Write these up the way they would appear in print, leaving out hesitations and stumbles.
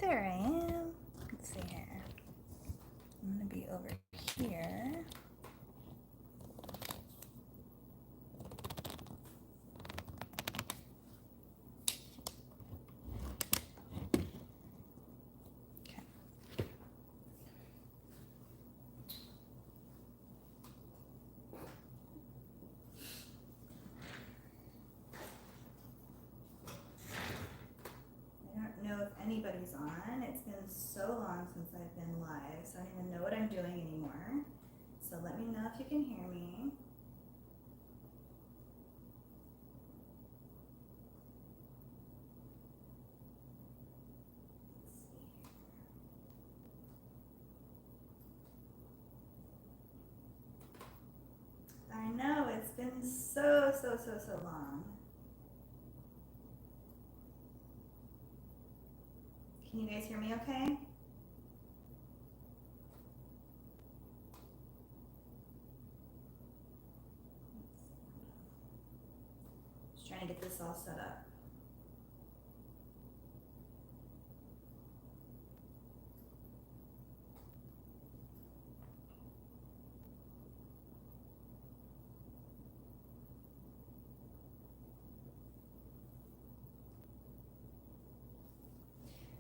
There I am. Let's see here. I'm going to be over here. Okay. I don't know if anybody's on. It's been so long since I've been live, so I don't even know what I'm doing anymore. So let me know if you can hear me. I know, it's been so long. Can you guys hear me okay? Just trying to get this all set up.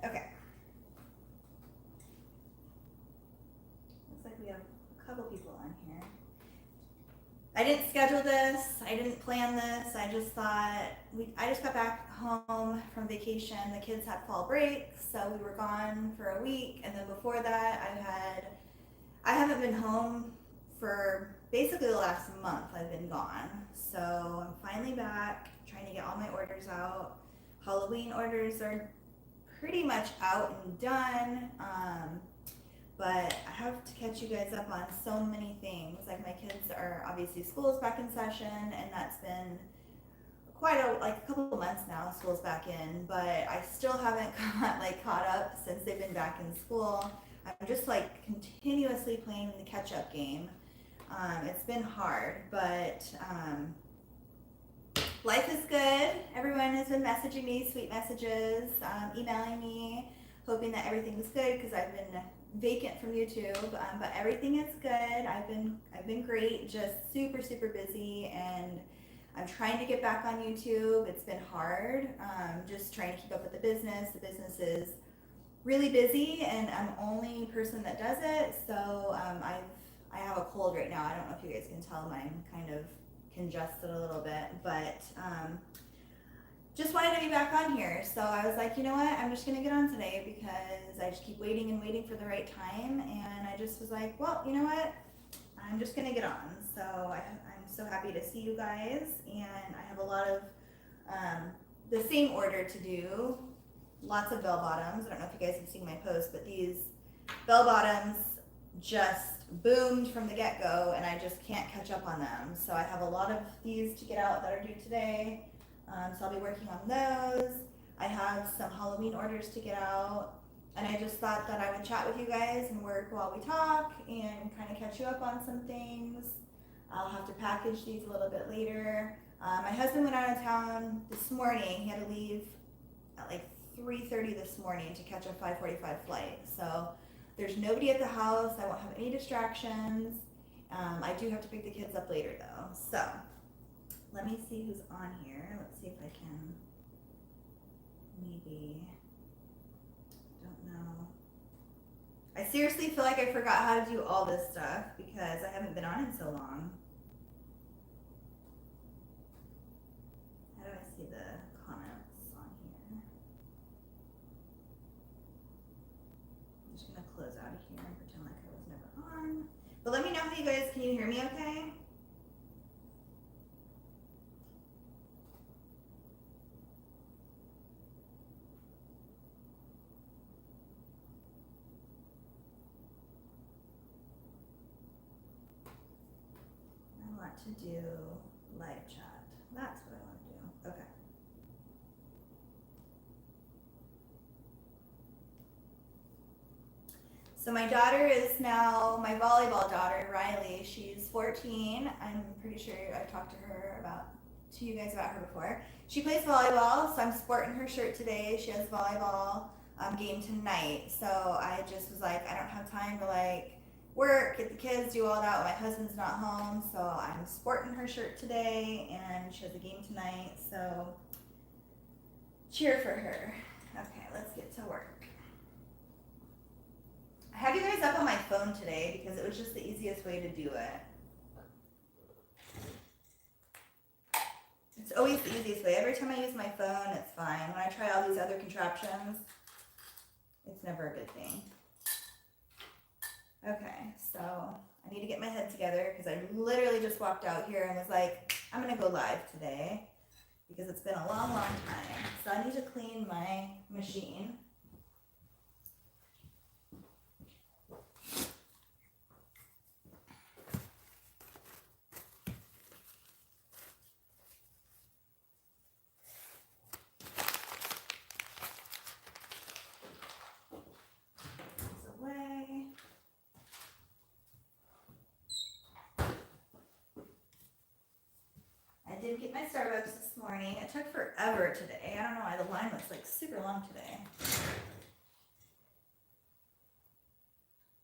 Okay. Looks like we have a couple people on here. I didn't schedule this. I didn't plan this. I just thought I just got back home from vacation. The kids had fall break, so we were gone for a week. And then before that, I haven't been home for basically the last month. I've been gone. So I'm finally back, trying to get all my orders out. Halloween orders are pretty much out and done, but I have to catch you guys up on so many things. Like my kids are obviously school's back in session, and that's been quite a couple of months now. School's back in, but I still haven't caught up since they've been back in school. I'm just continuously playing the catch-up game. It's been hard, but life is good. Everyone has been messaging me sweet messages, emailing me, hoping that everything's good because I've been vacant from YouTube, but everything is good. I've been great, just super busy, and I'm trying to get back on YouTube. It's been hard, just trying to keep up with the business. The business is really busy, and I'm the only person that does it. So I have a cold right now. I don't know if you guys can tell. I'm kind of congested a little bit, but just wanted to be back on here. So I was like, you know what, I'm just gonna get on today because I just keep waiting and waiting for the right time, and I just was like, well, you know what, I'm just gonna get on. So I'm so happy to see you guys, and I have a lot of the same order to do. Lots of bell bottoms. I don't know if you guys have seen my post, but these bell bottoms just boomed from the get-go, and I just can't catch up on them. So I have a lot of these to get out that are due today. So I'll be working on those. I have some Halloween orders to get out, and I just thought that I would chat with you guys and work while we talk and kind of catch you up on some things. I'll have to package these a little bit later. My husband went out of town this morning. He had to leave at 3:30 this morning to catch a 5:45 flight. So there's nobody at the house. I won't have any distractions. I do have to pick the kids up later though. So let me see who's on here. Let's see if I can maybe, don't know. I seriously feel like I forgot how to do all this stuff because I haven't been on in so long. How do I see the comments on here? I'm just gonna close out of here and pretend like I was never on. But let me know how you guys, can you hear me okay? I want to do live chat. That's what I want to do. Okay. So my daughter is now, my volleyball daughter, Riley, she's 14. I'm pretty sure I've talked to you guys about her before. She plays volleyball, so I'm sporting her shirt today. She has volleyball game tonight. So I just was like, I don't have time to like work, get the kids, do all that when my husband's not home. So I'm sporting her shirt today, and she has a game tonight. So cheer for her. Okay, let's get to work. I have you guys up on my phone today because it was just the easiest way to do it. It's always the easiest way. Every time I use my phone, it's fine. When I try all these other contraptions, it's never a good thing. Okay, so I need to get my head together because I literally just walked out here and was like, I'm going to go live today because it's been a long, long time. So I need to clean my machine. I did get my Starbucks this morning. It took forever today. I don't know why the line was like super long today.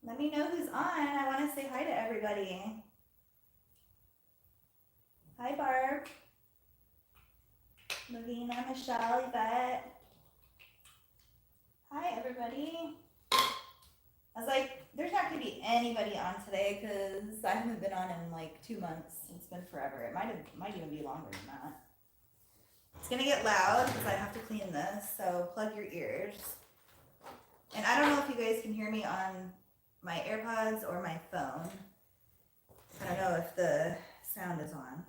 Let me know who's on. I want to say hi to everybody. Hi Barb, Lavina, Michelle, Yvette. Hi everybody. I was like, there's not going to be anybody on today because I haven't been on in like 2 months. It's been forever. It might even be longer than that. It's going to get loud because I have to clean this, so plug your ears. And I don't know if you guys can hear me on my AirPods or my phone. I don't know if the sound is on.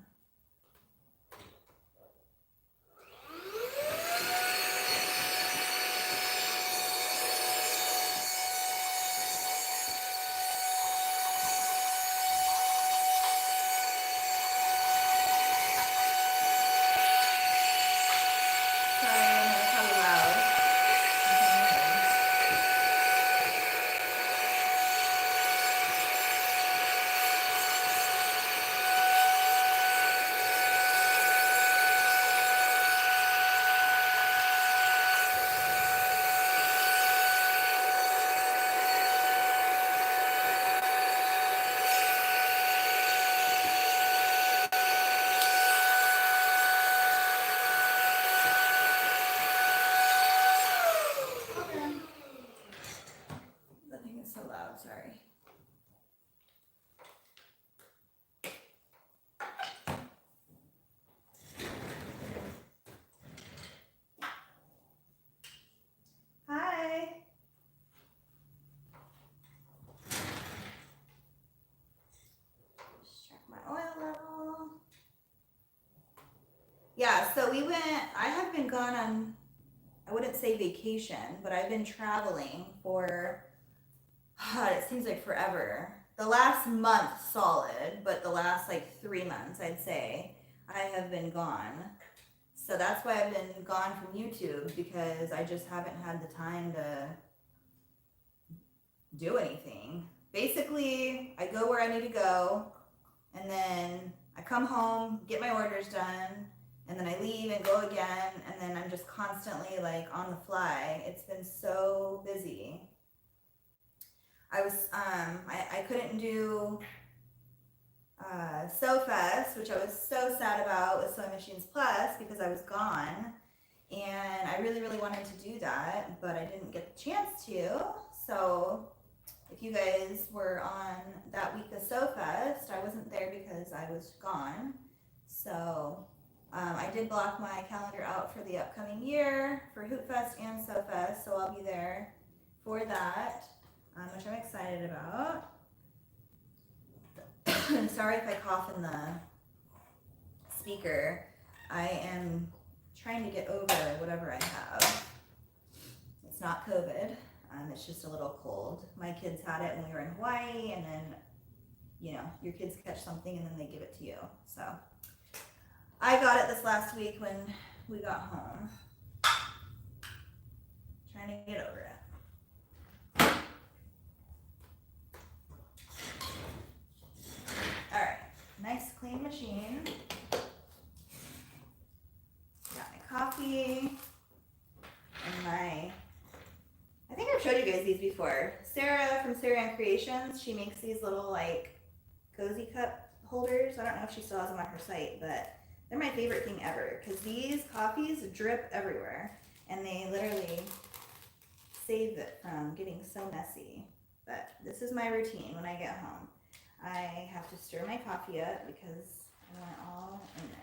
Sorry. Hi. Just check my oil level. Yeah, so we went, I have been gone on, I wouldn't say vacation, but I've been traveling for, it seems like forever. The last month solid, but the last like 3 months, I'd say, I have been gone. So that's why I've been gone from YouTube, because I just haven't had the time to do anything. Basically, I go where I need to go, and then I come home, get my orders done, and then I leave and go again, and then I'm just constantly like on the fly. It's been so busy. I couldn't do Sew Fest, which I was so sad about with Sewing Machines Plus because I was gone, and I really, really wanted to do that, but I didn't get the chance to. So if you guys were on that week of Sew Fest, I wasn't there because I was gone. So I did block my calendar out for the upcoming year for Hoop Fest and Sew Fest, so I'll be there for that, which I'm excited about. Sorry if I cough in the speaker. I am trying to get over whatever I have. It's not COVID. It's just a little cold. My kids had it when we were in Hawaii, and then, you know, your kids catch something and then they give it to you. So I got it this last week when we got home. Trying to get over it. All right, nice clean machine. Got my coffee and my you guys these before. Sarah from Sarah Creations, she makes these little like cozy cup holders. I don't know if she still has them on her site, but they're my favorite thing ever because these coffees drip everywhere and they literally save it from getting so messy. But this is my routine when I get home. I have to stir my coffee up because I want it all in there.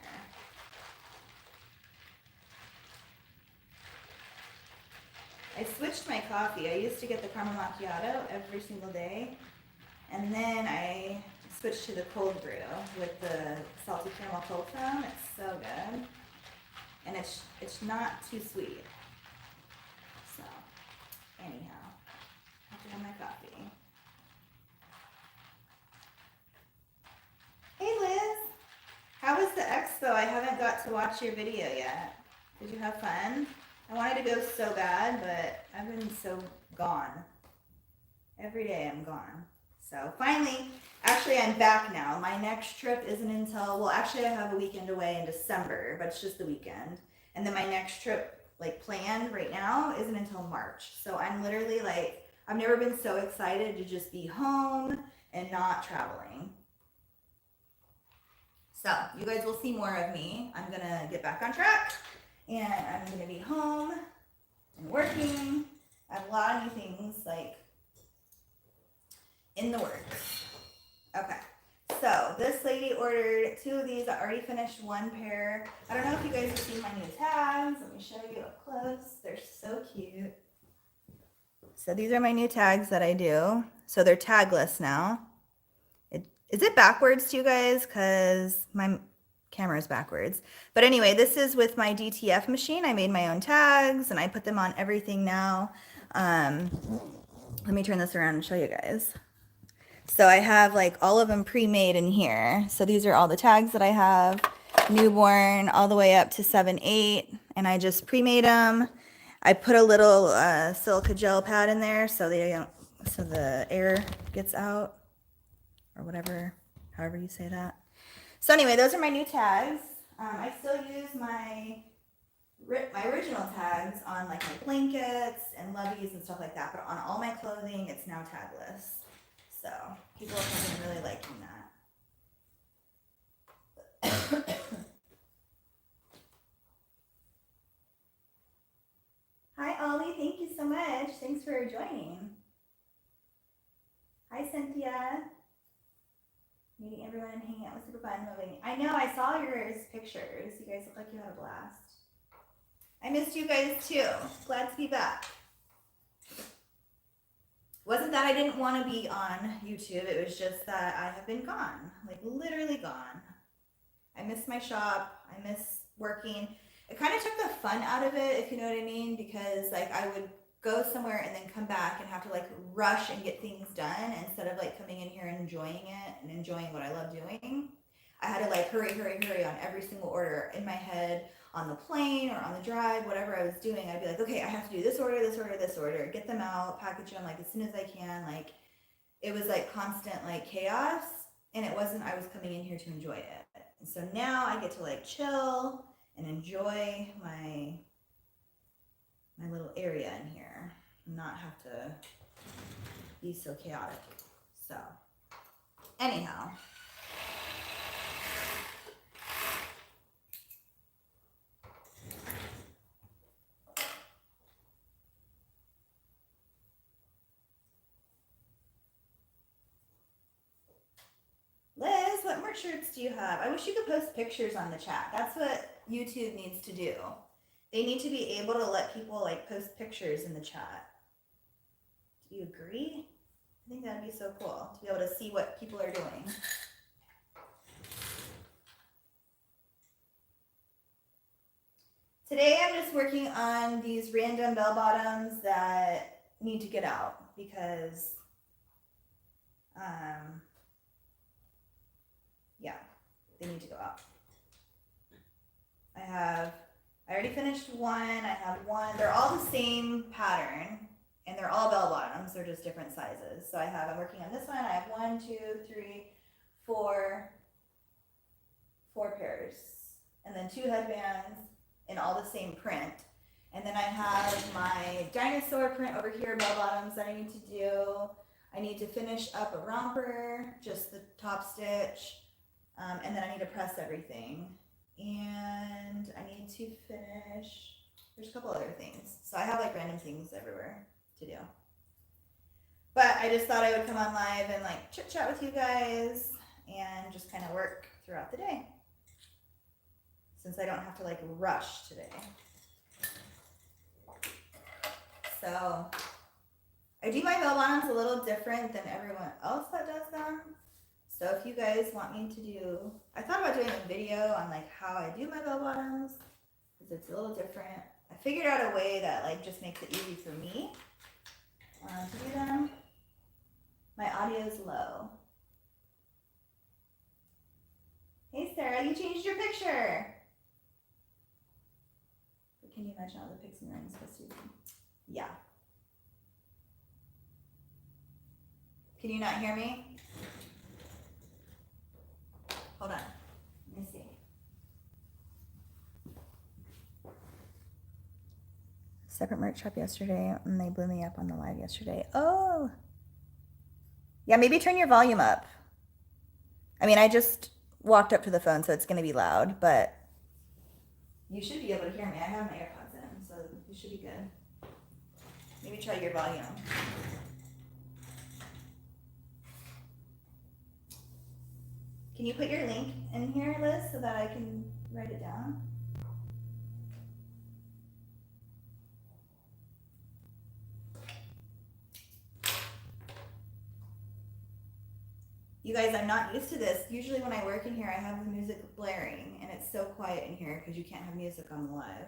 I switched my coffee. I used to get the caramel macchiato every single day, and then I switched to the cold brew with the salty caramel cold foam. It's so good, and it's not too sweet. So, anyhow, I have to have my coffee. Hey Liz, how was the expo? I haven't got to watch your video yet. Did you have fun? I wanted to go so bad, but I've been so gone. Every day I'm gone. So finally, actually I'm back now. My next trip isn't until, well actually I have a weekend away in December, but it's just the weekend. And then my next trip, like planned right now, isn't until March. So I'm literally like, I've never been so excited to just be home and not traveling. So you guys will see more of me. I'm gonna get back on track. And I'm going to be home and working. I have a lot of new things like in the works. Okay, so this lady ordered 2 of these. I already finished 1 pair. I don't know if you guys have seen my new tags. Let me show you up close. They're so cute. So these are my new tags that I do. So they're tagless now. Is it backwards to you guys? Because my camera's backwards. But anyway, this is with my DTF machine. I made my own tags and I put them on everything now. Let me turn this around and show you guys. So I have like all of them pre-made in here. So these are all the tags that I have, newborn all the way up to 7, 8, and I just pre-made them. I put a little silica gel pad in there so they don't, so the air gets out or whatever, however you say that. So anyway, those are my new tags. I still use my original tags on like my blankets and loveys and stuff like that, but on all my clothing, it's now tagless. So people have been really liking that. Hi Ollie, thank you so much. Thanks for joining. Hi Cynthia. Meeting everyone and hanging out was super fun. Moving. I know, I saw your pictures. You guys look like you had a blast. I missed you guys too. Glad to be back. Wasn't that I didn't want to be on YouTube. It was just that I have been gone. Like literally gone. I miss my shop. I miss working. It kind of took the fun out of it, if you know what I mean, because like I would go somewhere and then come back and have to like rush and get things done instead of like coming in here and enjoying it and enjoying what I love doing. I had to like hurry on every single order in my head on the plane or on the drive, whatever I was doing. I'd be like, okay, I have to do this order, get them out, package them like as soon as I can. Like it was like constant like chaos, and it wasn't, I was coming in here to enjoy it. And so now I get to like chill and enjoy my little area in here and not have to be so chaotic. So anyhow, Liz, what more shirts do you have? I wish you could post pictures on the chat. That's what YouTube needs to do. They need to be able to let people like post pictures in the chat. Do you agree? I think that'd be so cool to be able to see what people are doing. Today I'm just working on these random bell bottoms that need to get out because yeah, they need to go out. I already finished one. I have one. They're all the same pattern and they're all bell bottoms. They're just different sizes. So I'm working on this one. I have 1, 2, 3, 4 pairs, and then 2 headbands in all the same print. And then I have my dinosaur print over here, bell bottoms that I need to do. I need to finish up a romper, just the top stitch, and then I need to press everything. And I need to finish, there's a couple other things. So I have like random things everywhere to do. But I just thought I would come on live and like chit chat with you guys and just kind of work throughout the day, since I don't have to like rush today. So I do my bell bottoms a little different than everyone else that does them. So if you guys want me to do, I thought about doing a video on like how I do my bell bottoms, because it's a little different. I figured out a way that like just makes it easy for me to do them. My audio is low. Hey Sarah, you changed your picture. But can you imagine all the pics and rings supposed to be? Yeah. Can you not hear me? Hold on. Let me see. Separate merch shop yesterday, and they blew me up on the live yesterday. Oh. Yeah, maybe turn your volume up. I mean, I just walked up to the phone, so it's going to be loud, but you should be able to hear me. I have my AirPods in, so you should be good. Maybe try your volume. Can you put your link in here, Liz, so that I can write it down? You guys, I'm not used to this. Usually when I work in here, I have the music blaring, and it's so quiet in here because you can't have music on the live.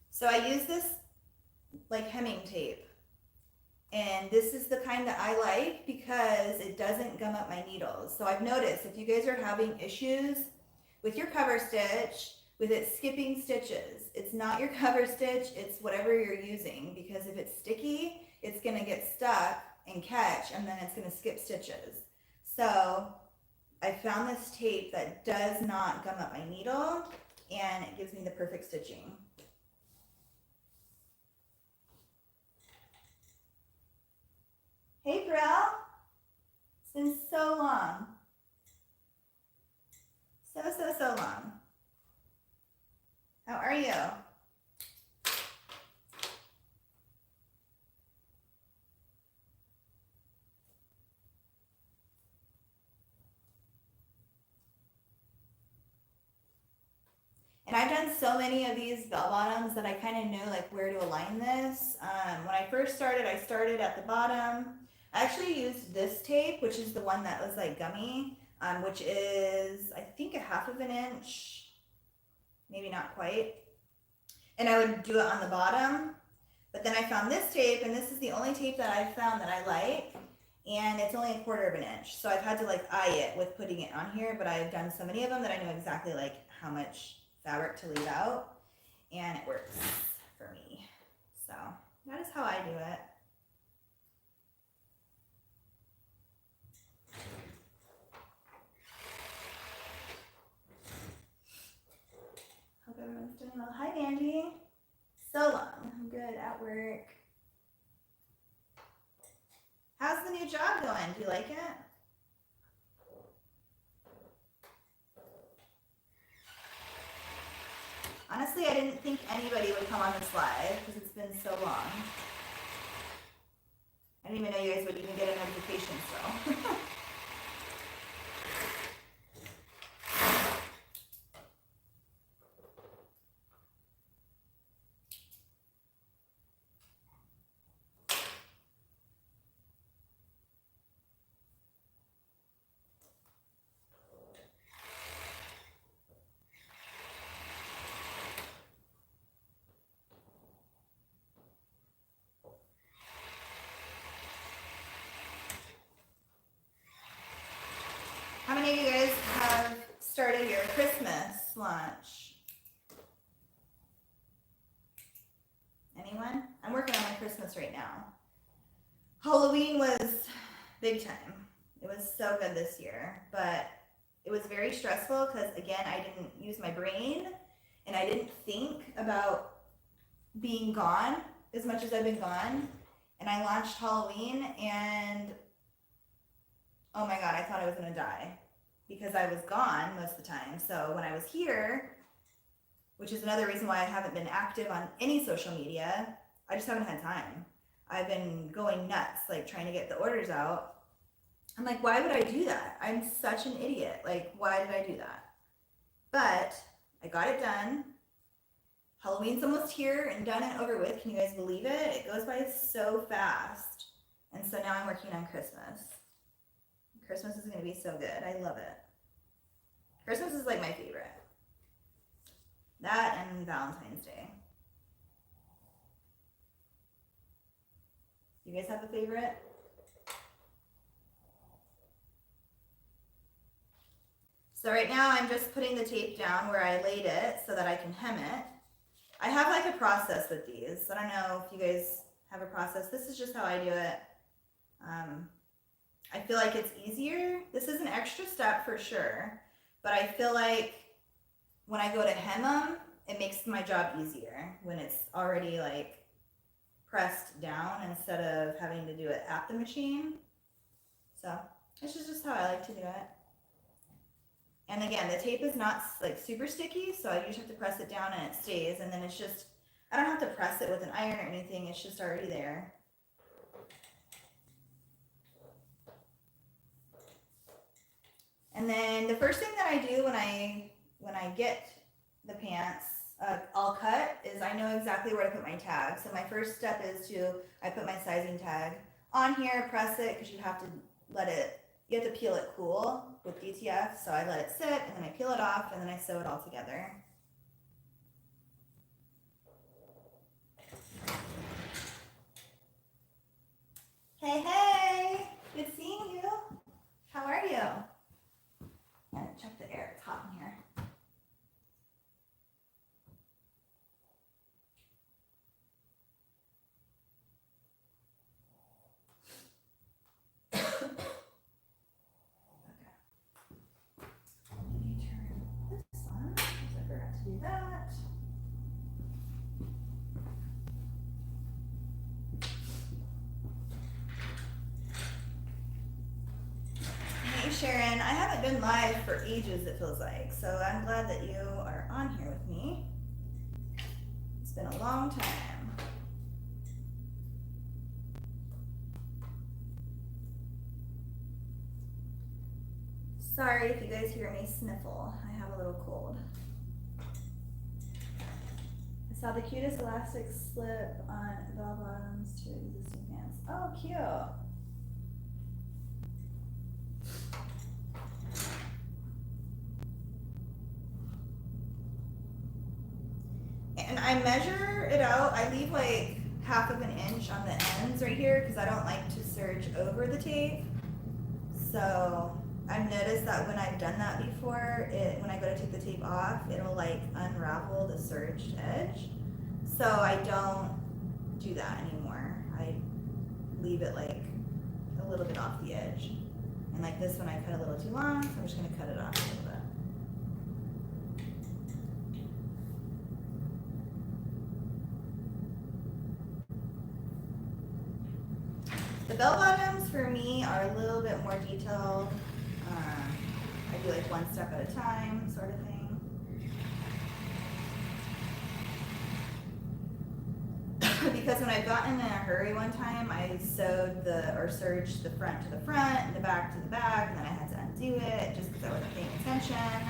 So I use this like hemming tape, and this is the kind that I like because it doesn't gum up my needles. So I've noticed if you guys are having issues with your cover stitch, with it skipping stitches, it's not your cover stitch, it's whatever you're using, because if it's sticky, it's gonna get stuck and catch, and then it's gonna skip stitches. So I found this tape that does not gum up my needle, and it gives me the perfect stitching. Hey, Brel. It's been so long. So long. How are you? And I've done so many of these bell bottoms that I kind of know like where to align this. When I first started, I started at the bottom. I actually used this tape, which is the one that was like gummy, which is I think a 1/2 inch, maybe not quite. And I would do it on the bottom, but then I found this tape, and this is the only tape that I've found that I like, and it's only a 1/4 inch. So I've had to like eye it with putting it on here, but I've done so many of them that I know exactly like how much fabric to leave out, and it works for me. So that is how I do it. Hope everyone's doing well. Hi, Andy. So long. I'm good at work. How's the new job going? Do you like it? Honestly, I didn't think anybody would come on this live because it's been so long. I didn't even know you guys would even get a notification still. How many of you guys have started your Christmas launch? Anyone? I'm working on my Christmas right now. Halloween was big time. It was so good this year, but it was very stressful because, again, I didn't use my brain and I didn't think about being gone as much as I've been gone. And I launched Halloween and oh my God, I thought I was gonna die because I was gone most of the time. So when I was here, which is another reason why I haven't been active on any social media, I just haven't had time. I've been going nuts, like trying to get the orders out. I'm like, why would I do that? I'm such an idiot. Like, why did I do that? But I got it done. Halloween's almost here and done and over with. Can you guys believe it? It goes by so fast. And so now I'm working on Christmas. Christmas is going to be so good. I love it. Christmas is like my favorite. That and Valentine's Day. You guys have a favorite? So right now I'm just putting the tape down where I laid it so that I can hem it. I have like a process with these. I don't know if you guys have a process. This is just how I do it. I feel like it's easier. This is an extra step for sure, but I feel like when I go to hem them, it makes my job easier when it's already like pressed down instead of having to do it at the machine. So this is just how I like to do it. And again, the tape is not like super sticky, so I just have to press it down and it stays, and then it's just, I don't have to press it with an iron or anything, it's just already there. And then the first thing that I do when I get the pants all cut is I know exactly where to put my tag. So my first step is I put my sizing tag on here, press it, because you have to peel it cool with DTF. So I let it sit and then I peel it off and then I sew it all together. Hey, hey, good seeing you. How are you? I'm gonna check the air, it's hot in here. Sharon, I haven't been live for ages, it feels like, so I'm glad that you are on here with me. It's been a long time. Sorry if you guys hear me sniffle. I have a little cold. I saw the cutest elastic slip on bell bottoms to existing pants. Oh, cute. And I measure it out. I leave like 1/2 inch on the ends right here because I don't like to serge over the tape. So I've noticed that when I've done that before, when I go to take the tape off, it'll like unravel the serged edge. So I don't do that anymore. I leave it like a little bit off the edge. And like this one I cut a little too long, so I'm just gonna cut it off a little bit. The bell bottoms for me are a little bit more detailed. I do like one step at a time sort of thing. Because when I've gotten in a hurry one time, I serged the front to the front and the back to the back, and then I had to undo it just because I wasn't paying attention.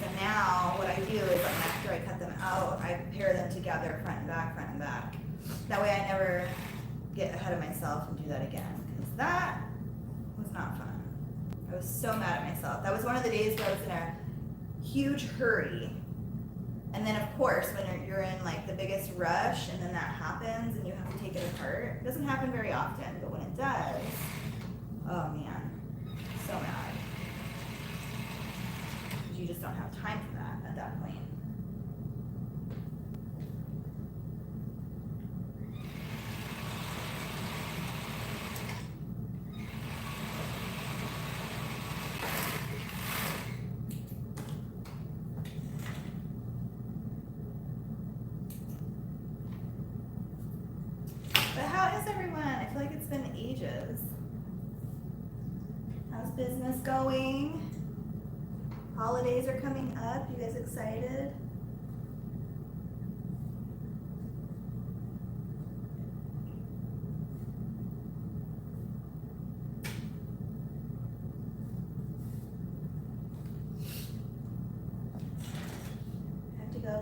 So now what I do is like after I cut them out, I pair them together front and back, front and back. That way I never get ahead of myself and do that again, because that was not fun. I was so mad at myself. That was one of the days where I was in a huge hurry. And then of course, when you're in like the biggest rush and then that happens and you have to take it apart, it doesn't happen very often, but when it does, oh man, so mad. Because you just don't have time for that at that point. been ages. How's business going? Holidays are coming up. You guys excited?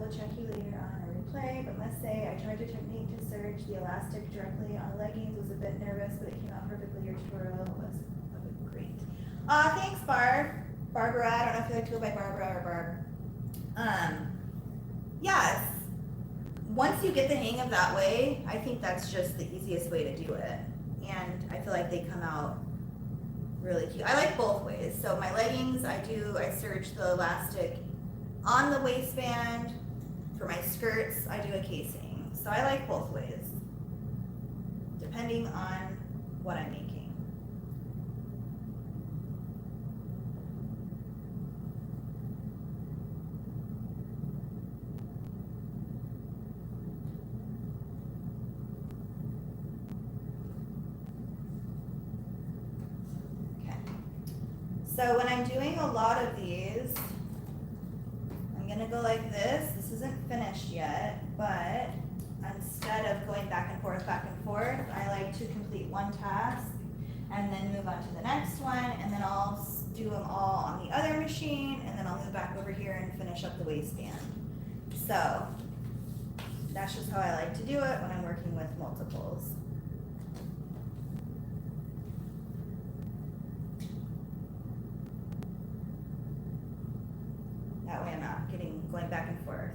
We'll check you later on a replay, but must say I tried your technique to serge the elastic directly on leggings. Was a bit nervous, but it came out perfectly. Your tutorial was great. Thanks, Barbara. I don't know if you like to go by Barbara or Barb. Yes. Once you get the hang of that way, I think that's just the easiest way to do it, and I feel like they come out really cute. I like both ways. So my leggings, I serge the elastic on the waistband. For my skirts, I do a casing. So I like both ways, depending on what I'm making. Okay. So when I'm doing a lot of these, I'm gonna go like this. This isn't finished yet, but instead of going back and forth, I like to complete one task and then move on to the next one, and then I'll do them all on the other machine, and then I'll move back over here and finish up the waistband. So that's just how I like to do it when I'm working with multiples. That way I'm not going back and forth.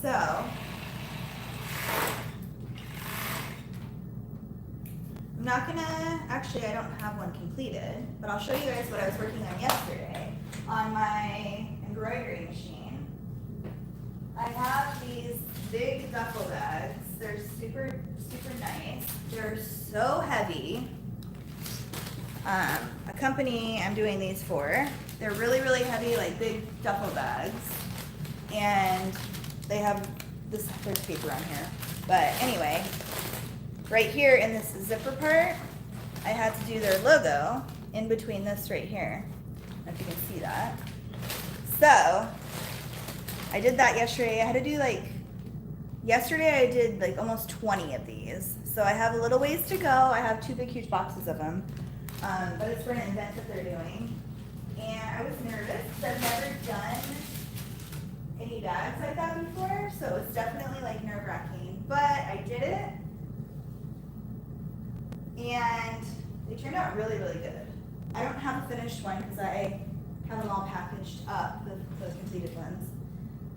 So, I'm not gonna, actually I don't have one completed, but I'll show you guys what I was working on yesterday on my embroidery machine. I have these big duffel bags. They're super nice. They're so heavy. A company I'm doing these for, they're really heavy, like big duffel bags. And they have this, there's paper on here. But anyway, right here in this zipper part, I had to do their logo in between this right here. I don't know if you can see that. So, I did that yesterday. I had to do yesterday I did like almost 20 of these. So I have a little ways to go. I have two big huge boxes of them. But it's for an event that they're doing. And I was nervous because I've never done any bags like that before. So it's definitely like nerve-wracking. But I did it. And they turned out really good. I don't have a finished one because I have them all packaged up, the completed ones.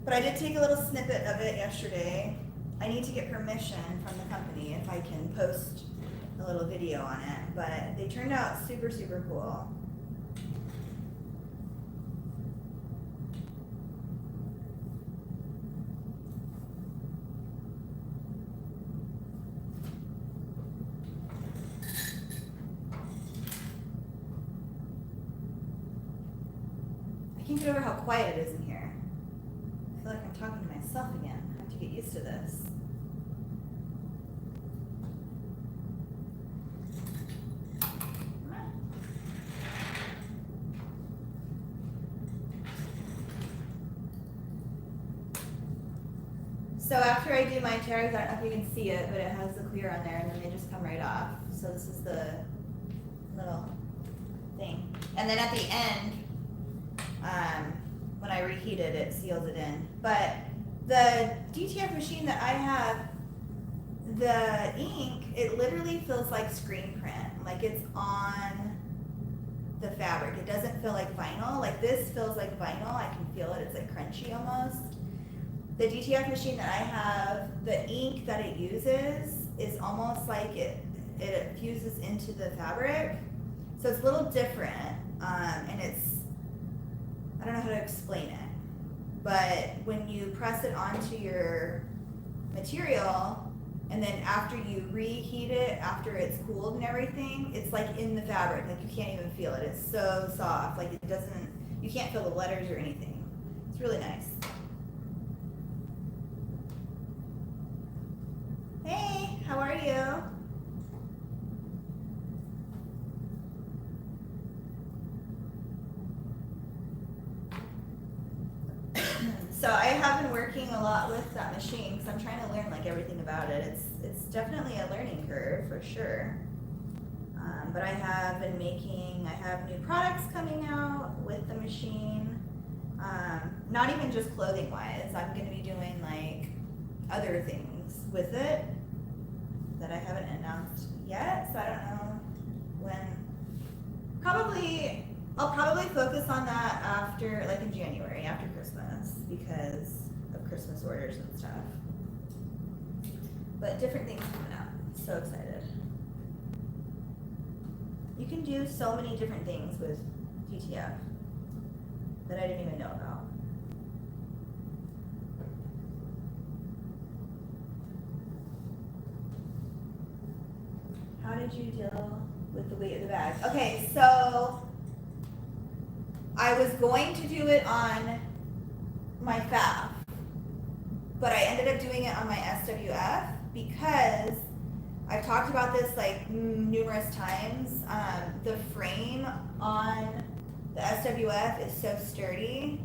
But I did take a little snippet of it yesterday. I need to get permission from the company if I can post a little video on it. But they turned out super cool. I can't get over how quiet it is in here. I feel like I'm talking to myself again. I have to get used to this. So after I do my tags, I don't know if you can see it, but it has the clear on there, and then they just come right off. So this is the little thing. And then at the end, when I reheat it, it seals it in. But the DTF machine that I have, the ink, it literally feels like screen print. Like it's on the fabric. It doesn't feel like vinyl. Like this feels like vinyl. I can feel it. It's like crunchy almost. The DTF machine that I have, the ink that it uses is almost like it fuses into the fabric. So it's a little different, and I don't know how to explain it, but when you press it onto your material, and then after you reheat it, after it's cooled and everything, it's like in the fabric, like you can't even feel it. It's so soft, like it doesn't you can't fill the letters or anything. It's really nice. Hey, how are you? So I have been working a lot with that machine because I'm trying to learn like everything about it. It's definitely a learning curve for sure. But I have been making, I have new products coming out with the machine. Not even just clothing wise, I'm going to be doing like other things with it that I haven't announced yet, so I don't know when. I'll probably focus on that after, like in January, after Christmas, because of Christmas orders and stuff. But different things coming out, so excited. You can do so many different things with TTF that I didn't even know about. How did you deal with the weight of the bag? Okay, so I was going to do it on my FAF, but I ended up doing it on my SWF because I've talked about this like numerous times. The frame on the SWF is so sturdy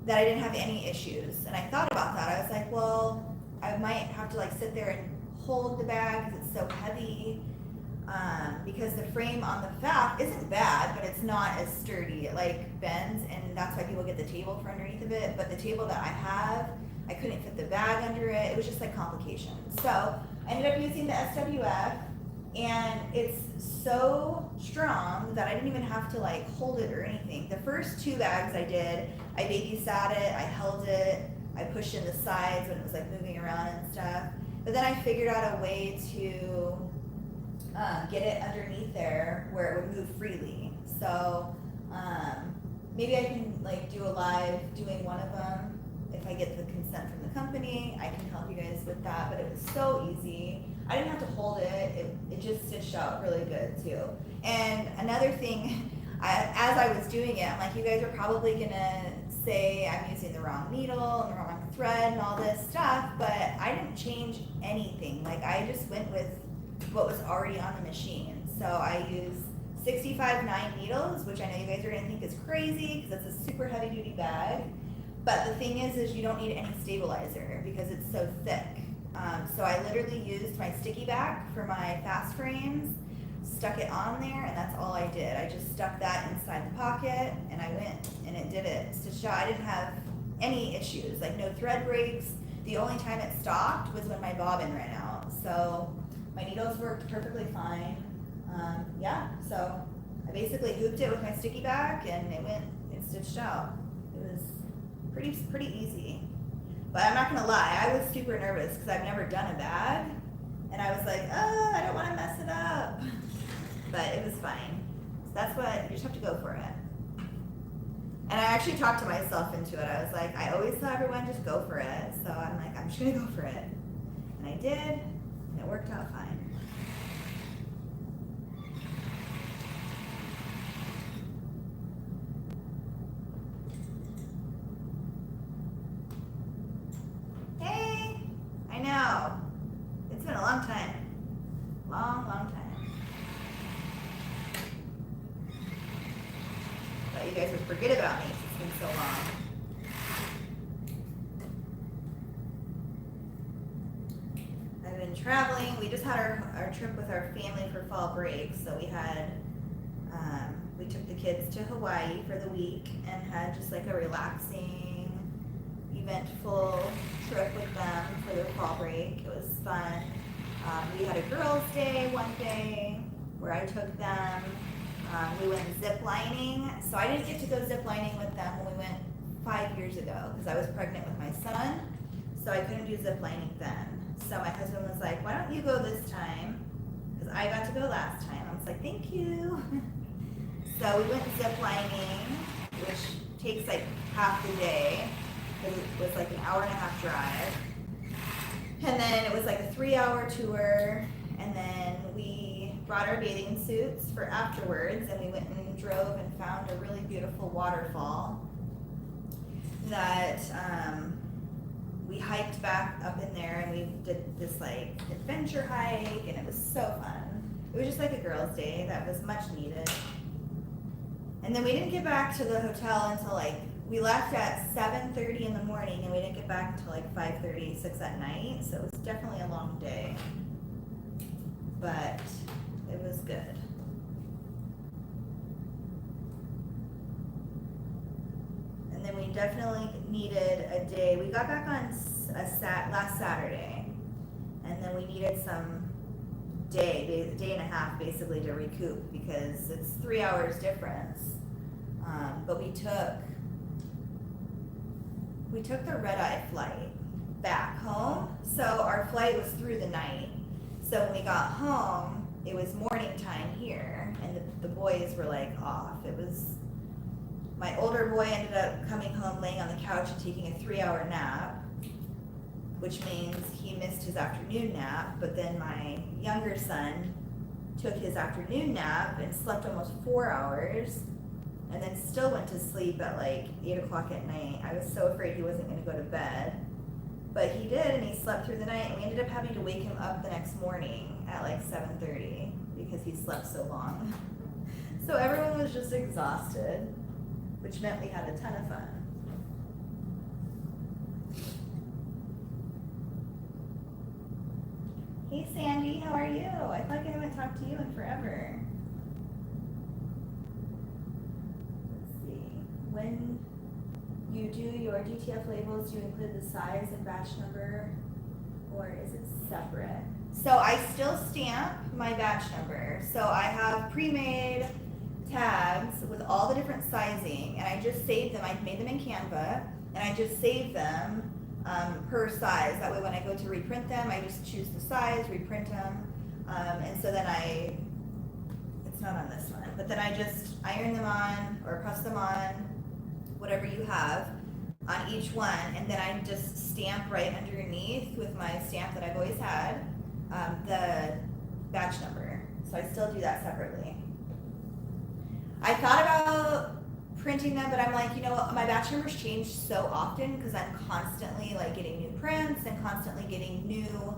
that I didn't have any issues. And I thought about that. I was like, well, I might have to like sit there and hold the bag because it's so heavy. Because the frame on the FAF isn't bad, but it's not as sturdy. It like bends, and that's why people get the table for underneath of it. But the table that I have, I couldn't fit the bag under it. It was just like complications. So I ended up using the SWF, and it's so strong that I didn't even have to like hold it or anything. The first two bags I did, I babysat it, I held it, I pushed in the sides when it was like moving around and stuff. But then I figured out a way to get it underneath there where it would move freely. So maybe I can like do a live doing one of them. If I get the consent from the company, I can help you guys with that. But it was so easy. I didn't have to hold it. It just stitched out really good too. And another thing, as I was doing it, I'm like, you guys are probably gonna say I'm using the wrong needle and the wrong thread and all this stuff, but I didn't change anything. Like I just went with what was already on the machine. So I use 65/9 needles, which I know you guys are gonna think is crazy because it's a super heavy duty bag. But the thing is you don't need any stabilizer because it's so thick. So I literally used my sticky back for my fast frames, stuck it on there, and that's all I did. I just stuck that inside the pocket, and I went, and it did it. Stitched out. I didn't have any issues, like no thread breaks. The only time it stopped was when my bobbin ran out. So my needles worked perfectly fine. Yeah, so I basically hooped it with my sticky back, and it stitched out. It was pretty easy. But I'm not gonna lie, I was super nervous because I've never done a bag, and I was like, oh, I don't want to mess it up. But it was fine. So that's what, you just have to go for it. And I actually talked to myself into it. I was like, I always tell everyone just go for it. So I'm like, I'm just gonna go for it. And I did, and it worked out fine. Hey, I know. It's been a long time. Long time. Thought you guys would forget about me. It's been so long. I've been traveling. We just had our trip with our family for fall break. So we took the kids to Hawaii for the week and had just like a relaxing, eventful trip with them for their fall break. It was fun. We had a girls' day one day where I took them. We went zip lining. So I didn't get to go zip lining with them when we went 5 years ago because I was pregnant with my son. So I couldn't do zip lining then. So my husband was like, why don't you go this time? Because I got to go last time. I was like, thank you. So we went zip lining, which takes like half the day. It was like an hour and a half drive. And then it was like a 3-hour tour. And then we brought our bathing suits for afterwards, and we went and drove and found a really beautiful waterfall that we hiked back up in there, and we did this like adventure hike, and it was so fun. It was just like a girls' day that was much needed. And then we didn't get back to the hotel until like, we left at 7:30 in the morning, and we didn't get back until like 5:30, 6 at night, so it was definitely a long day. But it was good. And then we definitely needed a day. We got back on last Saturday, and then we needed some day and a half basically to recoup, because it's 3 hours difference. But we took the red-eye flight back home, so our flight was through the night. So when we got home, it was morning time here, and the boys were like off. It was, my older boy ended up coming home, laying on the couch and taking a 3-hour nap, which means he missed his afternoon nap. But then my younger son took his afternoon nap and slept almost 4 hours, and then still went to sleep at like 8 o'clock at night. I was so afraid he wasn't going to go to bed, but he did, and he slept through the night, and we ended up having to wake him up the next morning at like 7:30 because he slept so long. So everyone was just exhausted, which meant we had a ton of fun. Hey Sandy, how are you? I feel like I haven't talked to you in forever. Let's see. When you do your DTF labels, do you include the size and batch number, or is it separate? So I still stamp my batch number. So I have pre-made tags with all the different sizing, and I just save them. I made them in Canva, and I just save them per size. That way when I go to reprint them, I just choose the size, reprint them, and so then it's not on this one, but then I just iron them on or press them on, whatever you have on each one, and then I just stamp right underneath with my stamp that I've always had, the batch number. So I still do that separately. I thought about printing them, but I'm like, you know what, my batch numbers change so often because I'm constantly like getting new prints and constantly getting new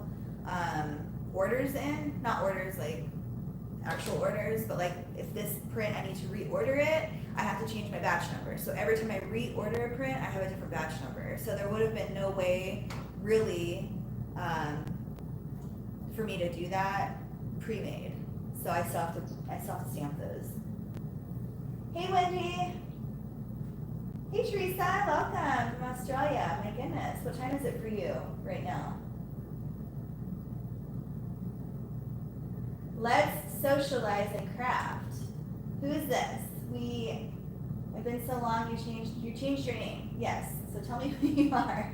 orders in. Not orders like actual orders, but like if this print I need to reorder it, I have to change my batch number. So every time I reorder a print, I have a different batch number. So there would have been no way really for me to do that pre-made. So I still have to stamp those. Hey Wendy. Hey Teresa, welcome from Australia. My goodness, what time is it for you right now? Let's socialize and craft. Who is this? It's been so long, you changed your name. Yes, so tell me who you are.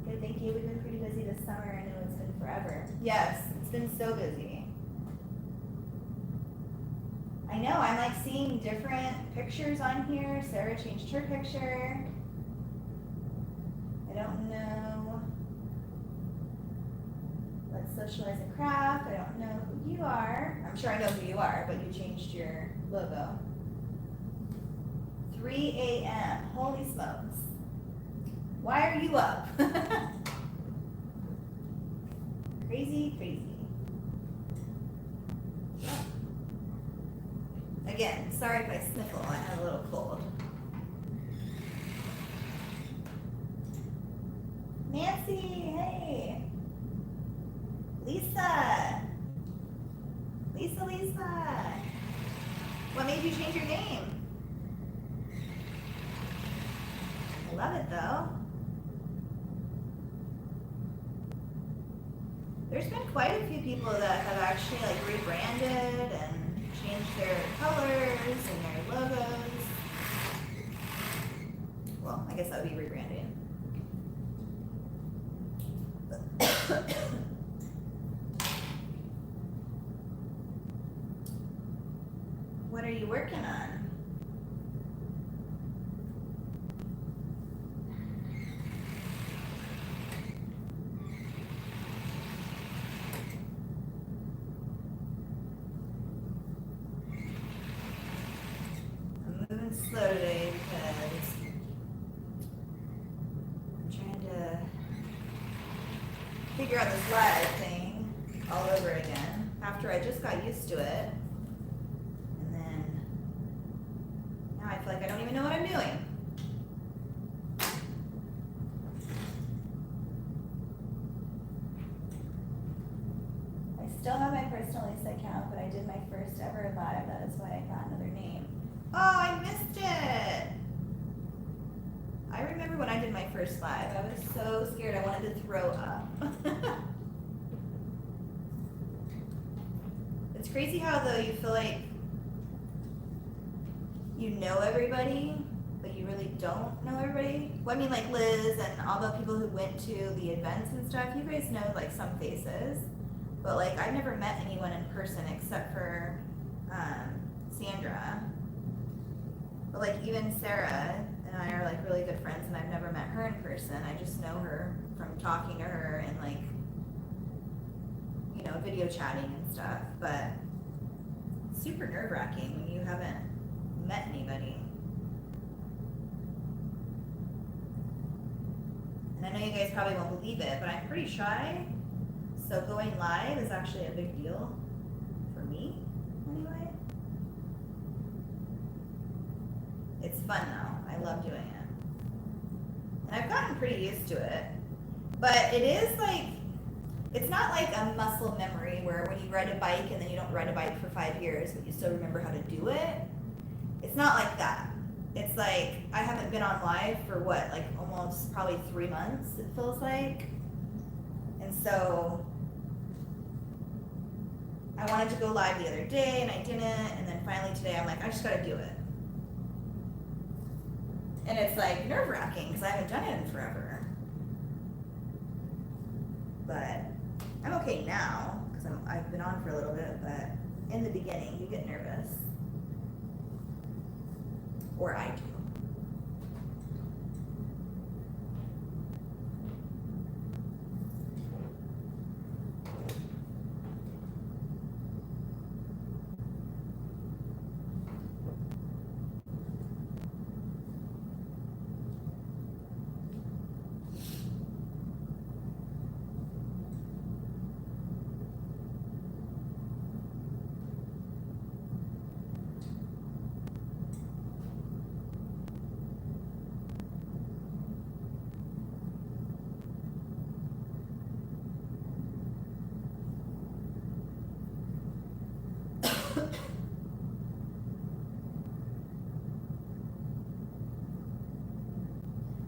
Good, thank you. We've been pretty busy this summer. I know it's been forever. Yes, it's been so busy. I know, I'm like seeing different pictures on here. Sarah changed her picture. I don't know. Let's socialize and craft. I don't know who you are. I'm sure I know who you are, but you changed your logo. 3 a.m. Holy smokes. Why are you up? Crazy, crazy. Again, sorry if I sniffle, I have a little cold. Nancy, hey. Lisa. Lisa. What made you change your name? I love it though. There's been quite a few people that have actually like rebranded and changed their colors and their logos. Well, I guess that would be rebranding. What are you working on? slow today because I'm trying to figure out this live thing all over again after I just got used to it. And then now I feel like I don't even know what I'm doing. I still have my personal Lisa account, but I did my first ever live. That is why I got another name. Oh, I missed it. I remember when I did my first live. I was so scared I wanted to throw up. It's crazy how though you feel like you know everybody, but you really don't know everybody. Well, I mean like Liz and all the people who went to the events and stuff, you guys know like some faces. But like I've never met anyone in person except for Sandra. But like even Sarah and I are like really good friends and I've never met her in person. I just know her from talking to her and like, you know, video chatting and stuff. But it's super nerve-wracking when you haven't met anybody. And I know you guys probably won't believe it, but I'm pretty shy. So going live is actually a big deal for me, anyway. It's fun though. I love doing it. And I've gotten pretty used to it. But it is like, it's not like a muscle memory where when you ride a bike and then you don't ride a bike for 5 years, but you still remember how to do it. It's not like that. It's like, I haven't been on live for what, like almost probably 3 months, it feels like. And so I wanted to go live the other day and I didn't, and then finally today I'm like, I just gotta do it. And it's like nerve-wracking because I haven't done it in forever. But I'm okay now because I've been on for a little bit, but in the beginning you get nervous. Or I do.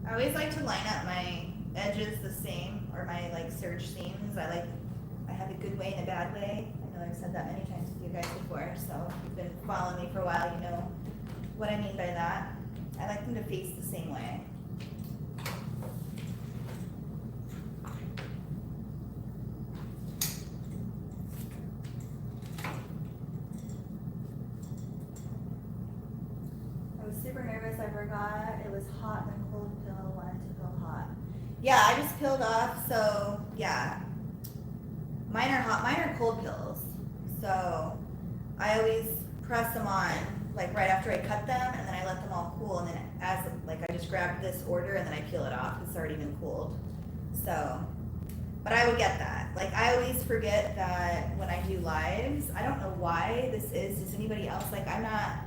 I always like to line up my edges the same, or my like serge seams. I have a good way and a bad way. I know I've said that many times with you guys before, so if you've been following me for a while, you know what I mean by that. I like them to face the same way. I was super nervous, I forgot it was hot and a cold pill. Wanted to feel hot. Yeah, I just peeled off, so yeah. Mine are hot, mine are cold pills. So I always press them on like right after I cut them, and then I let them all cool, and then as like I just grabbed this order and then I peel it off. It's already been cooled. So, but I would get that. Like I always forget that when I do lives, I don't know why this is. Does anybody else? Like I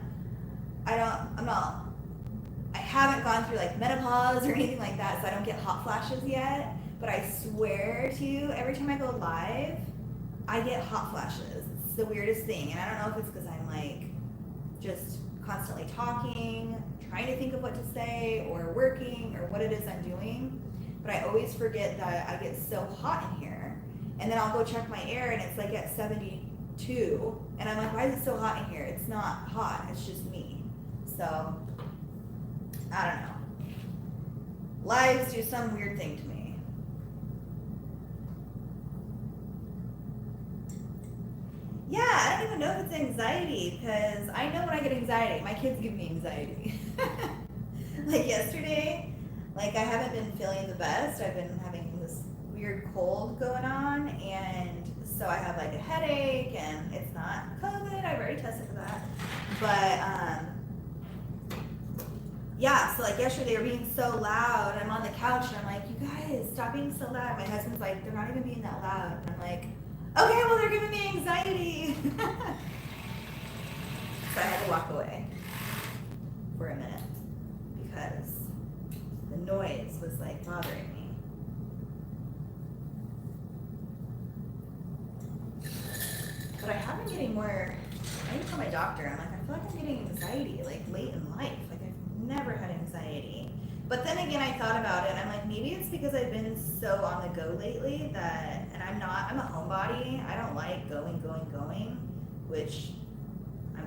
haven't gone through like menopause or anything like that, so I don't get hot flashes yet. But I swear to you, every time I go live, I get hot flashes. It's the weirdest thing. And I don't know if it's because I'm like just constantly talking, trying to think of what to say, or working, or what it is I'm doing. But I always forget that I get so hot in here. And then I'll go check my air and it's like at 72. And I'm like, why is it so hot in here? It's not hot, it's just me. So, I don't know. Lives do some weird thing to me. Yeah, I don't even know if it's anxiety, because I know when I get anxiety, my kids give me anxiety. Like yesterday, like I haven't been feeling the best. I've been having this weird cold going on, and so I have like a headache, and it's not COVID. I've already tested for that. But yeah, so like yesterday they were being so loud. I'm on the couch and I'm like, you guys, stop being so loud. My husband's like, they're not even being that loud. And I'm like, okay, well, they're giving me anxiety. So I had to walk away for a minute because the noise was like bothering me. But I have been getting more, I need to tell my doctor, I'm like, I feel like I'm getting anxiety like late in life. Like I've never had anxiety. But then again, I thought about it and I'm like, maybe it's because I've been so on the go lately that, and I'm a homebody. I don't like going, which I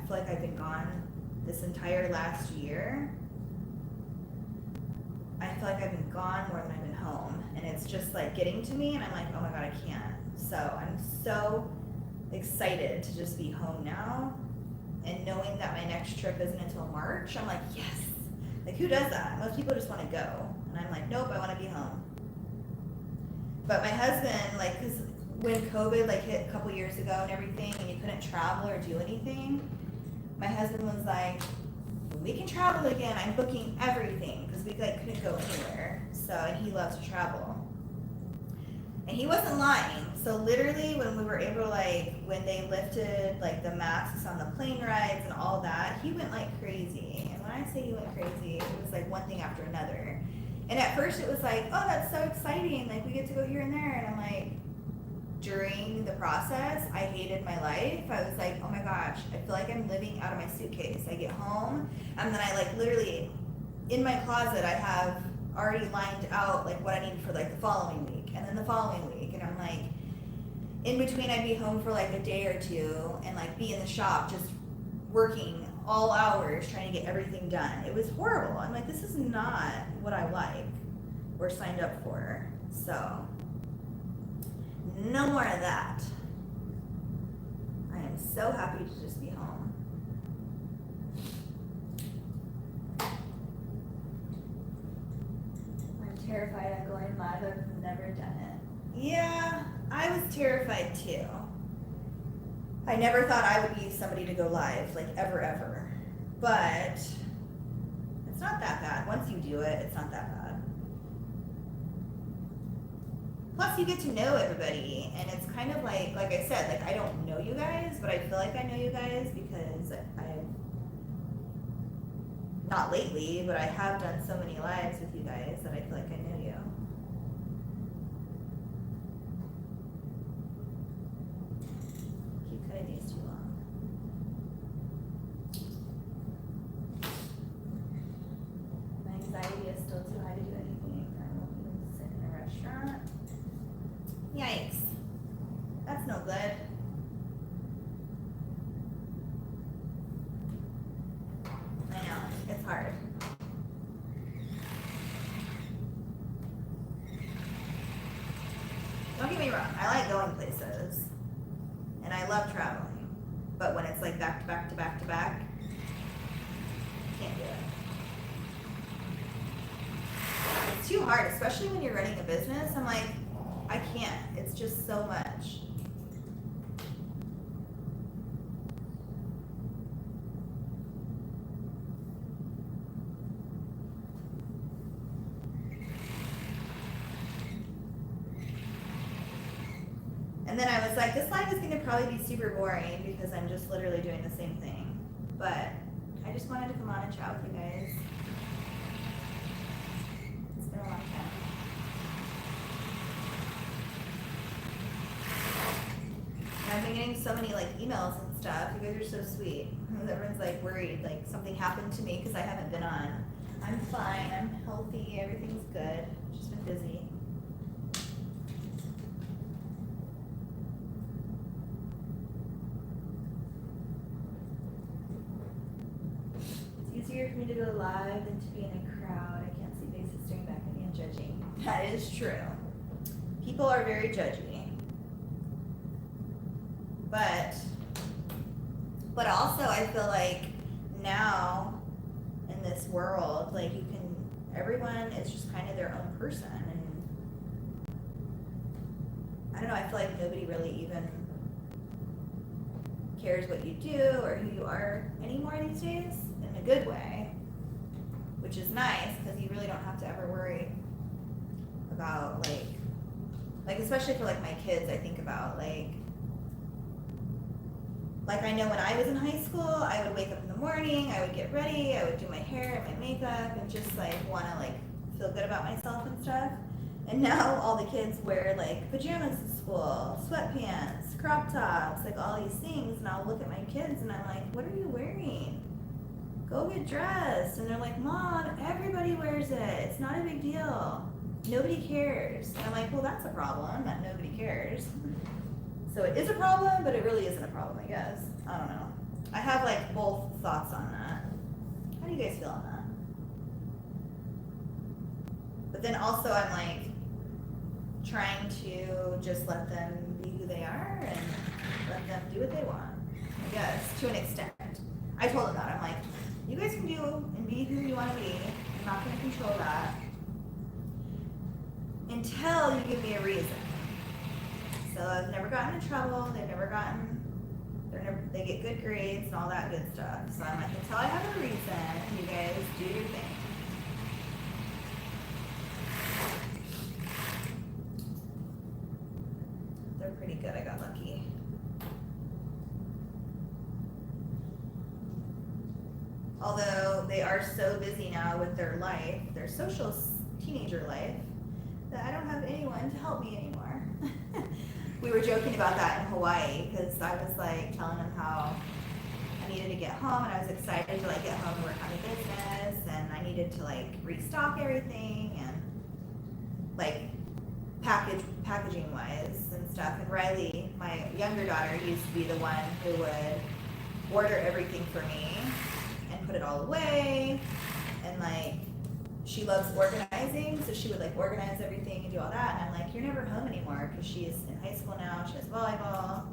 feel like I've been gone this entire last year. I feel like I've been gone more than I've been home. And it's just like getting to me and I'm like, oh my God, I can't. So I'm so excited to just be home now. And knowing that my next trip isn't until March, I'm like, yes. Like who does that? Most people just want to go. And I'm like, nope, I want to be home. But my husband, like, cause when COVID like hit a couple years ago and everything, and you couldn't travel or do anything, my husband was like, when we can travel again, I'm booking everything, because we like couldn't go anywhere. So, and he loves to travel. And he wasn't lying. So literally when we were able to like, when they lifted like the masks on the plane rides and all that, he went like crazy. And when I say he went crazy, it was like one thing after another. And at first it was like, oh, that's so exciting. Like we get to go here and there. And I'm like, during the process, I hated my life. I was like, oh my gosh, I feel like I'm living out of my suitcase. I get home and then I like literally in my closet, I have already lined out like what I need for like the following week and then the following week. And I'm like, in between I'd be home for like a day or two and like be in the shop just working all hours trying to get everything done. It was horrible. I'm like, this is not what I like or signed up for. So no more of that. I am so happy to just be home. I'm terrified I'm going live. I've never done it. Yeah, I was terrified too. I never thought I would be somebody to go live, like ever. But it's not that bad. Once you do it, it's not that bad. Plus you get to know everybody, and it's kind of like I said, like I don't know you guys, but I feel like I know you guys because I've, not lately, but I have done so many lives with you guys that I feel like I know you. Keep cutting these too long. My anxiety is still too high to do anything. I won't even sit in a restaurant. Yikes. That's no good. I know, it's hard. Don't get me wrong, I like going places. And I love traveling. But when it's like back to back to back to back, can't do it. It's too hard, especially when you're running a business. I'm like, I can't. It's just so much. And then I was like, this live is going to probably be super boring because I'm just literally doing the same thing. But I just wanted to come on and chat with you guys. It's been a long time. I've been getting so many like emails and stuff. You guys are so sweet. Everyone's like worried, like something happened to me because I haven't been on. I'm fine. I'm healthy. Everything's good. Just been busy. It's easier for me to go live than to be in a crowd. I can't see faces staring back at me and judging. That is true. People are very judgy. But also I feel like now in this world, like everyone is just kind of their own person, and I don't know, I feel like nobody really even cares what you do or who you are anymore these days, in a good way. which is nice because you really don't have to ever worry about like especially for like my kids, I think about like I know when I was in high school, I would wake up in the morning, I would get ready, I would do my hair and my makeup and just like want to like feel good about myself and stuff. And now all the kids wear like pajamas to school, sweatpants, crop tops, like all these things. And I'll look at my kids and I'm like, what are you wearing? Go get dressed. And they're like, Mom, everybody wears it. It's not a big deal. Nobody cares. And I'm like, well, that's a problem that nobody cares. So it is a problem, but it really isn't a problem, I guess. I don't know. I have like both thoughts on that. How do you guys feel on that? But then also I'm like trying to just let them be who they are and let them do what they want, I guess, to an extent. I told them that. I'm like, you guys can do and be who you want to be. I'm not going to control that until you give me a reason. So I've never gotten in trouble. They get good grades and all that good stuff. So I'm like, until I have a reason, you guys do your thing. They're pretty good. I got lucky. Although they are so busy now with their life, their social teenager life, that I don't have anyone to help me anymore. We were joking about that in Hawaii because I was like telling them how I needed to get home and I was excited to like get home and work on the business and I needed to like restock everything and like packaging wise and stuff. And Riley, my younger daughter, used to be the one who would order everything for me and put it all away and like she loves organizing, so she would like organize everything and do all that. And I'm like, you're never home anymore because she's in high school now. She has volleyball.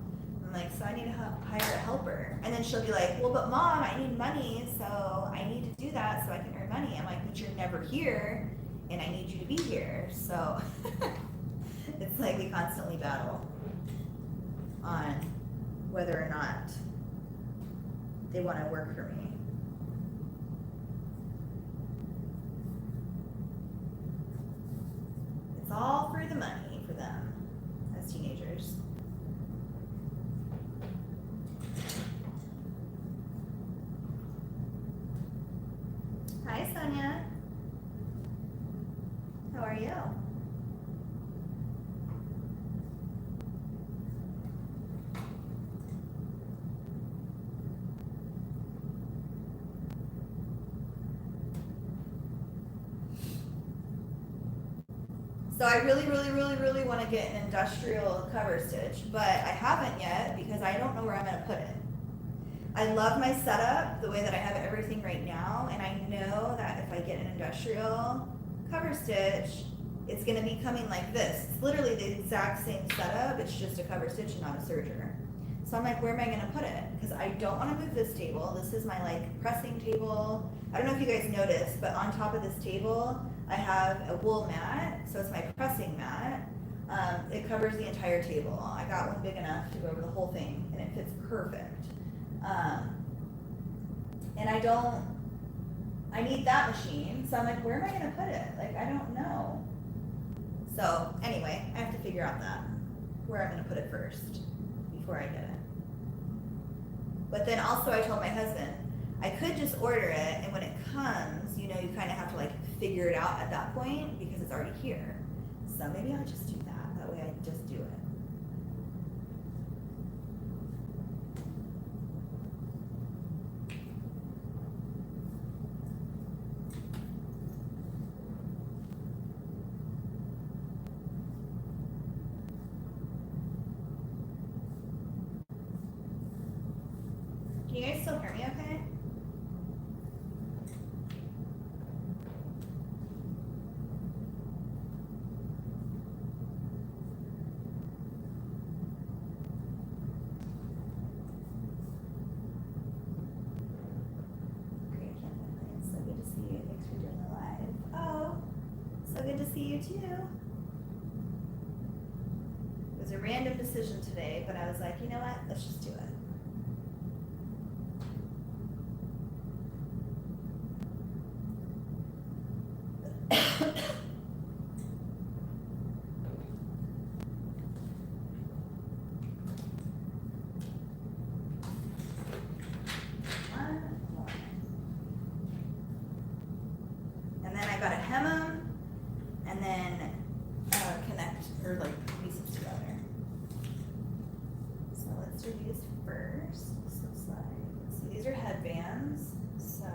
I'm like, so I need to hire a helper. And then she'll be like, well, but Mom, I need money, so I need to do that so I can earn money. I'm like, but you're never here, and I need you to be here. So it's like we constantly battle on whether or not they want to work for me. It's all for the money for them as teenagers. Hi, Sonia. How are you? So I really want to get an industrial cover stitch, but I haven't yet because I don't know where I'm going to put it. I love my setup the way that I have everything right now, and I know that if I get an industrial cover stitch, it's going to be coming like this. It's literally the exact same setup, it's just a cover stitch and not a serger. So I'm like, where am I going to put it? Because I don't want to move this table. This is my like pressing table. I don't know if you guys noticed, but on top of this table, I have a wool mat, so it's my pressing mat. It covers the entire table. I got one big enough to go over the whole thing, and it fits perfect. And I need that machine, so I'm like, where am I going to put it? Like, I don't know. So anyway, I have to figure out that, where I'm going to put it first before I get it. But then also I told my husband, I could just order it, and when it comes, you know, you kind of have to like figure it out at that point because it's already here. So maybe I'll just do that. That way I just do it. Can you guys still hear me okay? You too. It was a random decision today, but I was like, you know what? Let's just do it. connect, or like pieces together. So let's do these first. This looks like, so these are headbands. So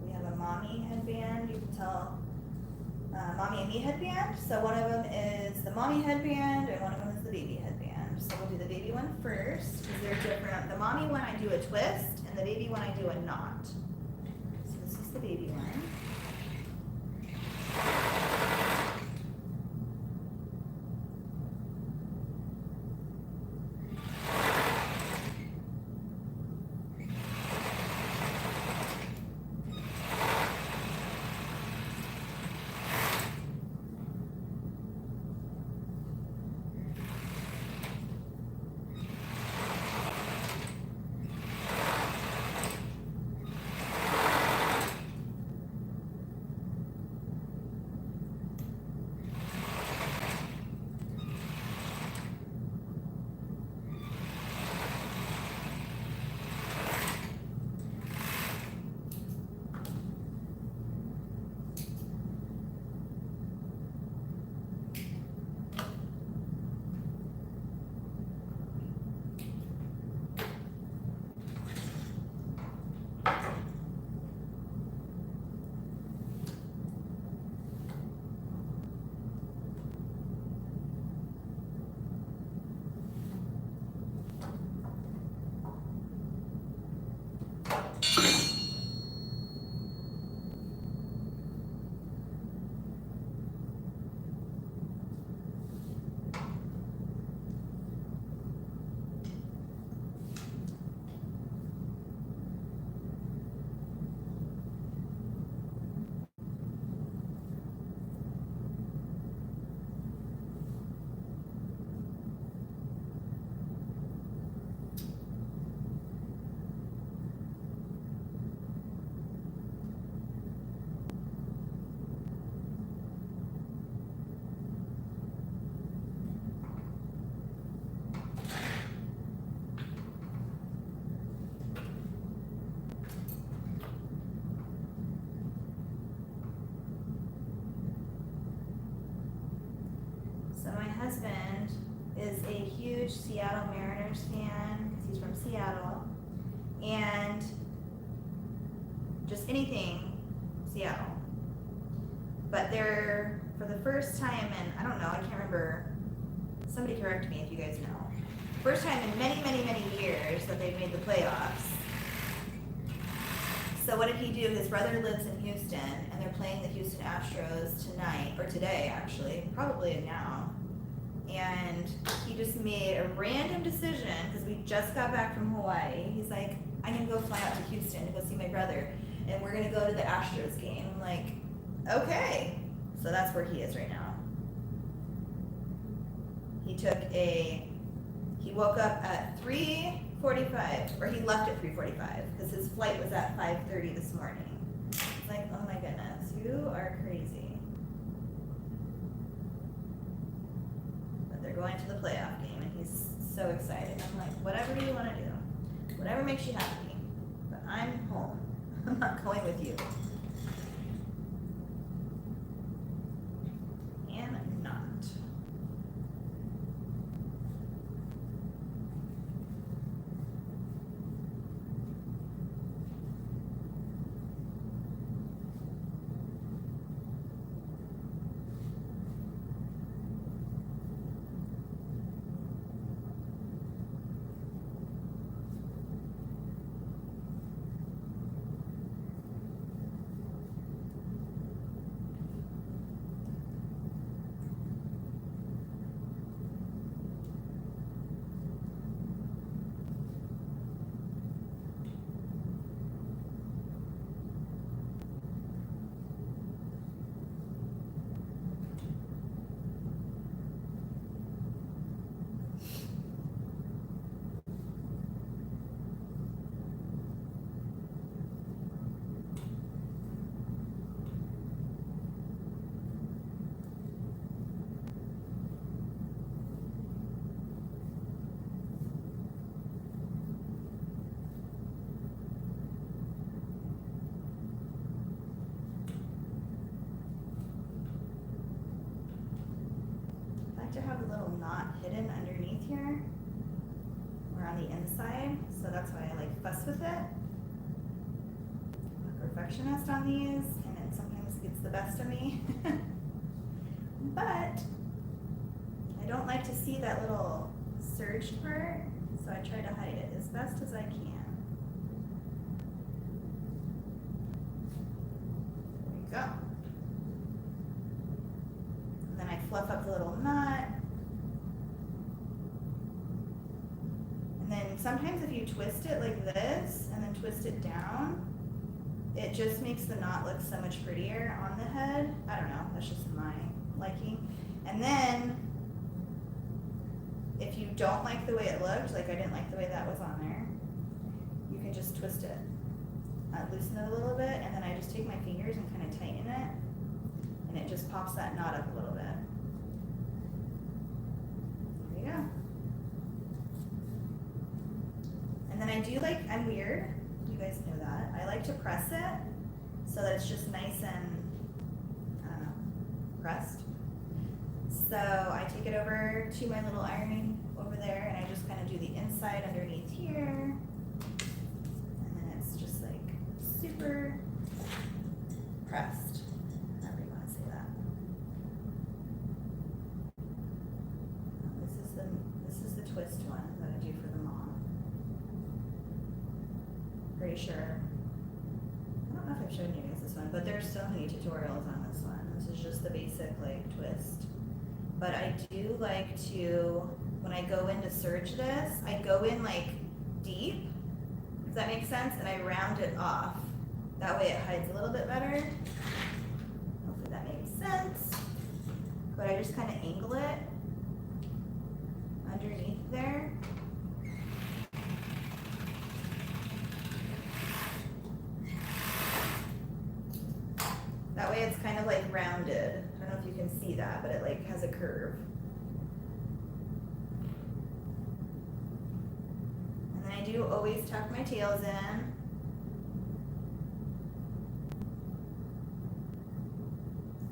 we have a mommy headband, you can tell, mommy and me headband. So one of them is the mommy headband and one of them is the baby headband. So we'll do the baby one first, because they're different. The mommy one I do a twist, and the baby one I do a knot. So this is the baby one. So my husband is a huge Seattle Mariners fan, because he's from Seattle, and just anything Seattle. But they're, for the first time in, I don't know, I can't remember, somebody correct me if you guys know. First time in many, many, many years that they've made the playoffs. So what did he do? His brother lives in Houston, and they're playing the Houston Astros tonight, or today actually, probably now. And he just made a random decision, because we just got back from Hawaii. He's like, I'm gonna go fly out to Houston to go see my brother, and we're gonna go to the Astros game. I'm like, okay. So that's where he is right now. He woke up at 3:45, or he left at 3:45, because his flight was at 5:30 this morning. It's like, oh my goodness, you are crazy. But they're going to the playoff game, and he's so excited. I'm like, whatever you want to do, whatever makes you happy, but I'm home. I'm not going with you. And I'm not. have a little knot hidden underneath here, or on the inside, so that's why I like fuss with it. I'm a perfectionist on these, and it sometimes gets the best of me. But I don't like to see that little serged part, so I try to hide it as best as I can. There we go. And then I fluff up the little knot. And then sometimes if you twist it like this and then twist it down, it just makes the knot look so much prettier on the head. I don't know, that's just my liking. And then if you don't like the way it looked, like I didn't like the way that was on there, you can just twist it, loosen it a little bit, and then I just take my fingers and kind of tighten it, and it just pops that knot up a little bit. There you go. And then I do like, I'm weird, you guys know that. I like to press it so that it's just nice and, I don't know, pressed. So I take it over to my little ironing over there, and I just kind of do the inside underneath here. And then it's just like super pressed, however you want to say that. This is the twist one that I do for the mom. Pretty sure. I don't know if I've shown you guys this one, but there's so many tutorials on this one. This is just the basic like twist. But I do like to, when I go in to serge this, I go in like deep, if that makes sense, and I round it off. That way it hides a little bit better. Hopefully that makes sense. But I just kind of angle it underneath there. That way it's kind of like rounded. I don't know if you can see that, but it like has a curve. And then I do always tuck my tails in.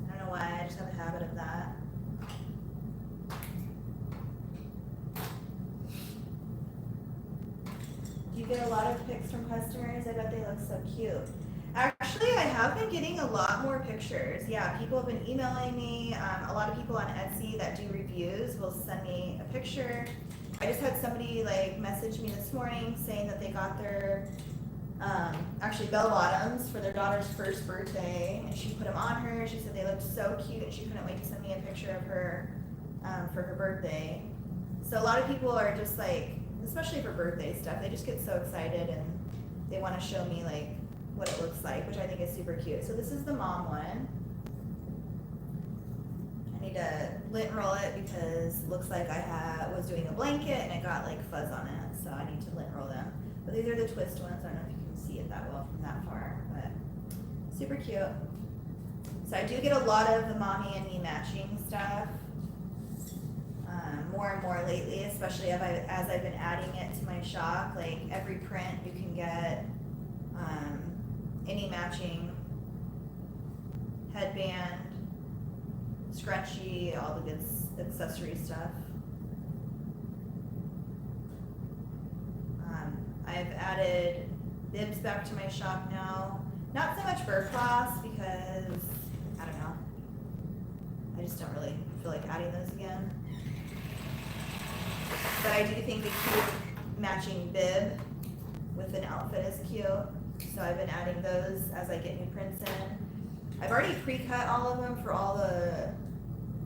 I don't know why, I just have a habit of that. Do you get a lot of pics from customers? I bet they look so cute. Actually, I have been getting a lot more pictures. Yeah, people have been emailing me. A lot of people on Etsy that do reviews will send me a picture. I just had somebody like message me this morning saying that they got their actually bell bottoms for their daughter's first birthday, and she put them on her. She said they looked so cute, and she couldn't wait to send me a picture of her for her birthday. So a lot of people are just like, especially for birthday stuff, they just get so excited and they want to show me like what it looks like, which I think is super cute. So this is the mom one. I need to lint roll it because it looks like I was doing a blanket and it got like fuzz on it, so I need to lint roll them. But these are the twist ones. I don't know if you can see it that well from that far, but super cute. So I do get a lot of the mommy and me matching stuff, more and more lately, especially as I've been adding it to my shop. Like every print you can get any matching headband, scrunchie, all the good accessory stuff. I've added bibs back to my shop now. Not so much fur cloths because, I don't know, I just don't really feel like adding those again. But I do think the cute matching bib with an outfit is cute. So I've been adding those as I get new prints in. I've already pre-cut all of them for all the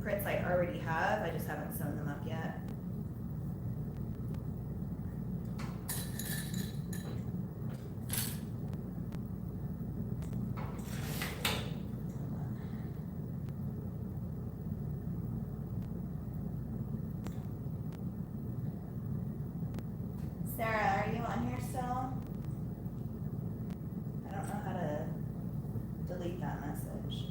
prints I already have. I just haven't sewn them up yet. Sarah, are you on here still? I don't know how to delete that message.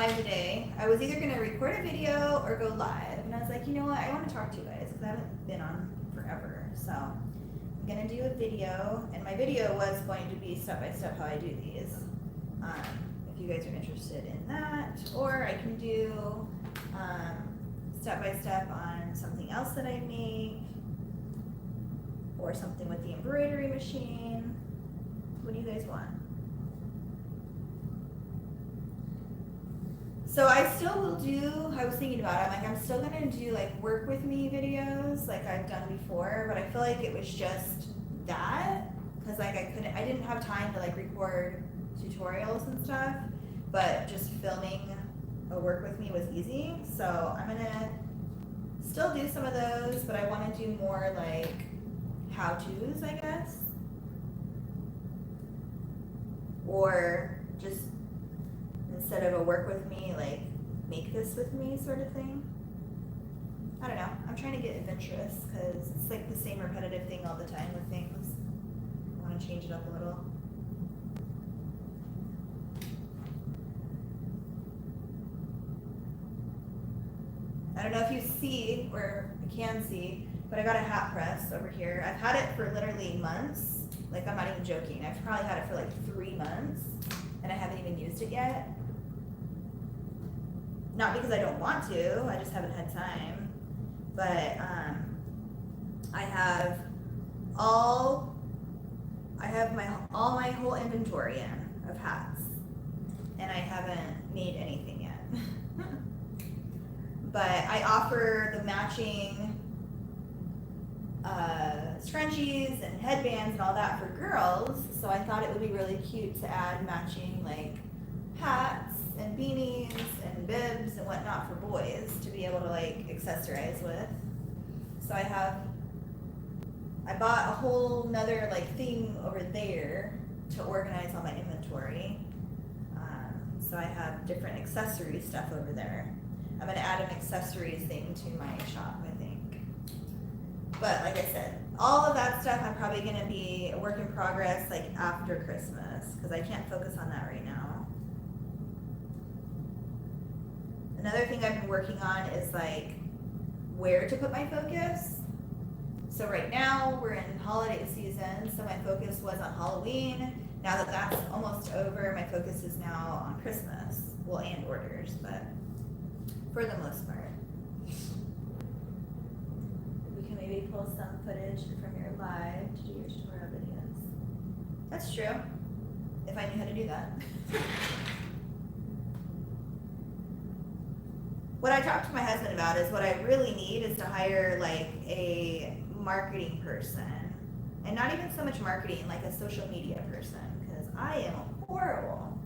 live today. I was either going to record a video or go live. And I was like, you know what? I want to talk to you guys because I haven't been on forever. So I'm going to do a video. And my video was going to be step-by-step how I do these. If you guys are interested in that. Or I can do step-by-step on something else that I make. Or something with the embroidery machine. What do you guys want? So I still will do, I was thinking about it, I'm still gonna do like work with me videos like I've done before, but I feel like it was just that, cause like I didn't have time to like record tutorials and stuff, but just filming a work with me was easy. So I'm gonna still do some of those, but I wanna do more like how-tos, I guess. Or just instead of a work with me, like make this with me sort of thing. I don't know. I'm trying to get adventurous because it's like the same repetitive thing all the time with things. I want to change it up a little. I don't know if you see or can see, but I got a hat press over here. I've had it for literally months. Like I'm not even joking. I've probably had it for like 3 months and I haven't even used it yet. Not because I don't want to, I just haven't had time. But I have all my whole inventory in of hats, and I haven't made anything yet. But I offer the matching scrunchies and headbands and all that for girls, so I thought it would be really cute to add matching like hats and beanies and bibs and whatnot for boys to be able to like accessorize with. So I bought a whole nother like thing over there to organize all my inventory. So I have different accessory stuff over there. I'm gonna add an accessories thing to my shop, I think. But like I said, all of that stuff I'm probably gonna be a work in progress like after Christmas because I can't focus on that right now. Another thing I've been working on is like where to put my focus. So right now we're in holiday season, so my focus was on Halloween. Now that that's almost over, my focus is now on Christmas. Well, and orders, but for the most part. We can maybe pull some footage from your live to do your tutorial videos. That's true, if I knew how to do that. What I talked to my husband about is what I really need is to hire like a marketing person. And not even so much marketing, like a social media person, because I am horrible.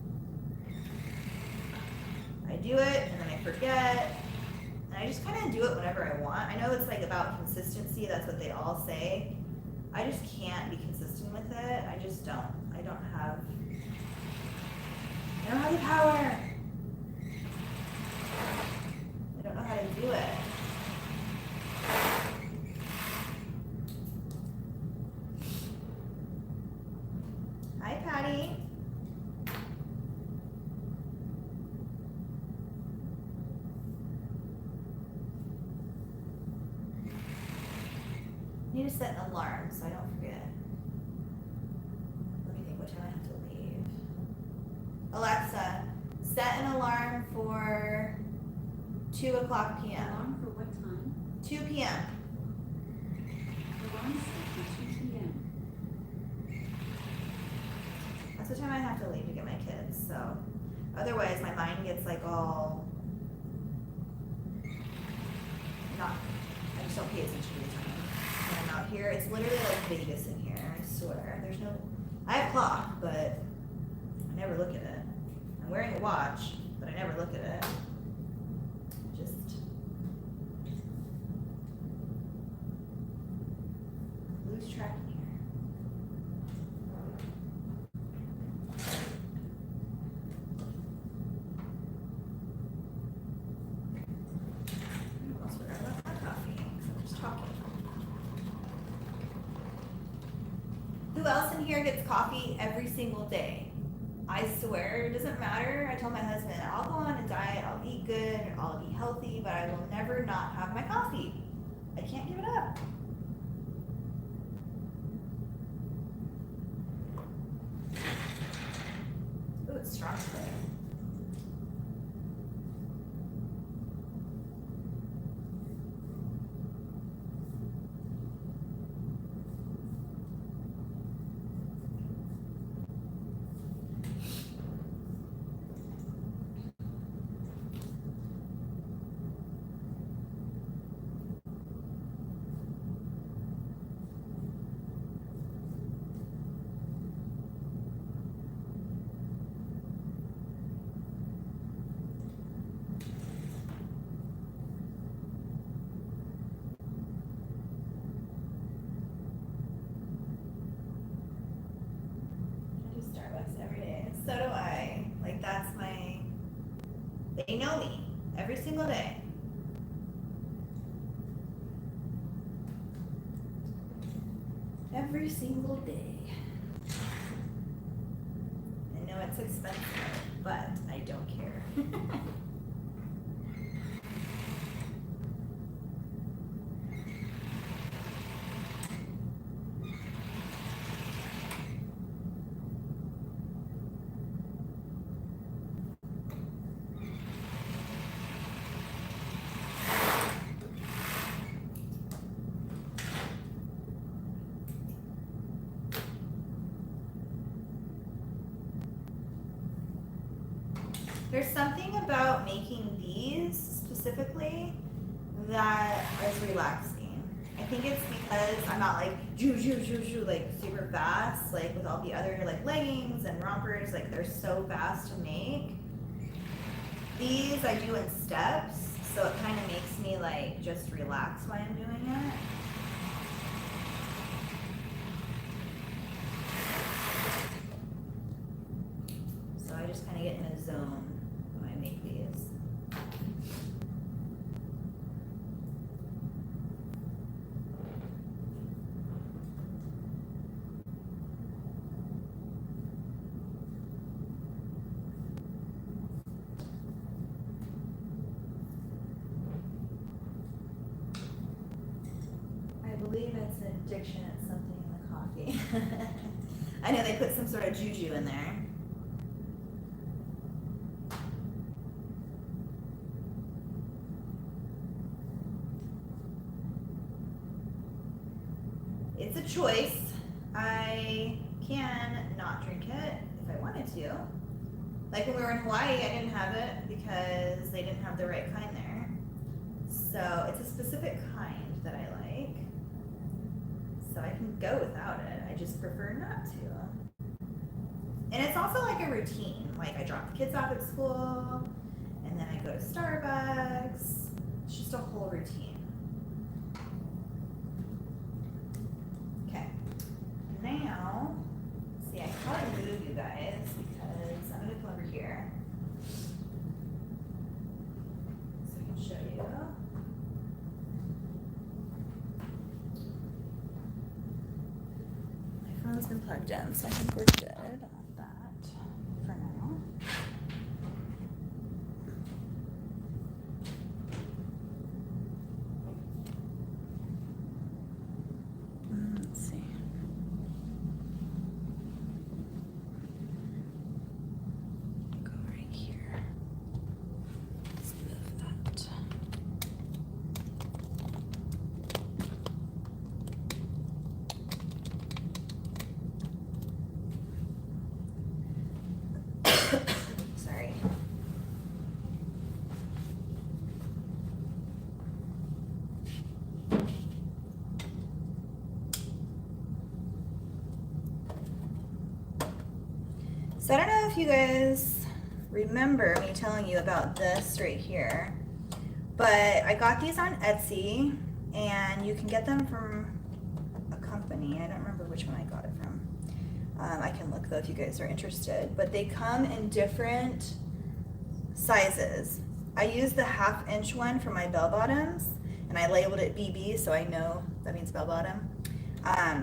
I do it and then I forget, and I just kind of do it whenever I want. I know it's like about consistency, that's what they all say. I just can't be consistent with it. I just don't. I don't have the power. I don't know how to do it. Hi, Patty. I need to set an alarm so I don't forget. Let me think what time I have to leave. Alexa, set an alarm for 2 o'clock p.m. Alarm for what time? 2 p.m. Alarm set for 2 p.m. That's the time I have to leave to get my kids, so otherwise my mind gets like all I just don't pay attention to the time. When I'm out here, it's literally like Vegas in here, I swear. I have a clock, but I never look at it. I'm wearing a watch, but I never look at it. Just lose track in here. I almost forgot about my coffee, 'cause I'm just talking. Who else in here gets coffee every single day? I swear, it doesn't matter. I tell my husband, I'll go on a diet, I'll eat good, I'll be healthy, but I will never not have my coffee. I can't give it up. Ooh, it's strong today. So do I. Like, that's my, they know me every single day. Every single day. I know it's expensive, but I don't care. There's something about making these specifically that is relaxing. I think it's because I'm not like like super fast, like with all the other like leggings and rompers, like they're so fast to make. These I do in steps, so it kind of makes me like just relax while I'm doing it. So I just kind of get in a zone when I make these. I believe it's an addiction, it's something in the coffee. I know they put some sort of juju in there. It's a choice. I can not drink it if I wanted to. Like when we were in Hawaii, I didn't have it because they didn't have the right kind there. So it's a specific kind that I like. So I can go without it. I just prefer not to. And it's also like a routine. Like I drop the kids off at school and then I go to Starbucks. It's just a whole routine. Now, see, I can probably move you guys because I'm going to come over here so I can show you. My phone's been plugged in, so I think we're good on that for now. Let's see. Sorry. So I don't know if you guys remember me telling you about this right here, but I got these on Etsy and you can get them from a company. I don't remember which one I got it from. I can look though if you guys are interested, but they come in different sizes. I used the 1/2 inch one for my bell bottoms and I labeled it BB so I know that means bell bottom.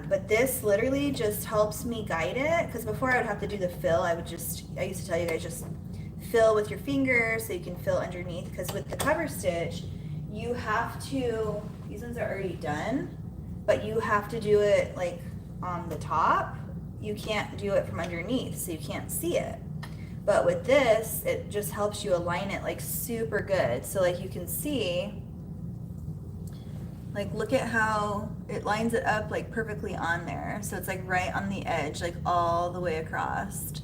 But this literally just helps me guide it because before I would have to do the fill, I used to tell you guys just fill with your fingers, so you can fill underneath, because with the cover stitch, you have to, these ones are already done, but you have to do it like on the top. You can't do it from underneath, so you can't see it. But with this, it just helps you align it like super good. So like you can see, like look at how it lines it up like perfectly on there. So it's like right on the edge, like all the way across.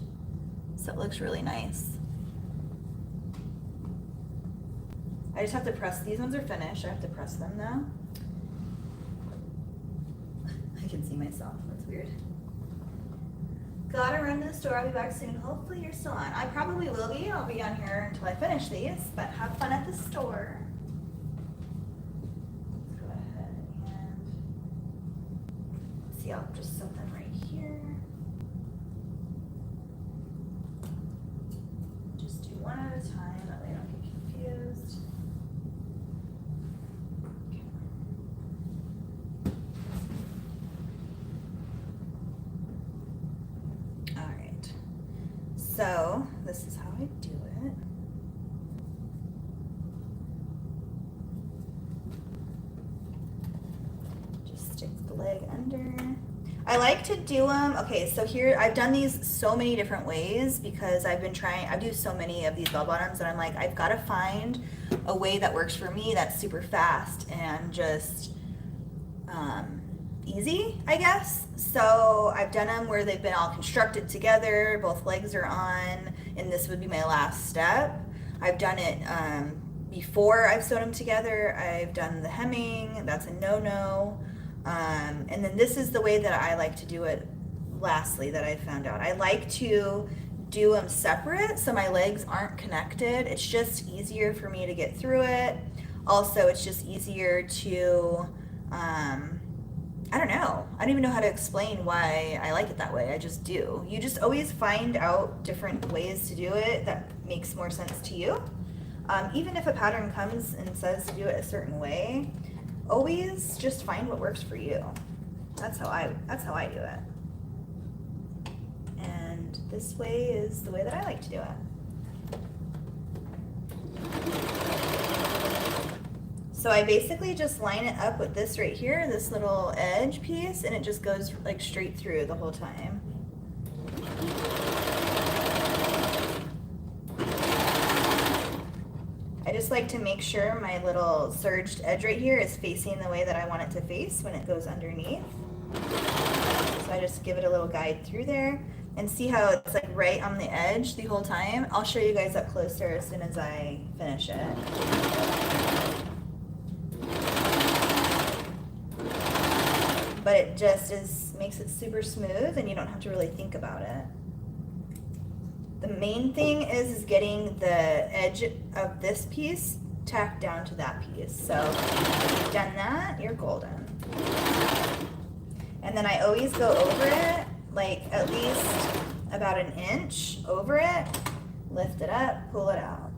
So it looks really nice. I just have to press, these ones are finished. I have to press them now. I can see myself, that's weird. Gotta run to the store, I'll be back soon. Hopefully you're still on. I probably will be. I'll be on here until I finish these, but have fun at the store. Let's go ahead and see, I'll just set them right here. Just do one at a time, that way I don't get confused. So this is how I do it. Just stick the leg under. I like to do them, okay, so here, I've done these so many different ways because I've been trying, I do so many of these bell bottoms and I'm like, I've got to find a way that works for me that's super fast and just easy, I guess. So I've done them where they've been all constructed together, both legs are on, and this would be my last step. I've done it before I've sewed them together. I've done the hemming, that's a no-no. And then this is the way that I like to do it lastly that I found out. I like to do them separate so my legs aren't connected. It's just easier for me to get through it. Also, it's just easier to, I don't know. I don't even know how to explain why I like it that way. I just do. You just always find out different ways to do it that makes more sense to you. Even if a pattern comes and says to do it a certain way, always just find what works for you. That's how I do it. And this way is the way that I like to do it. So I basically just line it up with this right here, this little edge piece, and it just goes like straight through the whole time. I just like to make sure my little serged edge right here is facing the way that I want it to face when it goes underneath. So I just give it a little guide through there and see how it's like right on the edge the whole time. I'll show you guys up closer as soon as I finish it. But it just makes it super smooth and you don't have to really think about it. The main thing is getting the edge of this piece tacked down to that piece. So if you've done that, you're golden. And then I always go over it, like at least about an inch over it, lift it up, pull it out.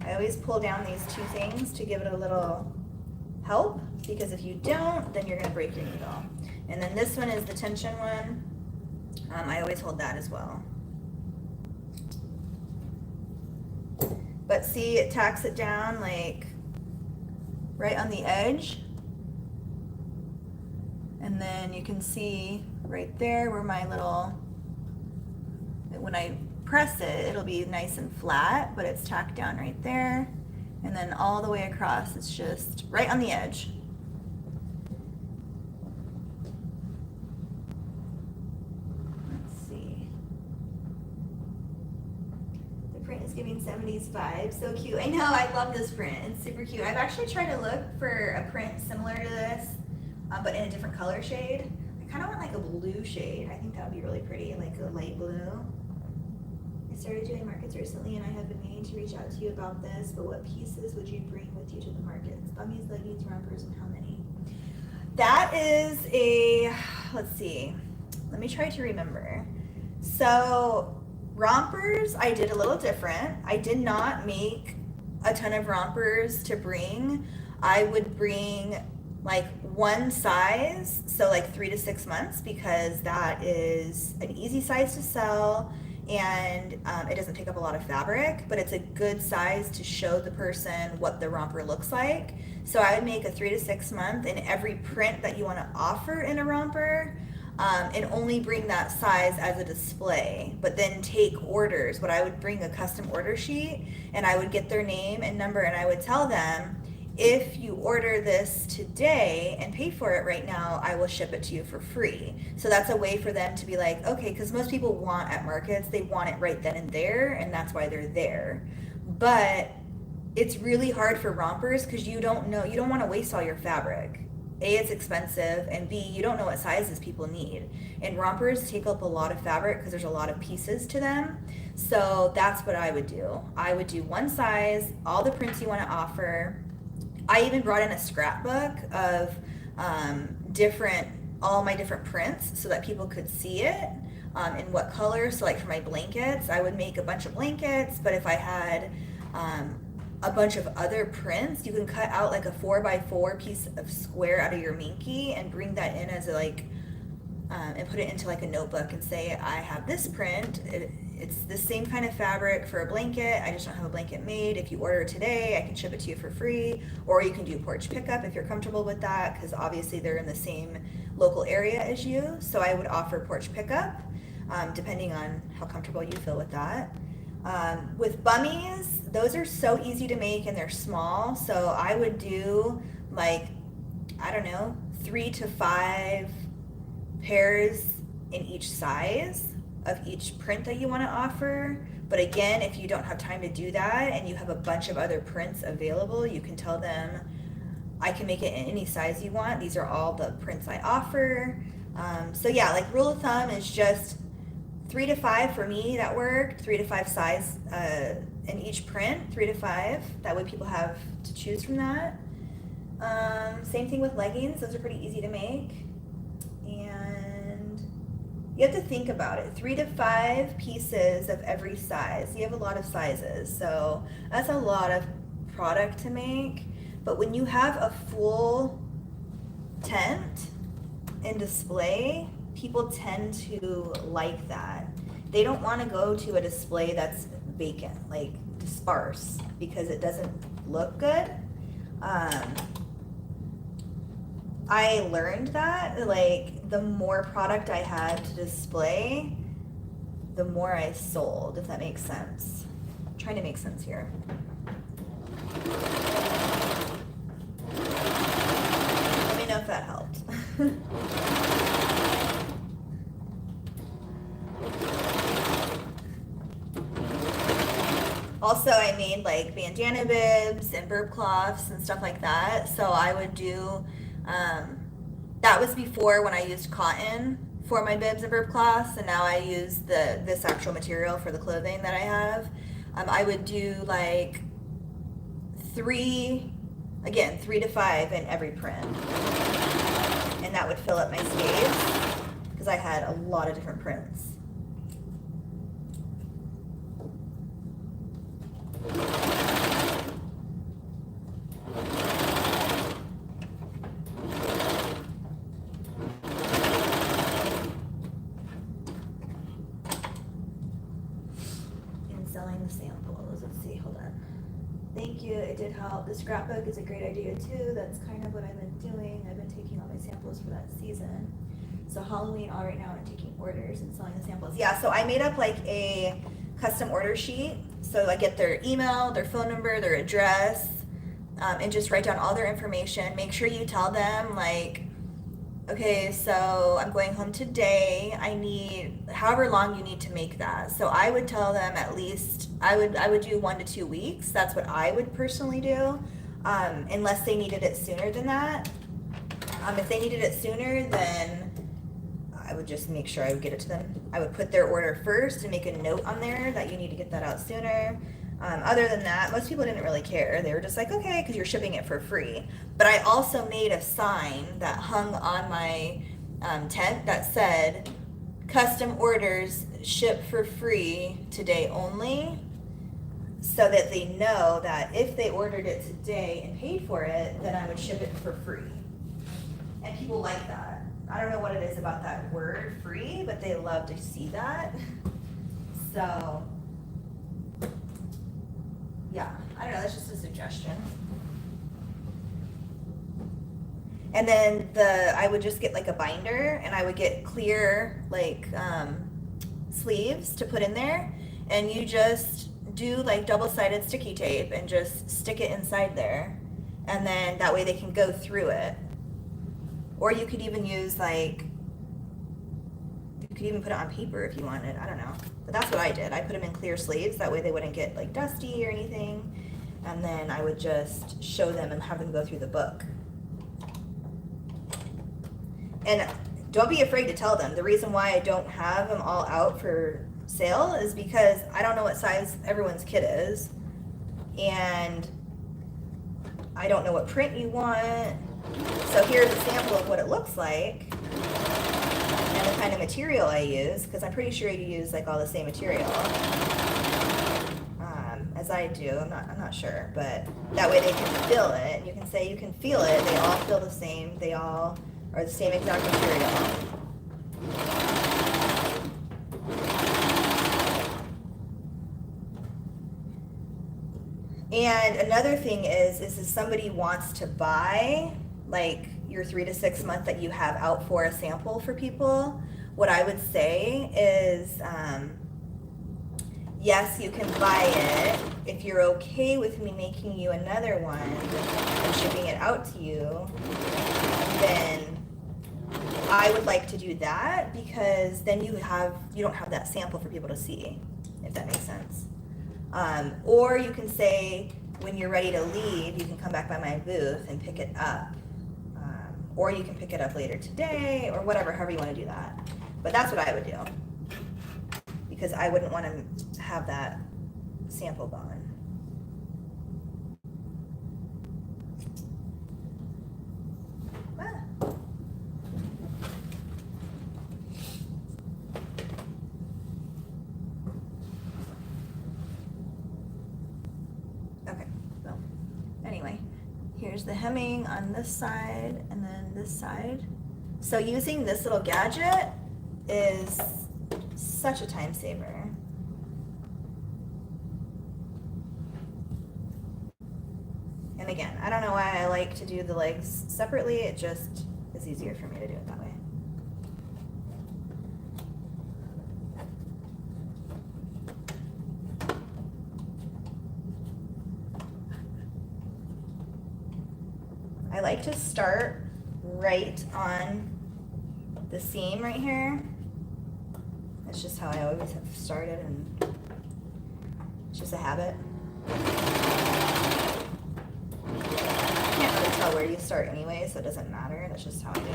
I always pull down these two things to give it a little help, because if you don't, then you're going to break your needle. And then this one is the tension one. I always hold that as well. But see, it tacks it down like right on the edge. And then you can see right there where my little, when I press it, it'll be nice and flat, but it's tacked down right there. And then all the way across, it's just right on the edge. Let's see. The print is giving 70s vibes. So cute. I know, I love this print. It's super cute. I've actually tried to look for a print similar to this, but in a different color shade. I kind of want like a blue shade. I think that would be really pretty, like a light blue. I started doing markets recently and I have been meaning to reach out to you about this, but what pieces would you bring with you to the markets? Bummies, leggings, rompers, and how many? That is a, let's see, let me try to remember. So rompers, I did a little different. I did not make a ton of rompers to bring. I would bring like one size, so like 3 to 6 months, because that is an easy size to sell. and it doesn't take up a lot of fabric, but it's a good size to show the person what the romper looks like. So I would make a 3 to 6 month in every print that you want to offer in a romper, and only bring that size as a display, but then take orders. What I would bring a custom order sheet, and I would get their name and number, and I would tell them, if you order this today and pay for it right now, I will ship it to you for free. So that's a way for them to be like, okay, because most people want at markets, they want it right then and there, and that's why they're there. But it's really hard for rompers because you don't know, you don't want to waste all your fabric. A, it's expensive, and B, you don't know what sizes people need. And rompers take up a lot of fabric because there's a lot of pieces to them. So that's what I would do. I would do one size, all the prints you want to offer. I even brought in a scrapbook of all my different prints so that people could see it in what color. So like for my blankets, I would make a bunch of blankets, but if I had a bunch of other prints, you can cut out like a 4x4 piece of square out of your Minky and bring that in as a and put it into like a notebook and say, I have this print. It's the same kind of fabric for a blanket. I just don't have a blanket made. If you order today, I can ship it to you for free. Or you can do porch pickup if you're comfortable with that, because obviously they're in the same local area as you. So I would offer porch pickup, depending on how comfortable you feel with that. With bummies, those are so easy to make and they're small. So I would do like, I don't know, 3 to 5 pairs in each size of each print that you want to offer. But again, if you don't have time to do that and you have a bunch of other prints available, you can tell them, I can make it in any size you want. These are all the prints I offer. So yeah, like rule of thumb is just 3 to 5 for me, that worked. 3 to 5 size in each print, 3 to 5. That way people have to choose from that. Same thing with leggings. Those are pretty easy to make. And you have to think about it. 3 to 5 pieces of every size. You have a lot of sizes, so that's a lot of product to make. But when you have a full tent and display, people tend to like that. They don't want to go to a display that's vacant, like sparse, because it doesn't look good. I learned that, like, the more product I had to display, the more I sold, if that makes sense. I'm trying to make sense here. Let me know if that helped. Also, I made like bandana bibs and burp cloths and stuff like that. So I would do, that was before when I used cotton for my bibs and burp cloths, and now I use this actual material for the clothing that I have. I would do like 3 to 5 in every print. And that would fill up my space because I had a lot of different prints. Selling the samples. Let's see, hold on. Thank you, it did help. The scrapbook is a great idea too. That's kind of what I've been doing. I've been taking all my samples for that season. So Halloween, all right now I'm taking orders and selling the samples. Yeah, so I made up like a custom order sheet. So I get their email, their phone number, their address, and just write down all their information. Make sure you tell them like, okay, so I'm going home today. I need however long you need to make that. So I would tell them at least, I would do 1 to 2 weeks. That's what I would personally do, unless they needed it sooner than that. If they needed it sooner, then I would just make sure I would get it to them. I would put their order first and make a note on there that you need to get that out sooner. Other than that, most people didn't really care. They were just like, okay, because you're shipping it for free. But I also made a sign that hung on my tent that said, custom orders ship for free today only, so that they know that if they ordered it today and paid for it, then I would ship it for free. And people like that. I don't know what it is about that word free, but they love to see that. So, yeah, I don't know, that's just a suggestion. And then I would just get like a binder, and I would get clear like sleeves to put in there, and you just do like double-sided sticky tape and just stick it inside there, and then that way they can go through it. Or you could even use like, you could even put it on paper if you wanted, I don't know. But that's what I did. I put them in clear sleeves, that way they wouldn't get like dusty or anything. And then I would just show them and have them go through the book. And don't be afraid to tell them. The reason why I don't have them all out for sale is because I don't know what size everyone's kit is. And I don't know what print you want. So here's a sample of what it looks like and the kind of material I use, because I'm pretty sure you use like all the same material as I do. I'm not sure, but that way they can feel it. And you can say you can feel it. They all feel the same. They all are the same exact material. And another thing is if somebody wants to buy like your 3 to 6 month that you have out for a sample for people, what I would say is, yes, you can buy it. If you're okay with me making you another one and shipping it out to you, then I would like to do that, because then you don't have that sample for people to see, if that makes sense. Or you can say when you're ready to leave, you can come back by my booth and pick it up. Or you can pick it up later today, or whatever, however you want to do that. But that's what I would do, because I wouldn't want to have that sample gone. Okay, so anyway, here's the hemming on this side and then this side. So using this little gadget is such a time saver. And again, I don't know why I like to do the legs separately, it just is easier for me to do it that way. I like to start right on the seam right here. That's just how I always have started, and it's just a habit. You can't really tell where you start anyway, so it doesn't matter. That's just how I do it.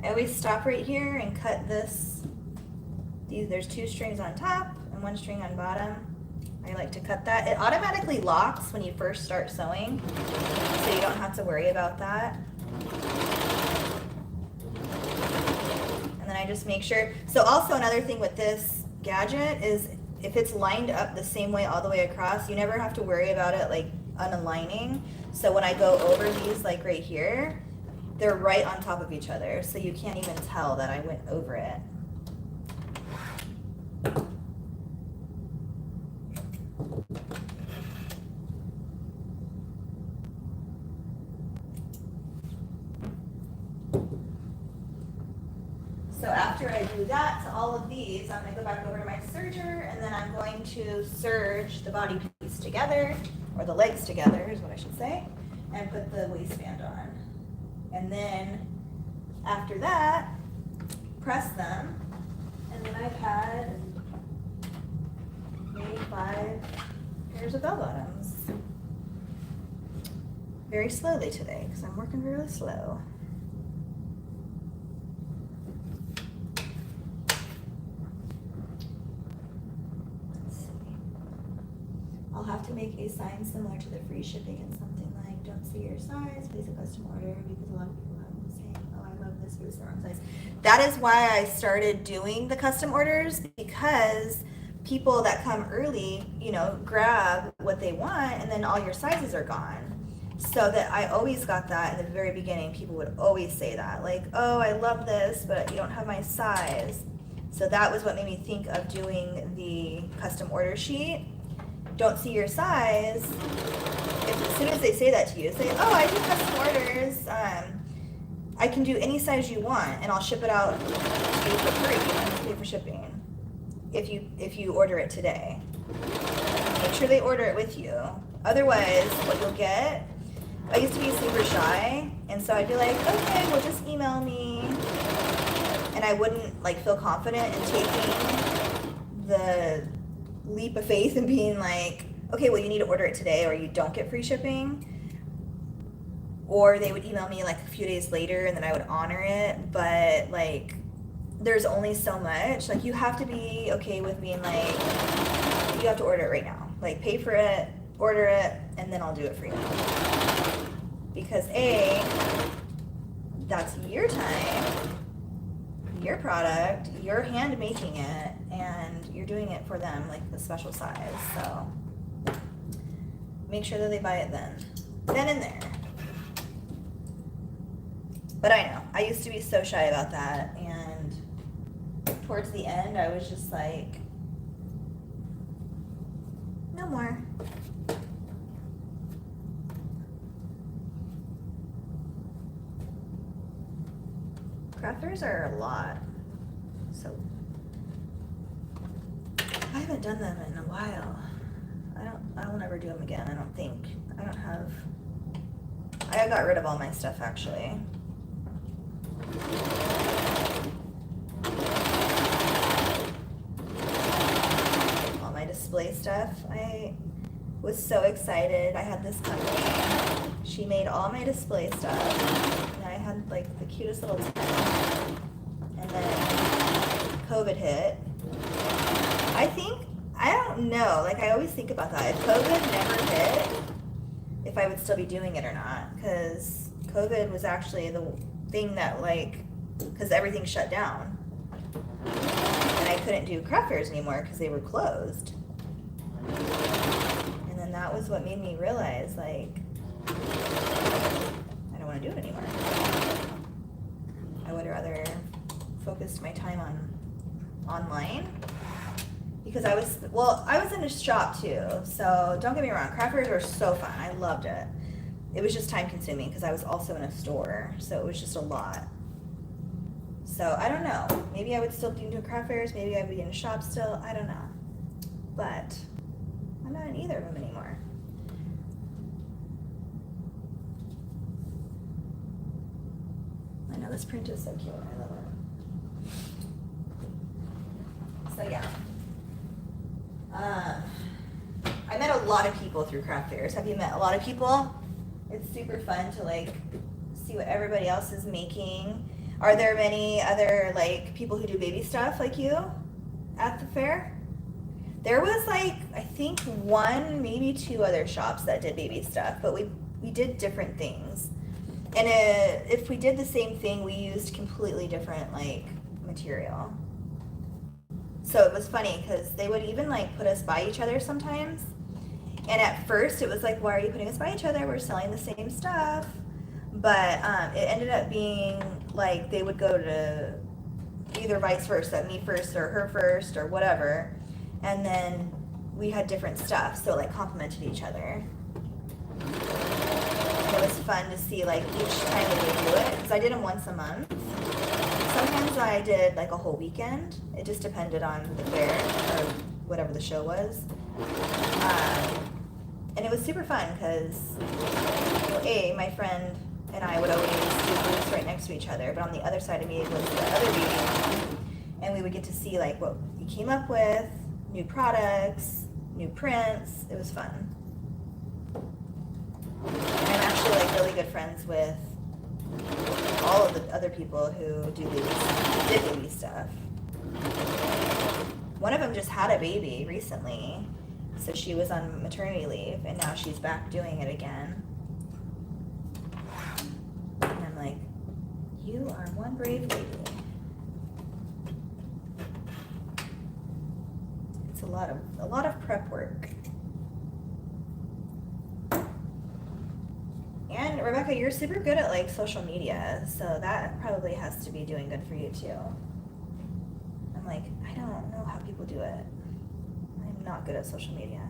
I always stop right here and cut this. There's 2 strings on top and 1 string on bottom. I like to cut that. It automatically locks when you first start sewing, so you don't have to worry about that. And then I just make sure. So also another thing with this gadget is if it's lined up the same way all the way across, you never have to worry about it like unaligning. So when I go over these, like right here, they're right on top of each other, so you can't even tell that I went over it. So after I do that to all of these, I'm going to go back over to my serger, and then I'm going to serge the body piece together, or the legs together is what I should say, and put the waistband on. And then after that, press them, and then I've had maybe 5 pairs of bell bottoms. Very slowly today, because I'm working really slow. Let's see. I'll have to make a sign similar to the free shipping and something like, don't see your size, place a custom order, because a lot of people have been saying, oh, I love this it was the wrong size. That is why I started doing the custom orders, because people that come early, you know, grab what they want and then all your sizes are gone. So that I always got that in the very beginning. People would always say that, like, oh, I love this, but you don't have my size. So that was what made me think of doing the custom order sheet. Don't see your size. As soon as they say that to you, say, oh, I do custom orders. I can do any size you want, and I'll ship it out to you for free and pay for shipping if you order it today. Make sure they order it with you. Otherwise, what you'll get, I used to be super shy, and so I'd be like, okay, well, just email me, and I wouldn't like feel confident in taking the leap of faith and being like, okay, well, you need to order it today or you don't get free shipping. Or they would email me like a few days later and then I would honor it, but like there's only so much. Like you have to be okay with being like, you have to order it right now. Like pay for it, order it, and then I'll do it for you. Because A, that's your time, your product, you're hand making it, and you're doing it for them, like the special size. So make sure that they buy it then and there. But I know, I used to be so shy about that, and towards the end, I was just like, no more. Crafters are a lot, so I haven't done them in a while. I will never do them again, I don't think. I got rid of all my stuff actually. All my display stuff. I was so excited. I had this company. She made all my display stuff. And I had like the cutest little tent. And then COVID hit. I don't know. Like I always think about that. If COVID never hit, if I would still be doing it or not. Because COVID was actually the thing that like, because everything shut down. And I couldn't do craft fairs anymore because they were closed. And then that was what made me realize like, I don't want to do it anymore. I would rather focus my time on online. Because I was in a shop too, so don't get me wrong, craft fairs were so fun, I loved it. It was just time consuming because I was also in a store, so it was just a lot. So I don't know, maybe I would still be doing craft fairs, maybe I'd be in a shop still, I don't know. But I'm not in either of them anymore. I know this print is so cute, I love it. So yeah. I met a lot of people through craft fairs. Have you met a lot of people? It's super fun to like see what everybody else is making. Are there many other like people who do baby stuff like you at the fair? There was like, I think one, maybe two other shops that did baby stuff, but we did different things. And if we did the same thing, we used completely different like material. So it was funny because they would even like put us by each other sometimes. And at first it was like, why are you putting us by each other? We're selling the same stuff. But it ended up being like they would go to either vice versa, me first or her first or whatever. And then we had different stuff, so it like complemented each other. It was fun to see like each time they would do it, because I did them once a month. Sometimes I did like a whole weekend. It just depended on the fair or whatever the show was. And it was super fun because, well, my friend and I would always do booths right next to each other, but on the other side of me was the other baby, and we would get to see like what you came up with, new products, new prints. It was fun. And I'm actually like really good friends with all of the other people who did baby stuff. One of them just had a baby recently, so she was on maternity leave, and now she's back doing it again. And I'm like, You are one brave lady. It's a lot of prep work. And Rebecca, you're super good at like social media, so that probably has to be doing good for you too. I'm like, I don't know how people do it. I'm not good at social media.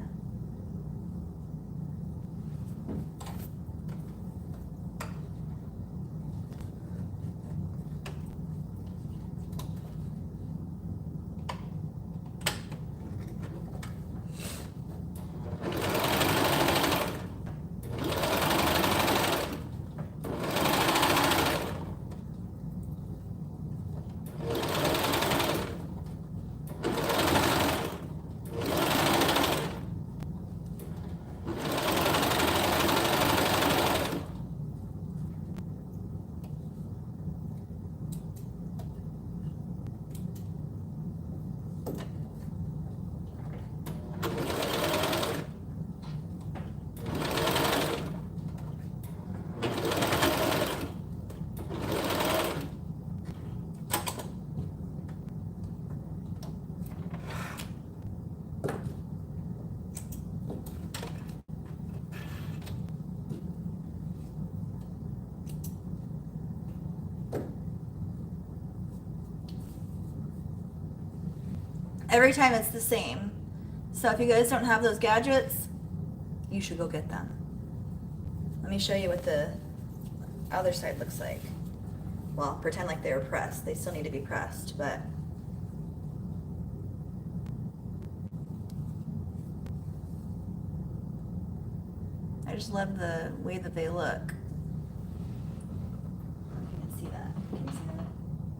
Every time it's the same. So if you guys don't have those gadgets, you should go get them. Let me show you what the other side looks like. Well, pretend like they were pressed. They still need to be pressed, but I just love the way that they look. You can see that. Can you see that?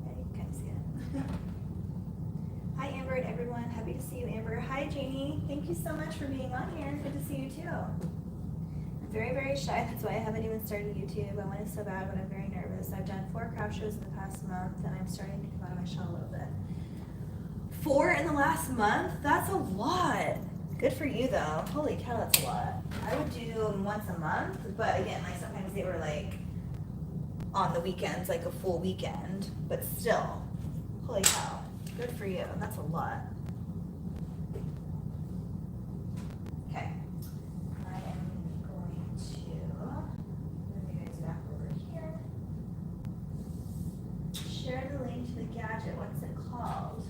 Yeah, you can see it. Hi Amber and everyone. Happy to see you, Amber. Hi Janie. Thank you so much for being on here. Good to see you too. I'm very, very shy. That's why I haven't even started YouTube. I wanted so bad, but I'm very nervous. I've done 4 craft shows in the past month, and I'm starting to come out of my shell a little bit. 4 in the last month? That's a lot. Good for you though. Holy cow, that's a lot. I would do them once a month, but again, like sometimes they were like on the weekends, like a full weekend, but still, holy cow. Good for you. That's a lot. Okay. I am going to move you guys back over here. Share the link to the gadget. What's it called?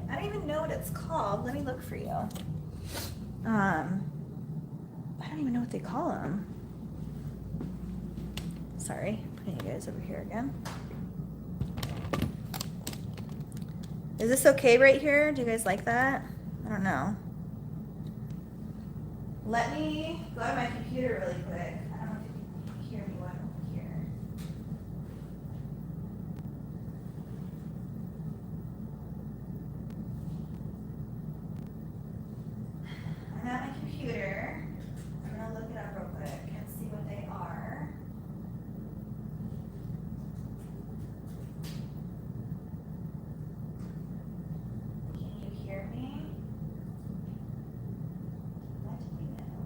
I don't even know what it's called. Let me look for you. I don't even know what they call them. Sorry, putting you guys over here again. Is this okay right here? Do you guys like that? I don't know. Let me go to my computer really quick. I don't know if you can hear me while I'm here. I'm at my computer. I'm gonna look it up real quick and see what they are. Can you hear me? Let me know.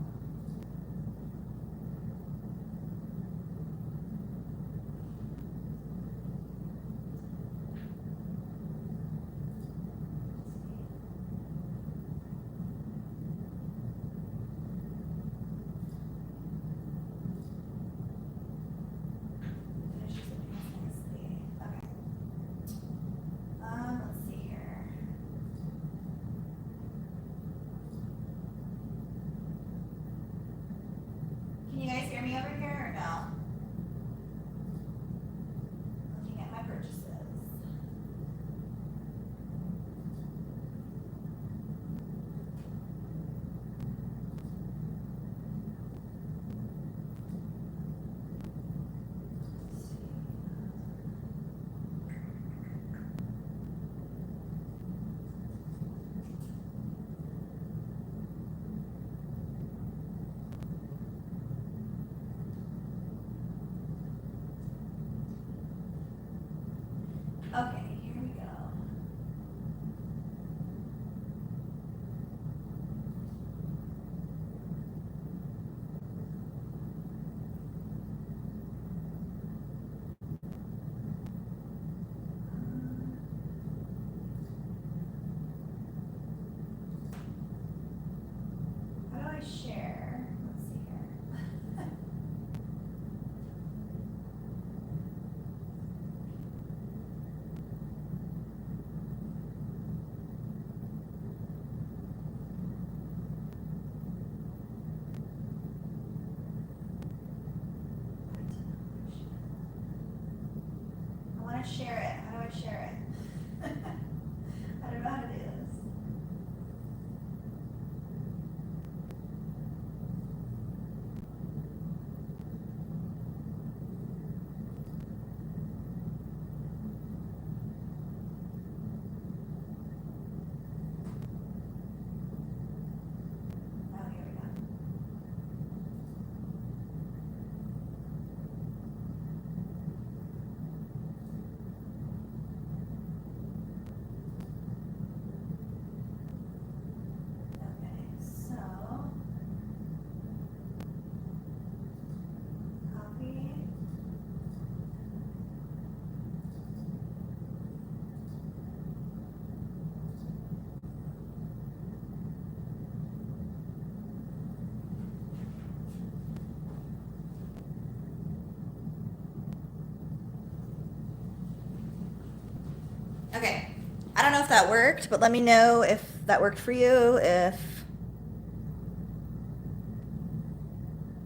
Okay. I don't know if that worked, but let me know if that worked for you. If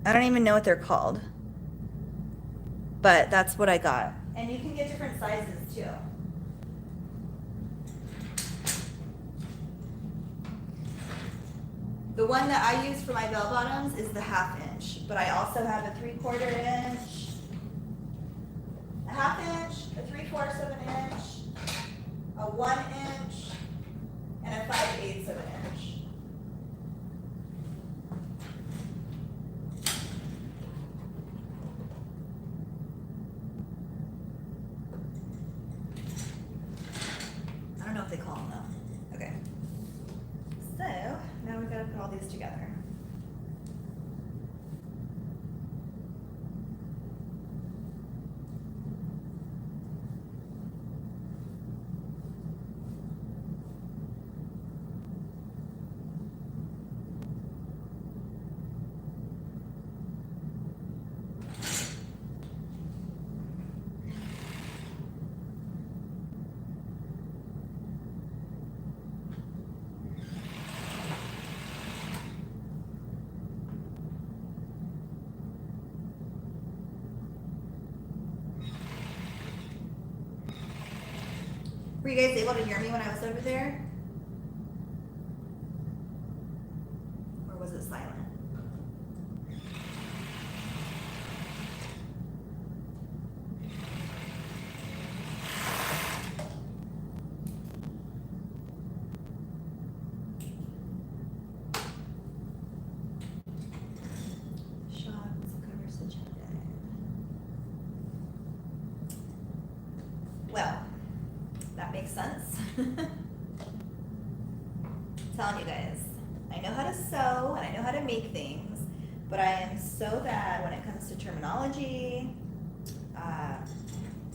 I don't even know what they're called, but that's what I got. And you can get different sizes too. The one that I use for my bell bottoms is the 1/2 inch, but I also have a 3/4 inch, a 1/2 inch, a 3/4 of an inch, a 1 inch, and a 5/8 of an inch. I don't know what they call them though. Okay. So now we've got to put all these together. Were you guys able to hear me when I was over there? Or was it silent? Shots, cover stitch head. Well, that makes sense. Telling you guys, I know how to sew and I know how to make things, but I am so bad when it comes to terminology,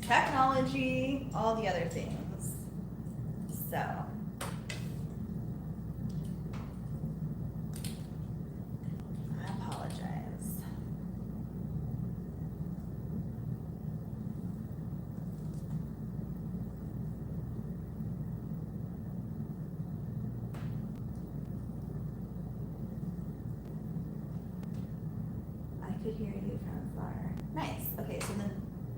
technology, all the other things. So, I apologize. I could hear you from far. Nice. Okay, so then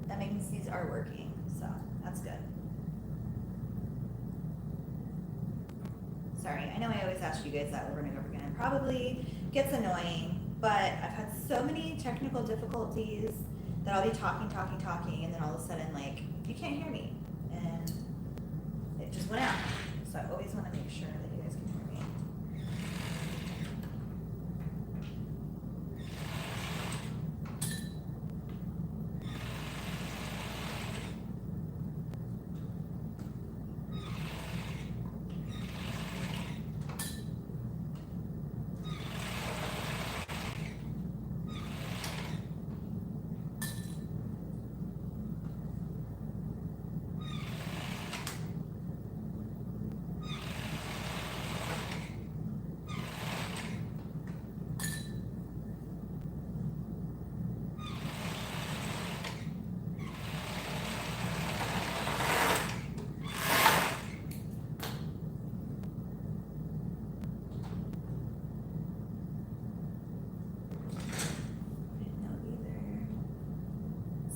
that means these are working, so that's good. Sorry, I know I always ask you guys that over and over again. It probably gets annoying, but I've had so many technical difficulties that I'll be talking, and then all of a sudden, like, you can't hear me, and it just went out. So I always want to make sure that you guys can hear me.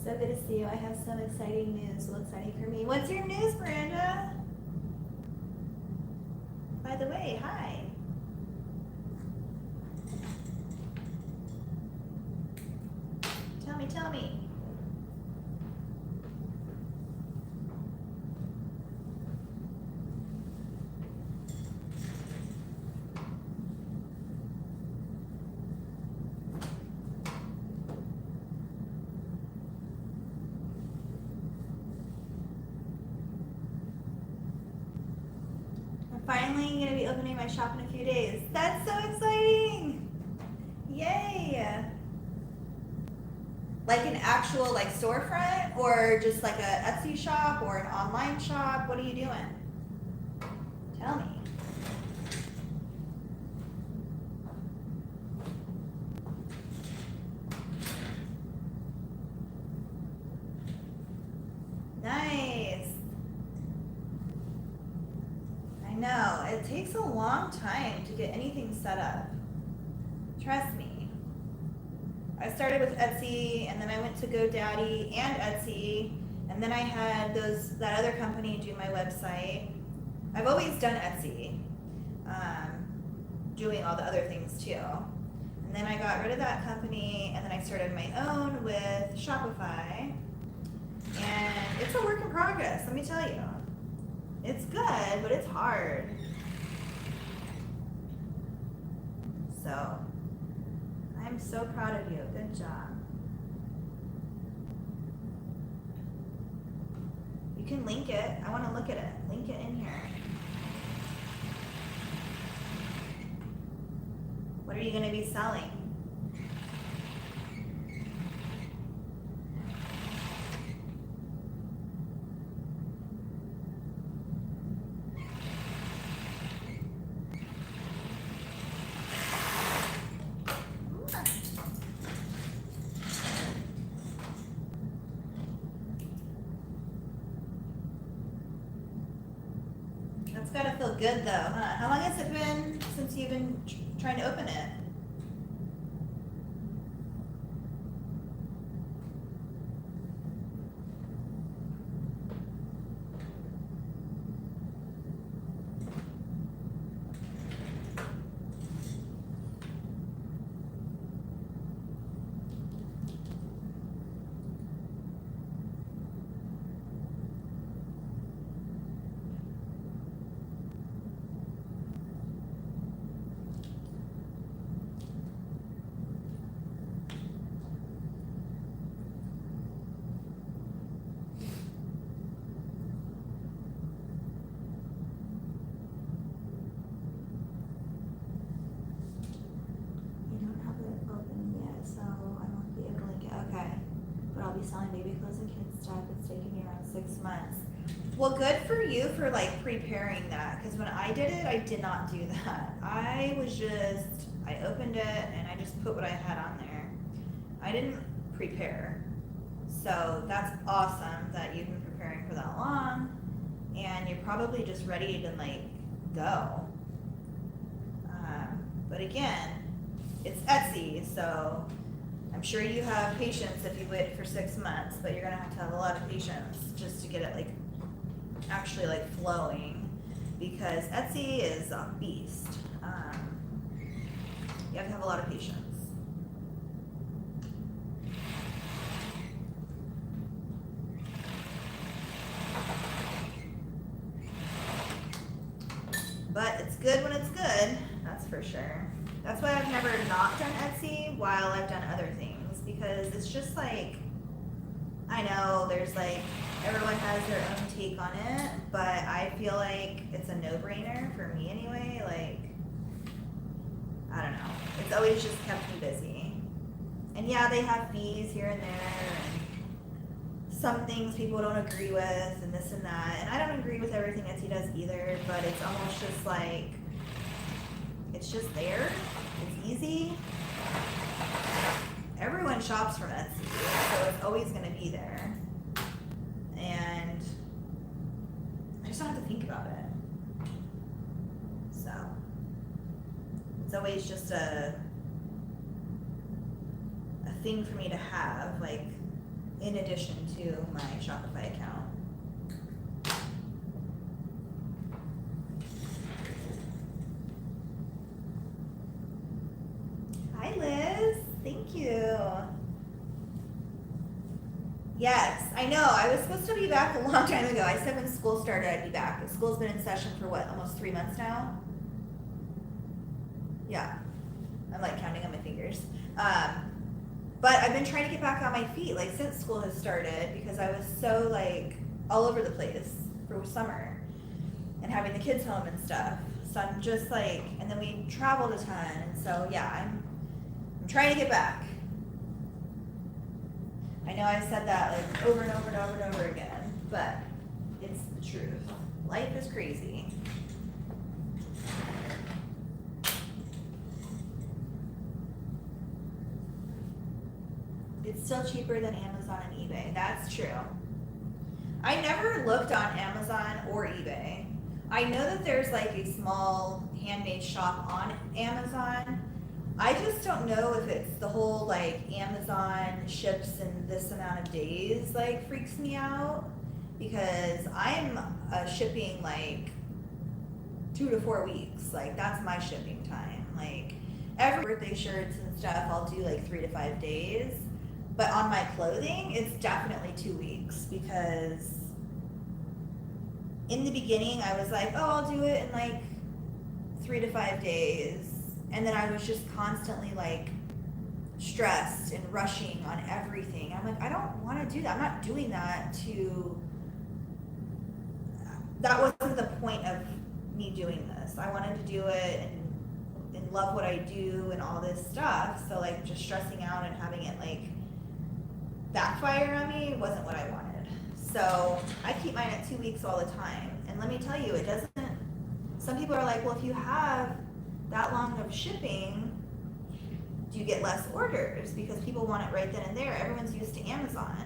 So good to see you. I have some exciting news. Well, exciting for me. What's your news, Miranda? By the way, hi. Tell me. I'm finally going to be opening my shop in a few days. That's so exciting! Yay! Like an actual like storefront, or just like a Etsy shop or an online shop? What are you doing? Tell me. Nice. takes a long time to get anything set up. Trust me. I started with Etsy, and then I went to GoDaddy and Etsy, and then I had that other company do my website. I've always done Etsy, doing all the other things too. And then I got rid of that company, and then I started my own with Shopify. And it's a work in progress, let me tell you. It's good, but it's hard. So, I'm so proud of you. Good job. You can link it. I want to look at it. Link it in here. What are you going to be selling? That's gotta feel good though, huh? How long has it been since you've been trying to open it? Be selling baby clothes and kids stuff. It's taken me around 6 months. Well, good for you for like preparing that, because when I did it, I did not do that. I opened it and I just put what I had on there. I didn't prepare. So that's awesome that you've been preparing for that long, and you're probably just ready to like go. But again, it's Etsy, so I'm sure you have patience if you wait for 6 months, but you're gonna have to have a lot of patience just to get it like actually like flowing, because Etsy is a beast. You have to have a lot of patience. But it's good when it's good, that's for sure. That's why I've never not done Etsy while I've done other things, because it's just like, I know there's like, everyone has their own take on it, but I feel like it's a no-brainer for me anyway. Like, I don't know. It's always just kept me busy. And yeah, they have fees here and there, and some things people don't agree with, and this and that. And I don't agree with everything Etsy does either, but it's almost just like, it's just there. It's easy. Everyone shops from Etsy, so it's always going to be there. And I just don't have to think about it. So it's always just a thing for me to have, like, in addition to my Shopify account. Hi, Liz. Thank you. Yes, I know. I was supposed to be back a long time ago. I said when school started I'd be back, but school's been in session for what, almost 3 months now? Yeah. I'm like counting on my fingers. But I've been trying to get back on my feet, like, since school has started, because I was so, like, all over the place for summer and having the kids home and stuff. So I'm just like, and then we traveled a ton, and so yeah, I'm trying to get back. I know I've said that like over and over and over and over again, but it's the truth. Life is crazy. It's still cheaper than Amazon and eBay. That's true. I never looked on Amazon or eBay. I know that there's like a small handmade shop on Amazon. I just don't know if it's the whole like Amazon ships in this amount of days like freaks me out, because I'm shipping like 2 to 4 weeks. Like that's my shipping time. Like every birthday shirts and stuff, I'll do like 3 to 5 days. But on my clothing, it's definitely 2 weeks, because in the beginning I was like, oh, I'll do it in like 3 to 5 days. And then I was just constantly like stressed and rushing on everything. I'm like, I don't want to do that. I'm not doing that that wasn't the point of me doing this. I wanted to do it and love what I do and all this stuff. So like just stressing out and having it like backfire on me wasn't what I wanted. So I keep mine at 2 weeks all the time. And let me tell you, it doesn't, some people are like, well, if you have that long of shipping, do you get less orders? Because people want it right then and there. Everyone's used to Amazon.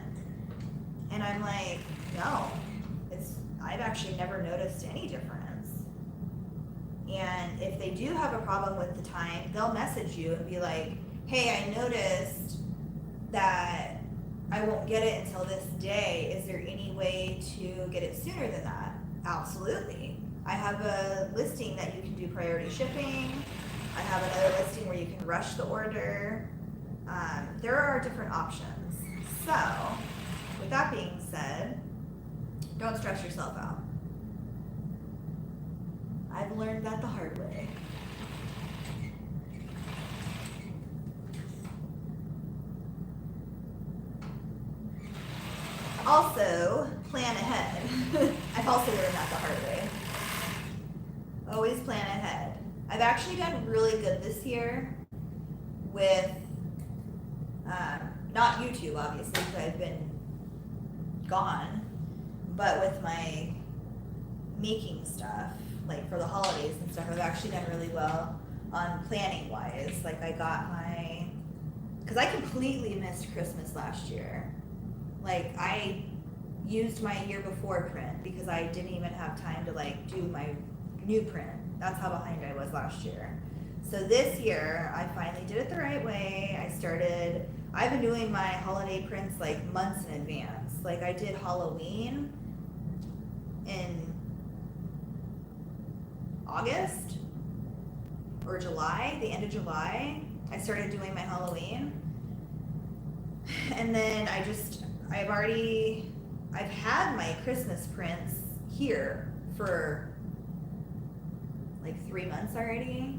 And I'm like, no, I've actually never noticed any difference. And if they do have a problem with the time, they'll message you and be like, hey, I noticed that I won't get it until this day. Is there any way to get it sooner than that? Absolutely. I have a listing that you can do priority shipping. I have another listing where you can rush the order. There are different options. So, with that being said, don't stress yourself out. I've learned that the hard way. Also, plan ahead. I've also learned that the hard way. Always plan ahead. I've actually done really good this year with, not YouTube obviously, because I've been gone, but with my making stuff, like for the holidays and stuff, I've actually done really well on planning wise. Like I got because I completely missed Christmas last year. Like I used my year before print because I didn't even have time to like do my new print. That's how behind I was last year. So this year I finally did it the right way. I've been doing my holiday prints like months in advance. Like I did Halloween in August or July, the end of July. I started doing my Halloween. And then I've had my Christmas prints here for like 3 months already.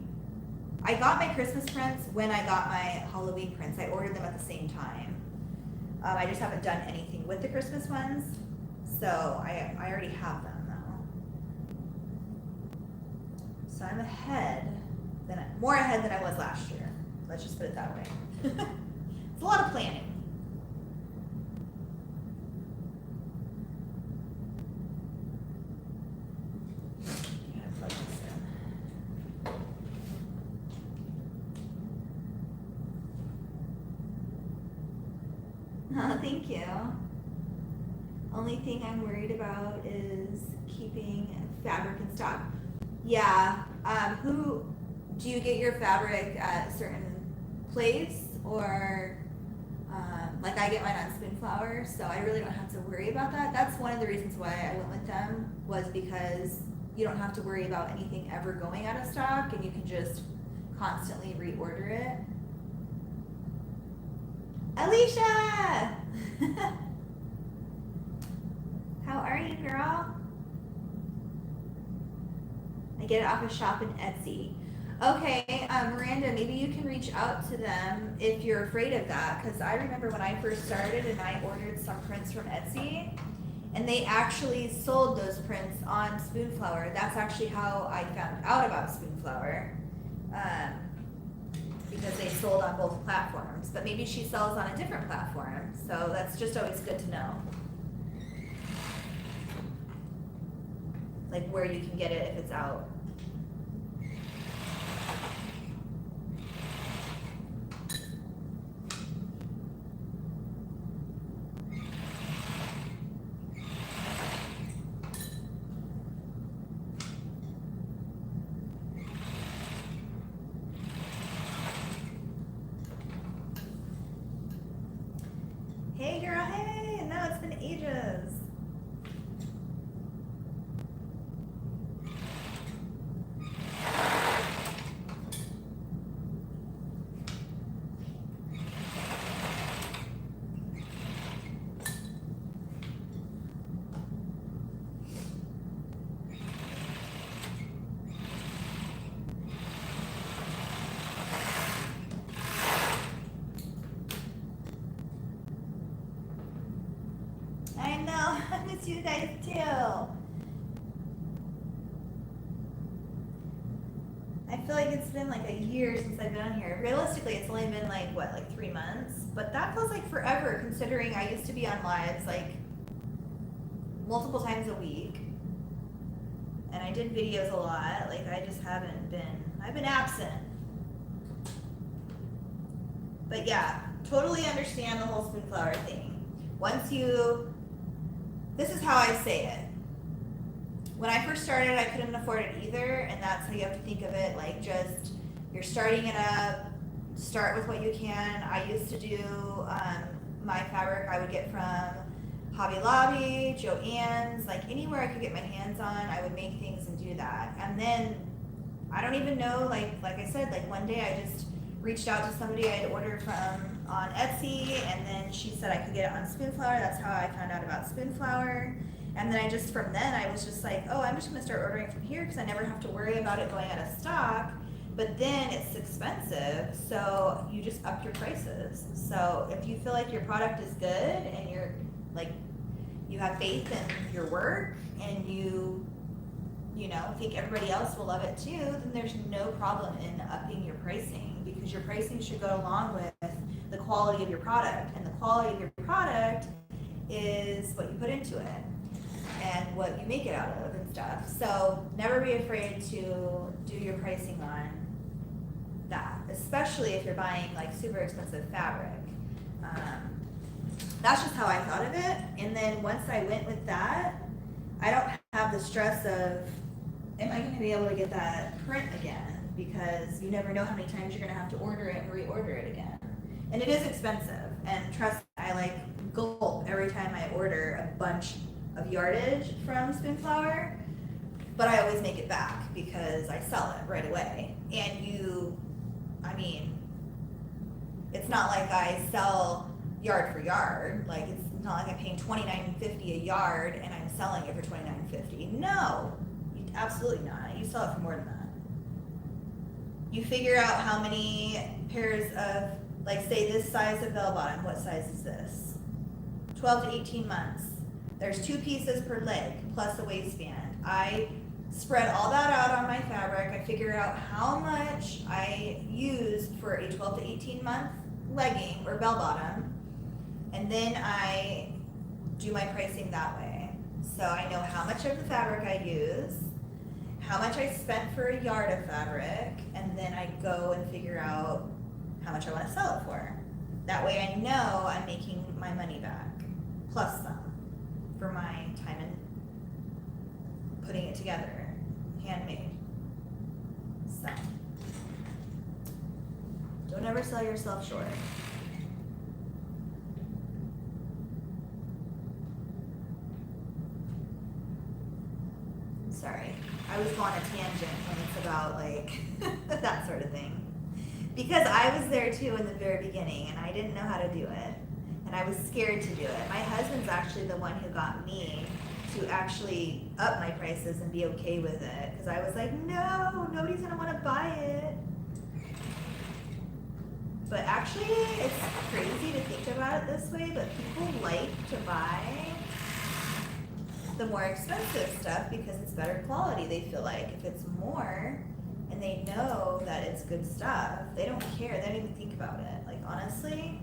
I got my Christmas prints when I got my Halloween prints. I ordered them at the same time. I just haven't done anything with the Christmas ones, so I already have them now. So I'm more ahead than I was last year. Let's just put it that way. It's a lot of planning. Thank you. Only thing I'm worried about is keeping fabric in stock. Yeah. Do you get your fabric at a certain place, or like I get mine on Spoonflower, so I really don't have to worry about that. That's one of the reasons why I went with them, was because you don't have to worry about anything ever going out of stock, and you can just constantly reorder it. Alicia! How are you, girl? I get it off a shop in Etsy. Okay, Miranda, maybe you can reach out to them if you're afraid of that, because I remember when I first started and I ordered some prints from Etsy, and they actually sold those prints on Spoonflower. That's actually how I found out about Spoonflower. Because they sold on both platforms, but maybe she sells on a different platform, so that's just always good to know. Like where you can get it if it's out. miss you guys too. I feel like it's been like a year since I've been on here. Realistically, it's only been like, what, like 3 months? But that feels like forever, considering I used to be on lives like multiple times a week. And I did videos a lot. Like, I just haven't been, I've been absent. But yeah, totally understand the whole spoonflower thing. Once you, this is how I say it. When I first started, I couldn't afford it either, and that's how you have to think of it, like just, you're starting it up, start with what you can. I used to do my fabric I would get from Hobby Lobby, Joann's, like anywhere I could get my hands on, I would make things and do that. And then, I don't even know, like I said, like one day I just reached out to somebody I had ordered from on Etsy, and then she said I could get it on Spoonflower. That's how I found out about Spoonflower. And then from then I was just like, oh, I'm just gonna start ordering from here because I never have to worry about it going out of stock. But then it's expensive, so you just up your prices. So if you feel like your product is good and you're like, you have faith in your work and you think everybody else will love it too, then there's no problem in upping your pricing, because your pricing should go along with the quality of your product. And the quality of your product is what you put into it and what you make it out of and stuff. So never be afraid to do your pricing on that, especially if you're buying like super expensive fabric. That's just how I thought of it. And then once I went with that, I don't have the stress of, am I going to be able to get that print again? Because you never know how many times you're going to have to order it and reorder it again. And it is expensive. And trust me, I like gulp every time I order a bunch of yardage from Spoonflower, but I always make it back because I sell it right away. And it's not like I sell yard for yard. Like, it's not like I'm paying $29.50 a yard and I'm selling it for $29.50. No, absolutely not. You sell it for more than that. You figure out how many pairs of, like, say this size of bell bottom, what size is this? 12 to 18 months. There's 2 pieces per leg plus a waistband. I spread all that out on my fabric. I figure out how much I used for a 12 to 18 month legging or bell bottom, and then I do my pricing that way. So I know how much of the fabric I use, how much I spent for a yard of fabric, and then I go and figure out how much I want to sell it for. That way I know I'm making my money back, plus some, for my time and putting it together, handmade. So, don't ever sell yourself short. Sorry, I was going on a tangent when it's about like that sort of thing. Because I was there too in the very beginning and I didn't know how to do it. And I was scared to do it. My husband's actually the one who got me to actually up my prices and be okay with it. Because I was like, no, nobody's gonna wanna buy it. But actually, it's crazy to think about it this way, but people like to buy the more expensive stuff because it's better quality, they feel like. If it's more, and they know that it's good stuff, they don't care, they don't even think about it. Like, honestly,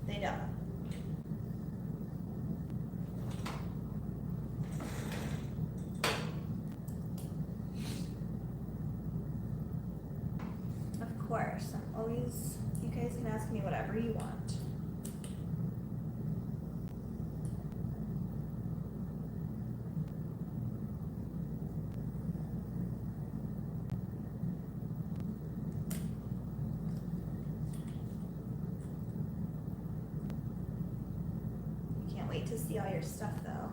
they don't. Of course, I'm always, you guys can ask me whatever you want. Wait to see all your stuff though.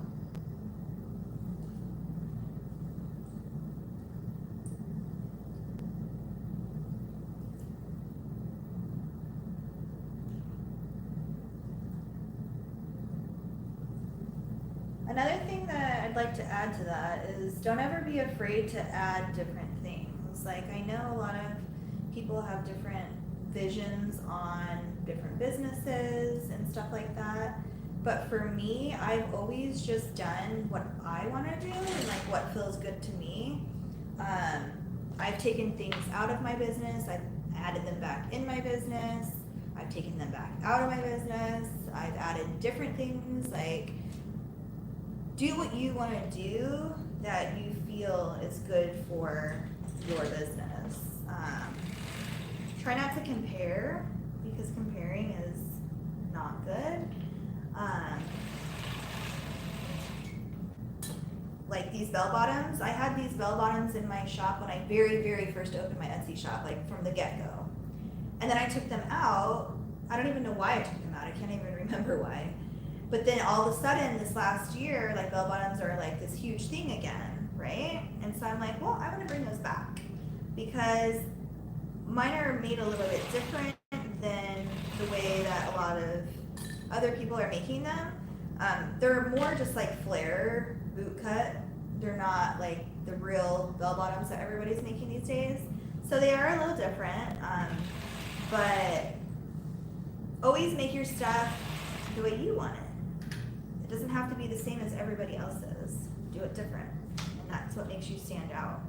Another thing that I'd like to add to that is don't ever be afraid to add different things. Like, I know a lot of people have different visions on different businesses and stuff like that. But for me, I've always just done what I want to do and like what feels good to me. I've taken things out of my business. I've added them back in my business. I've taken them back out of my business. I've added different things. Like, do what you want to do that you feel is good for your business. Try not to compare, because comparing is not good. Like these bell bottoms, I had these bell bottoms in my shop when I very first opened my Etsy shop, like from the get-go. And then I took them out. I don't even know why I took them out. I can't even remember why. But then all of a sudden this last year, like bell bottoms are like this huge thing again, right? And so I'm like, well, I want to bring those back because mine are made a little bit different than the way that a lot of other people are making them. They're more just like flare boot cut. They're not like the real bell bottoms that everybody's making these days. So they are a little different, but always make your stuff the way you want it. It doesn't have to be the same as everybody else's. Do it different, and that's what makes you stand out.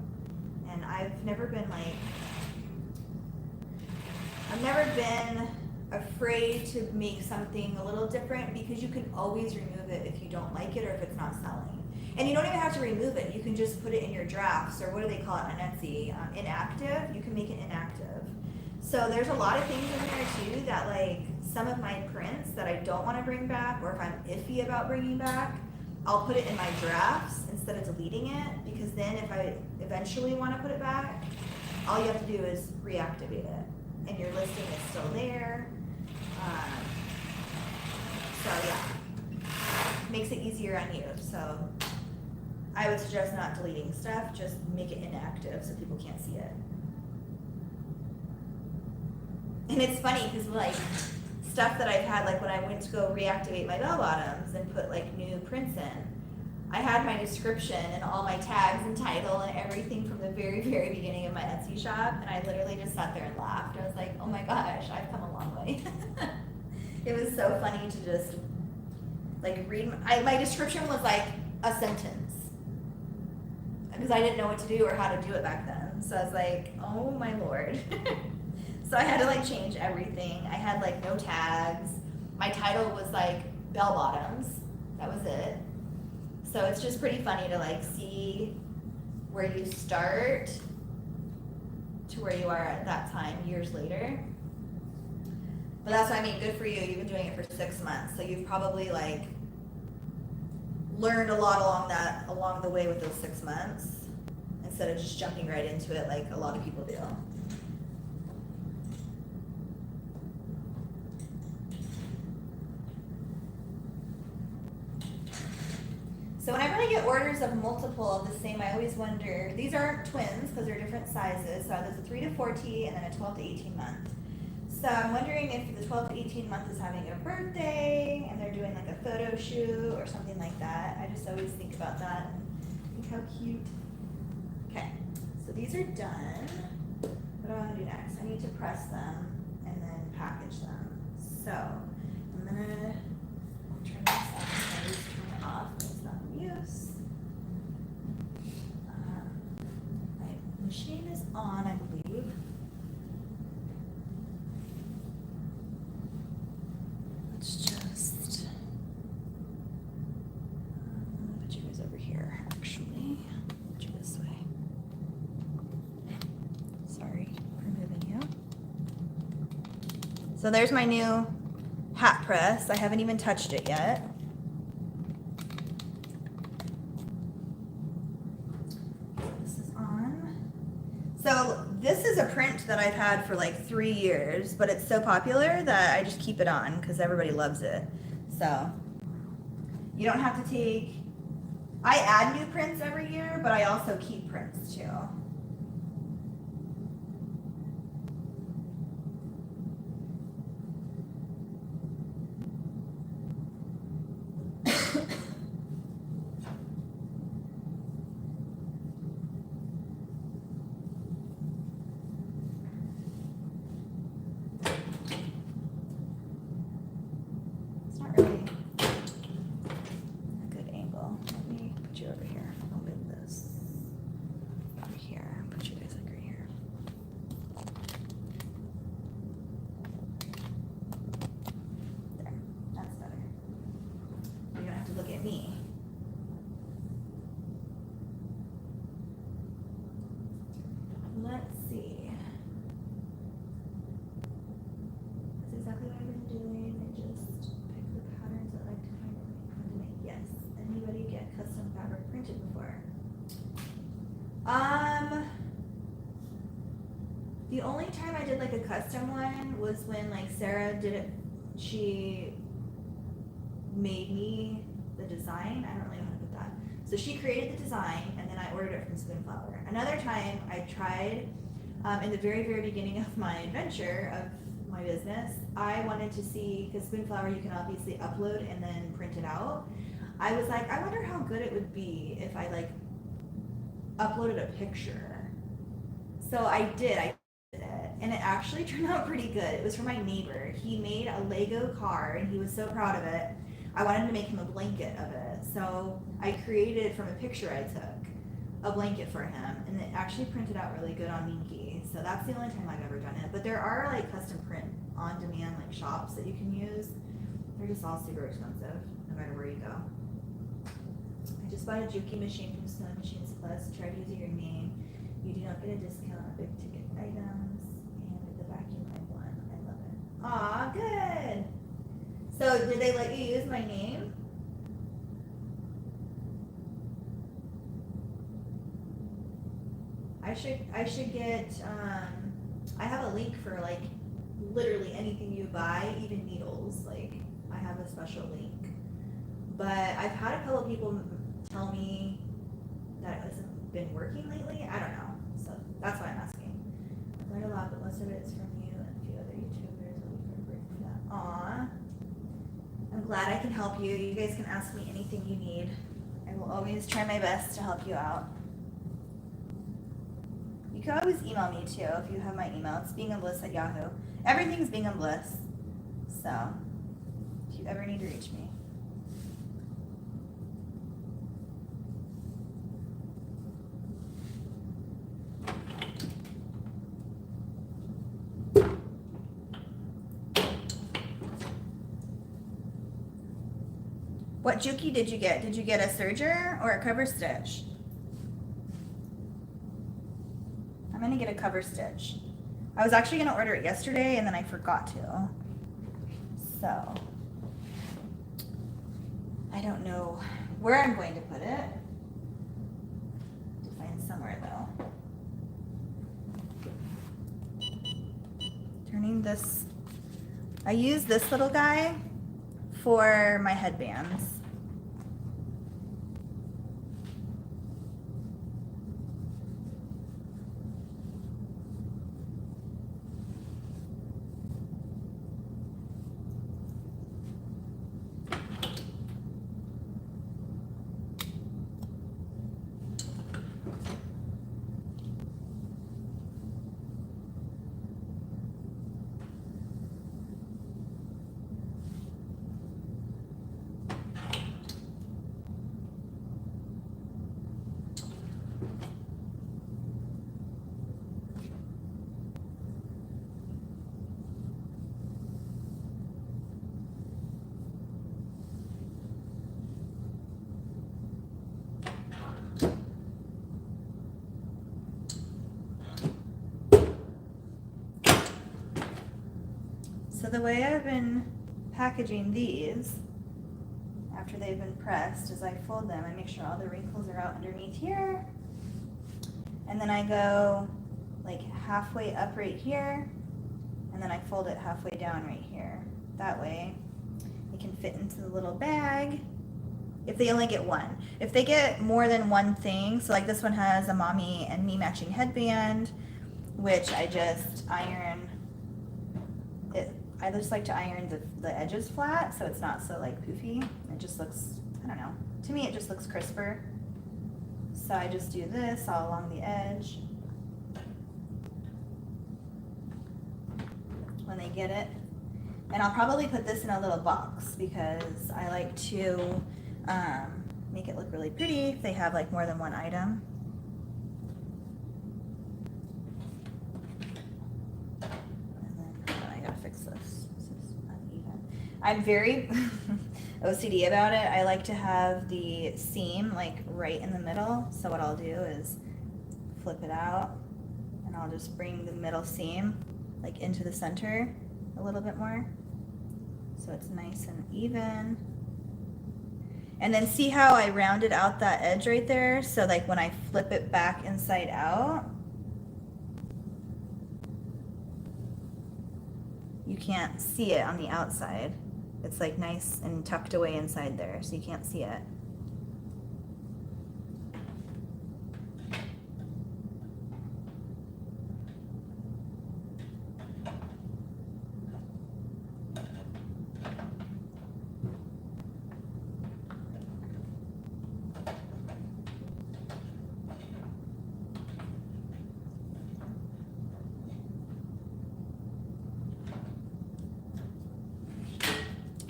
And I've never been afraid to make something a little different, because you can always remove it if you don't like it or if it's not selling. And you don't even have to remove it. You can just put it in your drafts, or what do they call it on Etsy? Inactive. You can make it inactive. So there's a lot of things in there too that, like, some of my prints that I don't want to bring back, or if I'm iffy about bringing back, I'll put it in my drafts instead of deleting it, because then if I eventually want to put it back, all you have to do is reactivate it, and your listing is still there. So yeah, makes it easier on you. So I would suggest not deleting stuff, just make it inactive so people can't see it. And it's funny because like stuff that I've had, like when I went to go reactivate my bell bottoms and put like new prints in, I had my description and all my tags and title and everything from the very beginning of my Etsy shop, and I literally just sat there and laughed. I was like, oh my gosh, I've come a long way. It was so funny to just like read. My description was like a sentence, because I didn't know what to do or how to do it back then. So I was like, oh my Lord. So I had to like change everything. I had like no tags. My title was like bell bottoms. That was it. So it's just pretty funny to like see where you start to where you are at that time years later. But that's what I mean, good for you. You've been doing it for 6 months. So you've probably like learned a lot along the way with those 6 months, instead of just jumping right into it like a lot of people do. So whenever I get orders of multiple of the same, I always wonder, these aren't twins because they're different sizes. So there's a 3 to 14 and then a 12 to 18 month. So I'm wondering if the 12 to 18 month is having a birthday and they're doing like a photo shoot or something like that. I just always think about that and think how cute. Okay, so these are done. What do I want to do next? I need to press them and then package them. So I'm gonna turn this off. I just turn it off. It's not in use. My machine is on, I believe. Let's just put you guys over here. Actually, put you this way. Sorry for moving you. So there's my new hat press. I haven't even touched it yet. This is on. So this is a print that I've had for like 3 years, but it's so popular that I just keep it on because everybody loves it. So you don't have to take, I add new prints every year, but I also keep prints too. time I did like a custom one was when like Sarah did it, she made me the design. I don't really know how to put that. So she created the design and then I ordered it from Spoonflower. Another time I tried, in the very, very beginning of my adventure of my business, I wanted to see, because Spoonflower you can obviously upload and then print it out. I was like, I wonder how good it would be if I like uploaded a picture. So I did it, and it actually turned out pretty good. It was for my neighbor. He made a Lego car and he was so proud of it. I wanted to make him a blanket of it. So I created from a picture I took a blanket for him, and it actually printed out really good on Minky. So that's the only time I've ever done it. But there are like custom print on demand like shops that you can use. They're just all super expensive no matter where you go. I just bought a Juki machine from Sewing Machines Plus. Tried using your name. You do not get a discount on big ticket items. And with the vacuum I won. I love it. Aw, good. So did they let you use my name? I should get, I have a link for like literally anything you buy, even needles. Like I have a special link. But I've had a couple of people tell me that it hasn't been working lately. I don't know. So that's why I'm asking. I've learned a lot, but most of it is from you and a few other YouTubers. I'll be very grateful for that. Aw. I'm glad I can help you. You guys can ask me anything you need. I will always try my best to help you out. You can always email me too if you have my email. It's beingandbliss@yahoo. Everything's Being and Bliss. So if you ever need to reach me. What Juki did you get? Did you get a serger or a cover stitch? I'm gonna get a cover stitch. I was actually gonna order it yesterday and then I forgot to. So, I don't know where I'm going to put it. To find somewhere though. Turning this, I use this little guy for my headbands. So the way I've been packaging these after they've been pressed is I fold them. I make sure all the wrinkles are out underneath here. And then I go like halfway up right here. And then I fold it halfway down right here. That way it can fit into the little bag if they only get one. If they get more than one thing, so like this one has a mommy and me matching headband, which I just iron it. I just like to iron the edges flat so it's not so like poofy. It just looks, I don't know, to me it just looks crisper. So I just do this all along the edge when they get it. And I'll probably put this in a little box because I like to make it look really pretty if they have like more than one item. I'm very OCD about it. I like to have the seam like right in the middle. So what I'll do is flip it out and I'll just bring the middle seam like into the center a little bit more. So it's nice and even. And then see how I rounded out that edge right there? So like when I flip it back inside out, you can't see it on the outside. It's like nice and tucked away inside there, so you can't see it.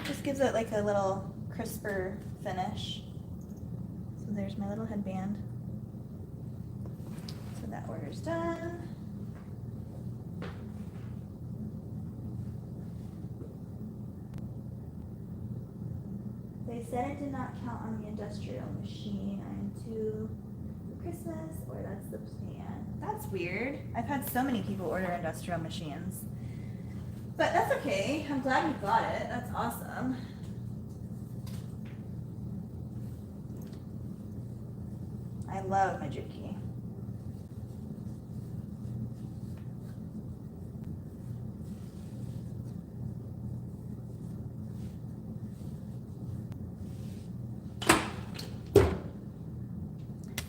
Just gives it like a little crisper finish. So there's my little headband. So that order's done. They said it did not count on the industrial machine. I'm too for Christmas, or that's the plan. That's weird. I've had so many people order industrial machines. But that's okay. I'm glad you got it. That's awesome. I love Majiki.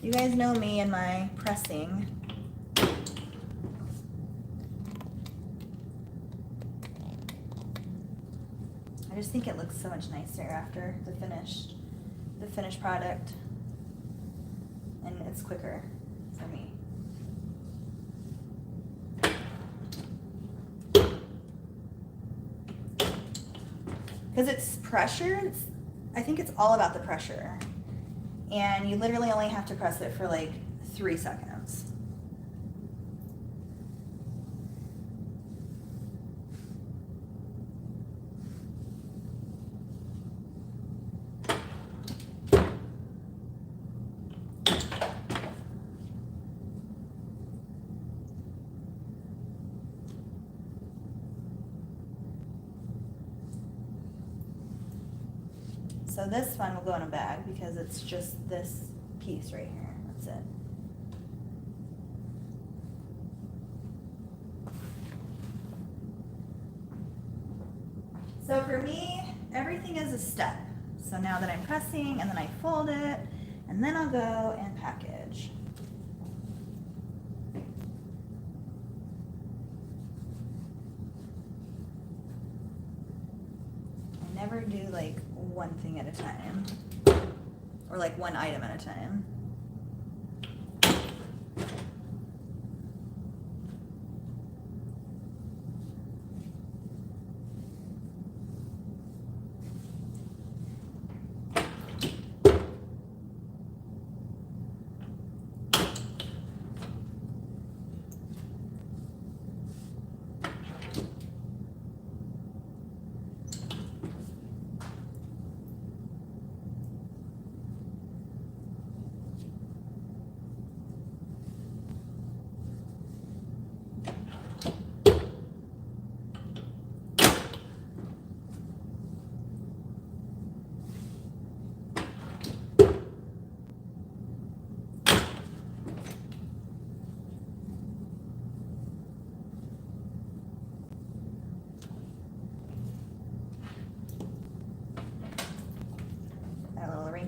You guys know me and my pressing. I just think it looks so much nicer after the finished product, and it's quicker for me. Because it's pressure, I think it's all about the pressure, and you literally only have to press it for like 3 seconds. So this one will go in a bag because it's just this piece right here. That's it. So for me, everything is a step. So now that I'm pressing, and then I fold it, and then I'll go and package. I never do like one thing at a time, or like one item at a time.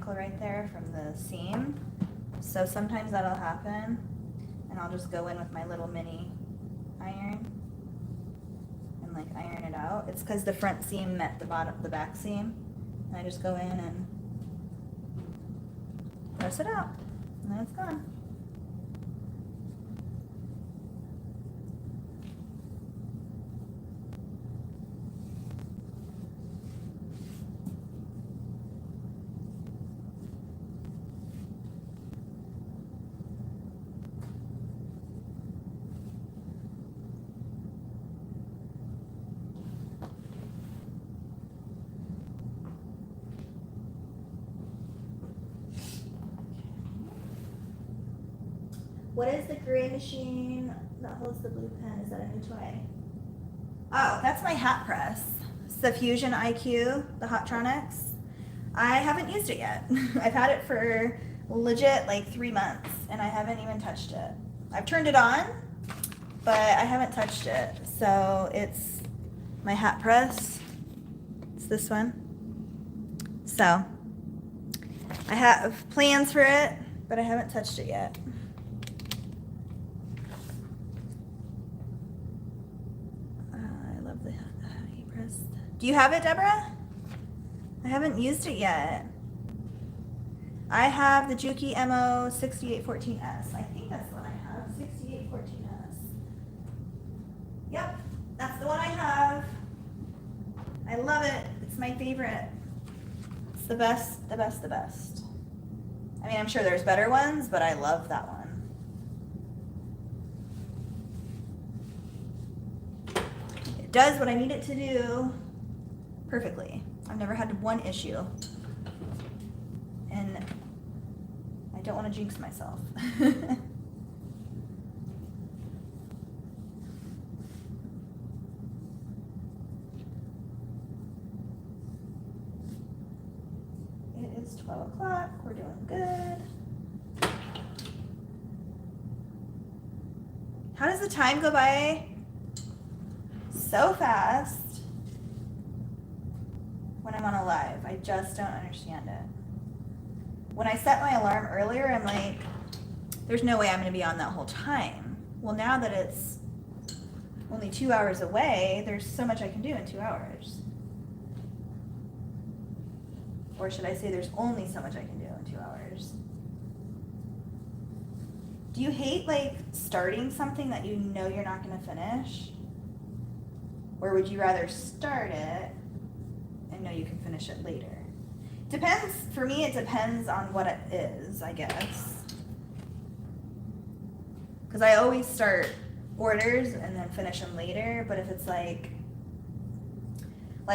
Right there from the seam, so sometimes that'll happen, and I'll just go in with my little mini iron and like iron it out. It's because the front seam met the back seam, and I just go in and press it out, and then it's gone. What is the gray machine that holds the blue pen? Is that a new toy? Oh, that's my hat press. It's the Fusion IQ, the Hotronics. I haven't used it yet. I've had it for legit like 3 months, and I haven't even touched it. I've turned it on, but I haven't touched it. So it's my hat press. It's this one. So I have plans for it, but I haven't touched it yet. I love the heat press. Do you have it, Deborah? I haven't used it yet. I have the Juki MO 6814S. I think that's the one I have, 6814S. Yep, that's the one I have. I love it. It's my favorite. It's the best, the best, the best. I mean, I'm sure there's better ones, but I love that one. It does what I need it to do perfectly. I've never had one issue. And I don't want to jinx myself. It is 12 o'clock. We're doing good. How does the time go by so fast when I'm on a live? I just don't understand it. When I set my alarm earlier, I'm like, there's no way I'm going to be on that whole time. Well, now that it's only 2 hours away, there's so much I can do in 2 hours. Or should I say there's only so much I can do in 2 hours? Do you hate like starting something that you know you're not going to finish? Or would you rather start it and know you can finish it later? Depends, for me it depends on what it is, I guess. Because I always start orders and then finish them later, but if it's like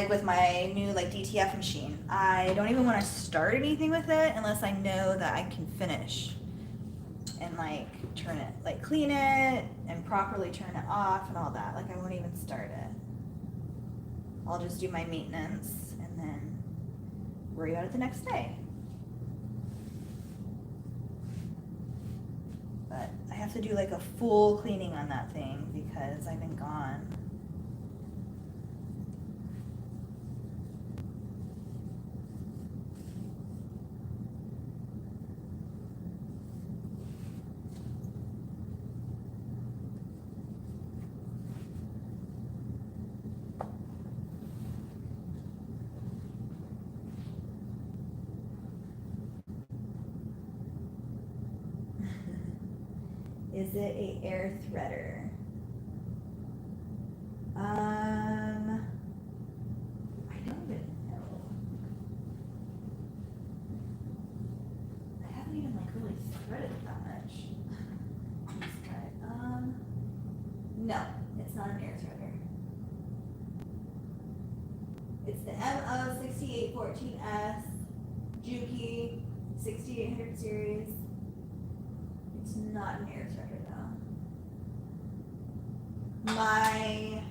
with my new like DTF machine, I don't even want to start anything with it unless I know that I can finish and like turn it, like clean it and properly turn it off and all that. Like I won't even start it. I'll just do my maintenance and then worry about it the next day. But I have to do like a full cleaning on that thing because I've been gone. Is it a air threader? I don't even know. I haven't even like really threaded that much. Let's try it. No, it's not an air threader. It's the MO6814S Juki 6800 series. It's not an air threader though. My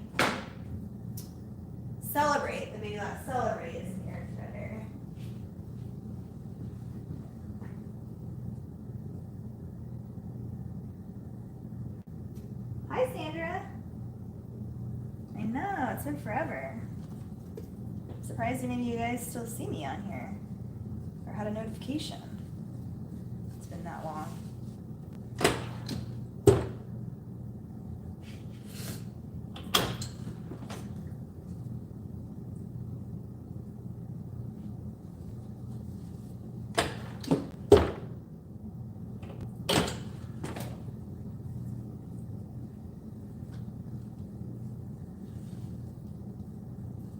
Celebrate, the Baby Lot Celebrate is an air threader. Hi Sandra. I know, it's been forever. I'm surprised any of you guys still see me on here or had a notification. It's been that long.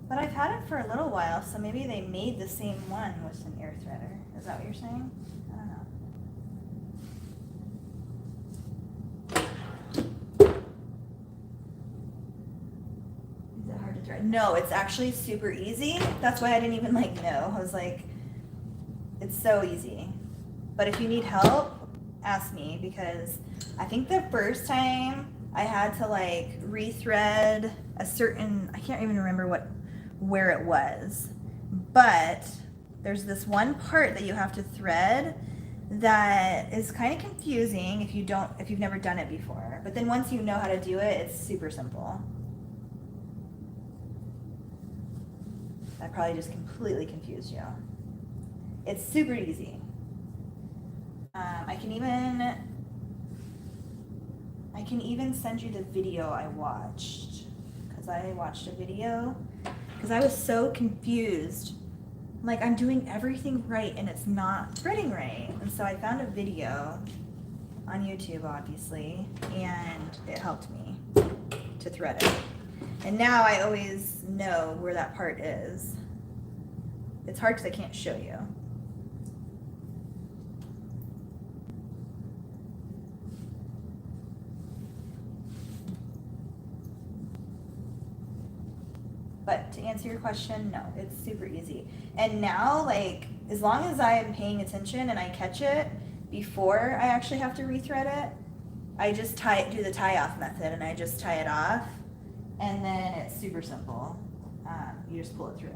But I've had it for a little while, so maybe they made the same one with an air threader. Is that what you're saying? I don't know. Is it hard to thread? No, it's actually super easy. That's why I didn't even like know. I was like, it's so easy. But if you need help, ask me, because I think the first time I had to like rethread a certain, I can't even remember where it was, but there's this one part that you have to thread that is kind of confusing if you've never done it before. But then once you know how to do it, it's super simple. That probably just completely confused you. It's super easy. I can even send you the video I watched, because I watched a video because I was so confused. Like, I'm doing everything right and it's not threading right. And so I found a video on YouTube, obviously, and it helped me to thread it. And now I always know where that part is. It's hard because I can't show you. But to answer your question, no, it's super easy. And now, like, as long as I'm paying attention and I catch it before I actually have to rethread it, I just do the tie-off method, and I just tie it off, and then it's super simple. You just pull it through.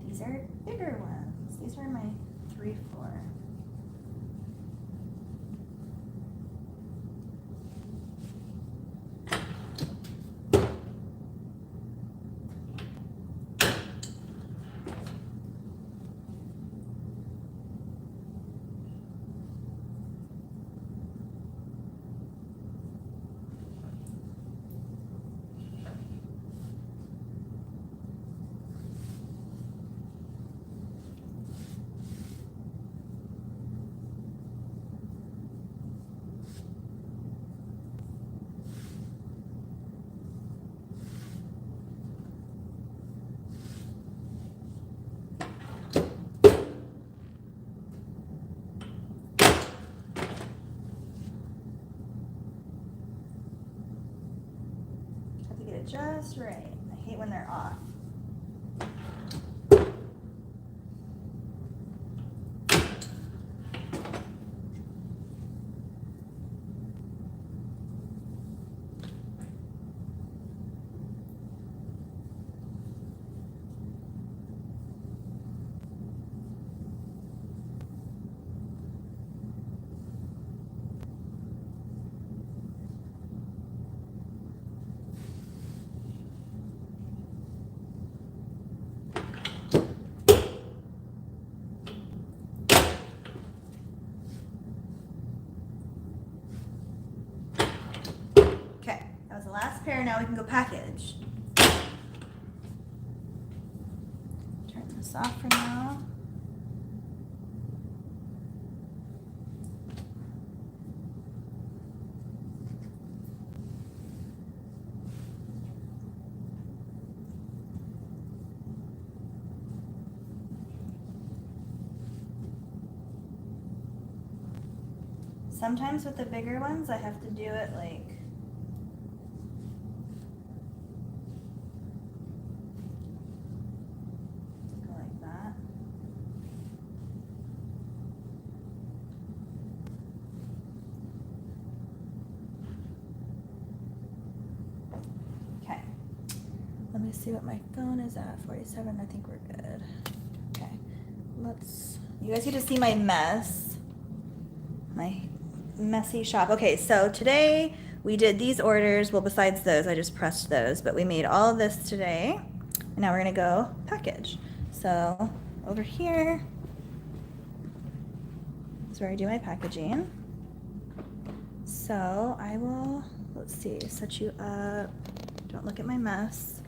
These are bigger ones. These are my 3/4. Just right. I hate when they're off. Okay, that was the last pair. Now we can go package. Turn this off for now. Sometimes with the bigger ones, I have to do it like go like that. Okay. Let me see what my phone is at. 47. I think we're good. Okay. You guys get to see my mess. My messy shop. Okay, so today we did these orders. Well, besides those, I just pressed those, but we made all of this today. And now we're gonna go package. So over here is where I do my packaging. So I will, let's see, set you up. Don't look at my mess.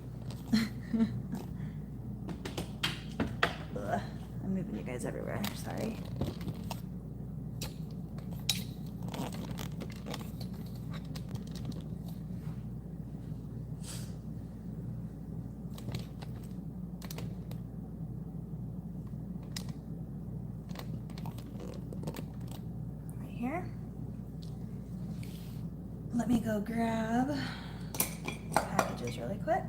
Ugh, I'm moving you guys everywhere, sorry. Here. Let me go grab packages really quick.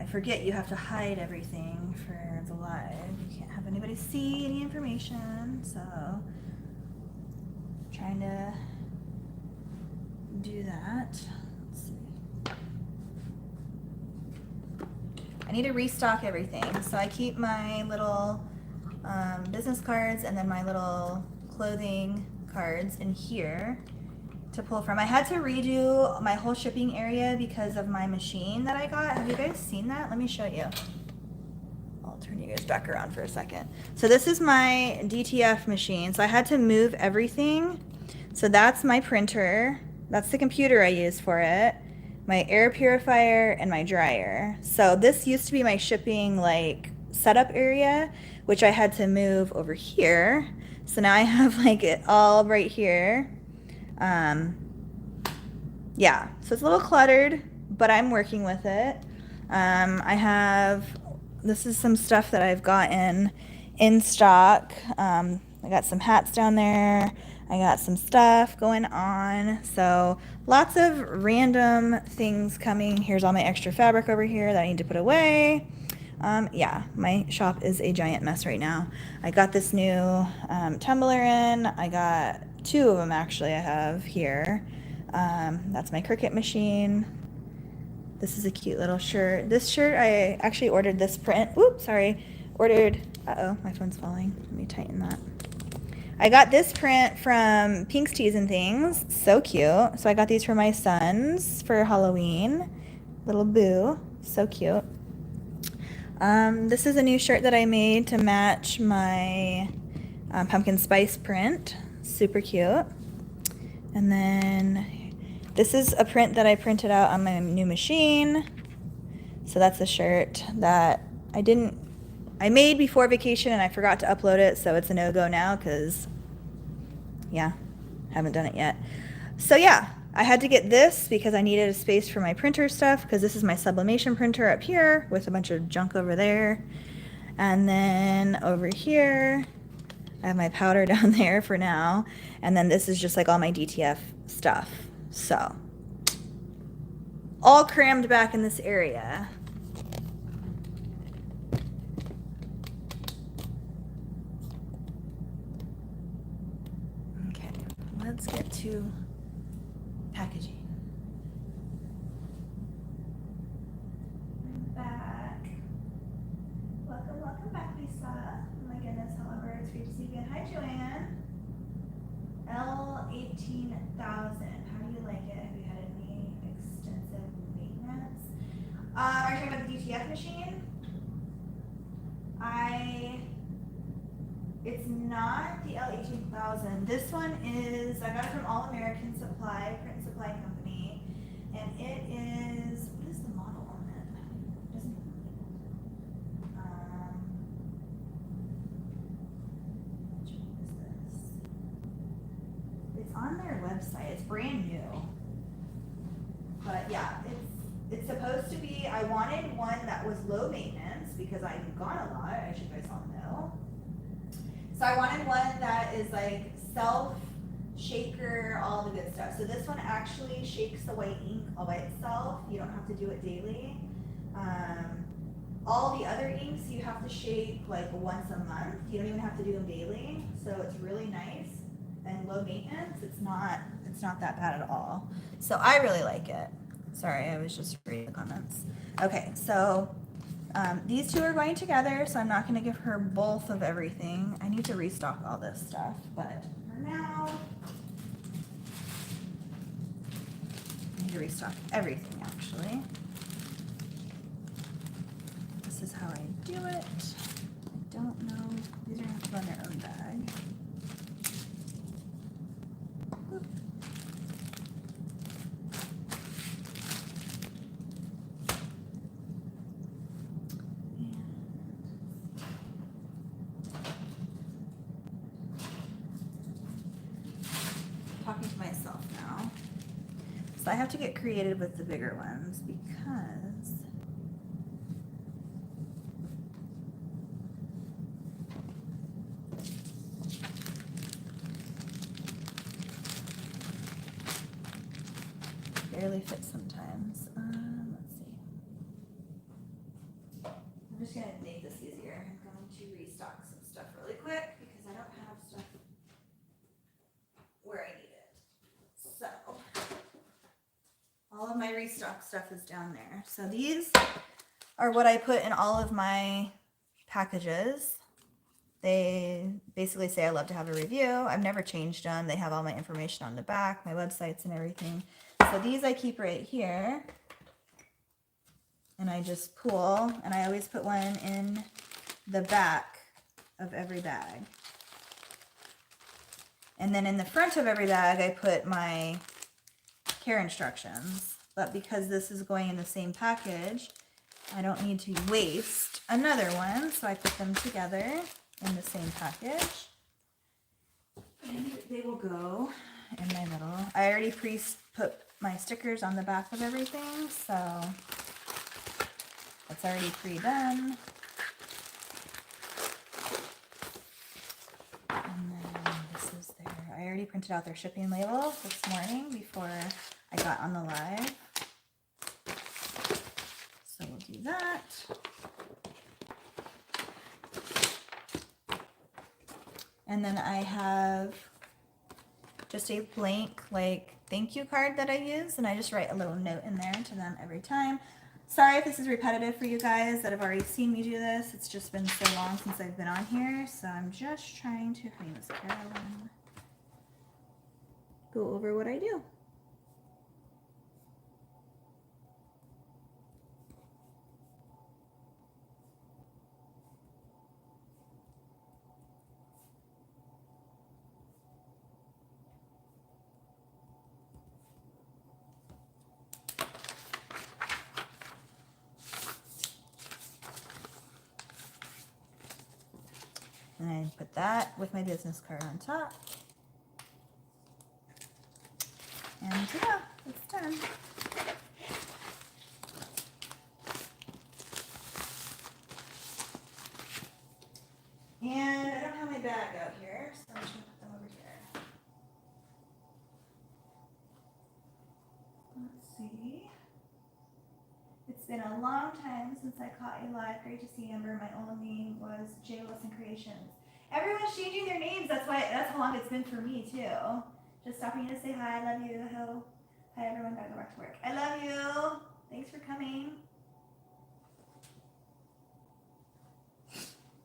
I forget you have to hide everything for the live. You can't have anybody see any information, so I'm trying to do that. Let's see. I need to restock everything. So I keep my little business cards and then my little clothing cards in here to pull from. I had to redo my whole shipping area because of my machine that I got. Have you guys seen that? Let me show you. I'll turn you guys back around for a second. So this is my DTF machine. So I had to move everything. So that's my printer. That's the computer I use for it. My air purifier and my dryer. So this used to be my shipping like setup area, which I had to move over here. So now I have like it all right here. Yeah, so it's a little cluttered, but I'm working with it. This is some stuff that I've gotten in stock. I got some hats down there. I got some stuff going on. So lots of random things coming. Here's all my extra fabric over here that I need to put away. Yeah, my shop is a giant mess right now. I got this new tumbler in. I got 2 of them actually I have here. That's my Cricut machine. This is a cute little shirt. This shirt, I actually ordered this print. Oops, sorry. Uh-oh, my phone's falling. Let me tighten that. I got this print from Pink's Tees and Things. So cute. So I got these for my sons for Halloween. Little Boo. So cute. This is a new shirt that I made to match my pumpkin spice print. Super cute. And then this is a print that I printed out on my new machine. So that's a shirt that I made before vacation and I forgot to upload it, so it's a no-go now because, yeah, haven't done it yet. So yeah, I had to get this because I needed a space for my printer stuff because this is my sublimation printer up here with a bunch of junk over there. And then over here, I have my powder down there for now. And then this is just like all my DTF stuff. So, all crammed back in this area. Okay, let's get to packaging. I'm back. Welcome back, Lisa. Oh my goodness, however, it's great to see you again. Hi, Joanne. L18,000. How do you like it? Have you had any extensive maintenance? Are you talking about the DTF machine? It's not the L18,000. This one is, I got it from All American Supply, Print and Supply Company, and it is, what is the model on it? It doesn't, which one is this? It's on their website. It's brand new. But yeah, it's supposed to be, I wanted one that was low maintenance because I've gone a lot, as you guys all know. So I wanted one that is like self-shaker, all the good stuff. So this one actually shakes the white ink all by itself. You don't have to do it daily. All the other inks you have to shake like once a month. You don't even have to do them daily. So it's really nice and low maintenance. It's not that bad at all. So I really like it. Sorry, I was just reading the comments. Okay, so these two are going together, so I'm not going to give her both of everything. I need to restock all this stuff, but for now, I need to restock everything actually. This is how I do it. I don't know. These are going to have to go in their own bag. Oop. Talking to myself now. So I have to get creative with the bigger ones because barely fit sometimes. Let's see. restock stuff is down there. So these are what I put in all of my packages. They basically say I love to have a review. I've never changed them. They have all my information on the back, my websites and everything. So these I keep right here. And I just pull, and I always put one in the back of every bag. And then in the front of every bag, I put my care instructions. But because this is going in the same package, I don't need to waste another one. So I put them together in the same package. And they will go in my middle. I already put my stickers on the back of everything, so that's already pre-done. And then this is their, I already printed out their shipping label this morning before I got on the live. So we'll do that. And then I have just a blank like thank you card that I use, and I just write a little note in there to them every time. Sorry if this is repetitive for you guys that have already seen me do this. It's just been so long since I've been on here, so I'm just trying to famous Carolyn. Go over what I do. And I put that with my business card on top. And ta-da, it's done. And I don't have my bag out here, so I'm just gonna put them over here. Let's see. It's been a long time since I caught a live. Great to see Amber. My old name was J. Wilson Creations. Everyone's changing their names. That's how long it's been for me too. Just stopping to say hi. I love you. Hello. Hi everyone. Gotta go back to work. I love you. Thanks for coming.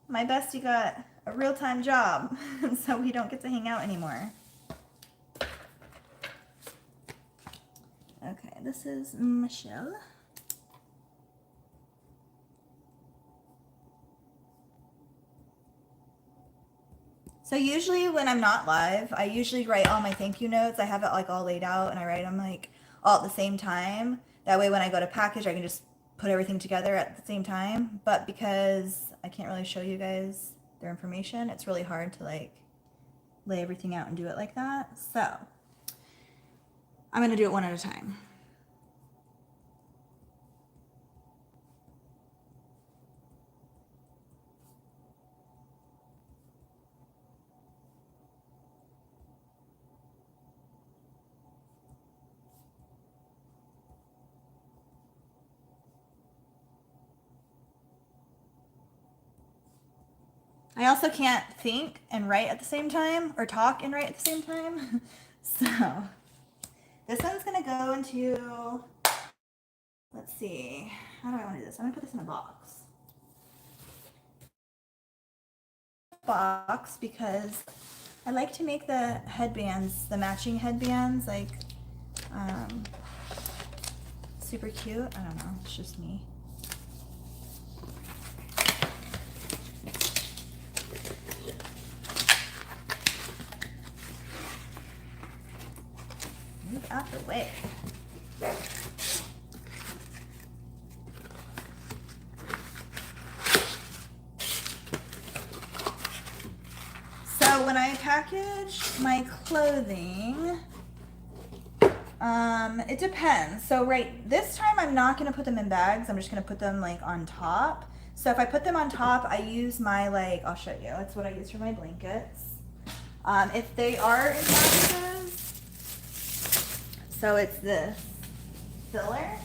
My bestie got a real-time job, so we don't get to hang out anymore. Okay, this is Michelle. So usually when I'm not live, I usually write all my thank you notes. I have it like all laid out and I write them like all at the same time. That way when I go to package, I can just put everything together at the same time. But because I can't really show you guys their information, it's really hard to like lay everything out and do it like that. So I'm going to do it one at a time. I also can't think and write at the same time, or talk and write at the same time. So this one's gonna go into, let's see, how do I want to do this? I'm gonna put this in a box because I like to make the headbands, the matching headbands, like super cute. I don't know, it's just me. Move out the way. So when I package my clothing, it depends. So this time I'm not going to put them in bags. I'm just going to put them like on top. So if I put them on top, I use my I'll show you. That's what I use for my blankets. If they are in packages, so it's this filler,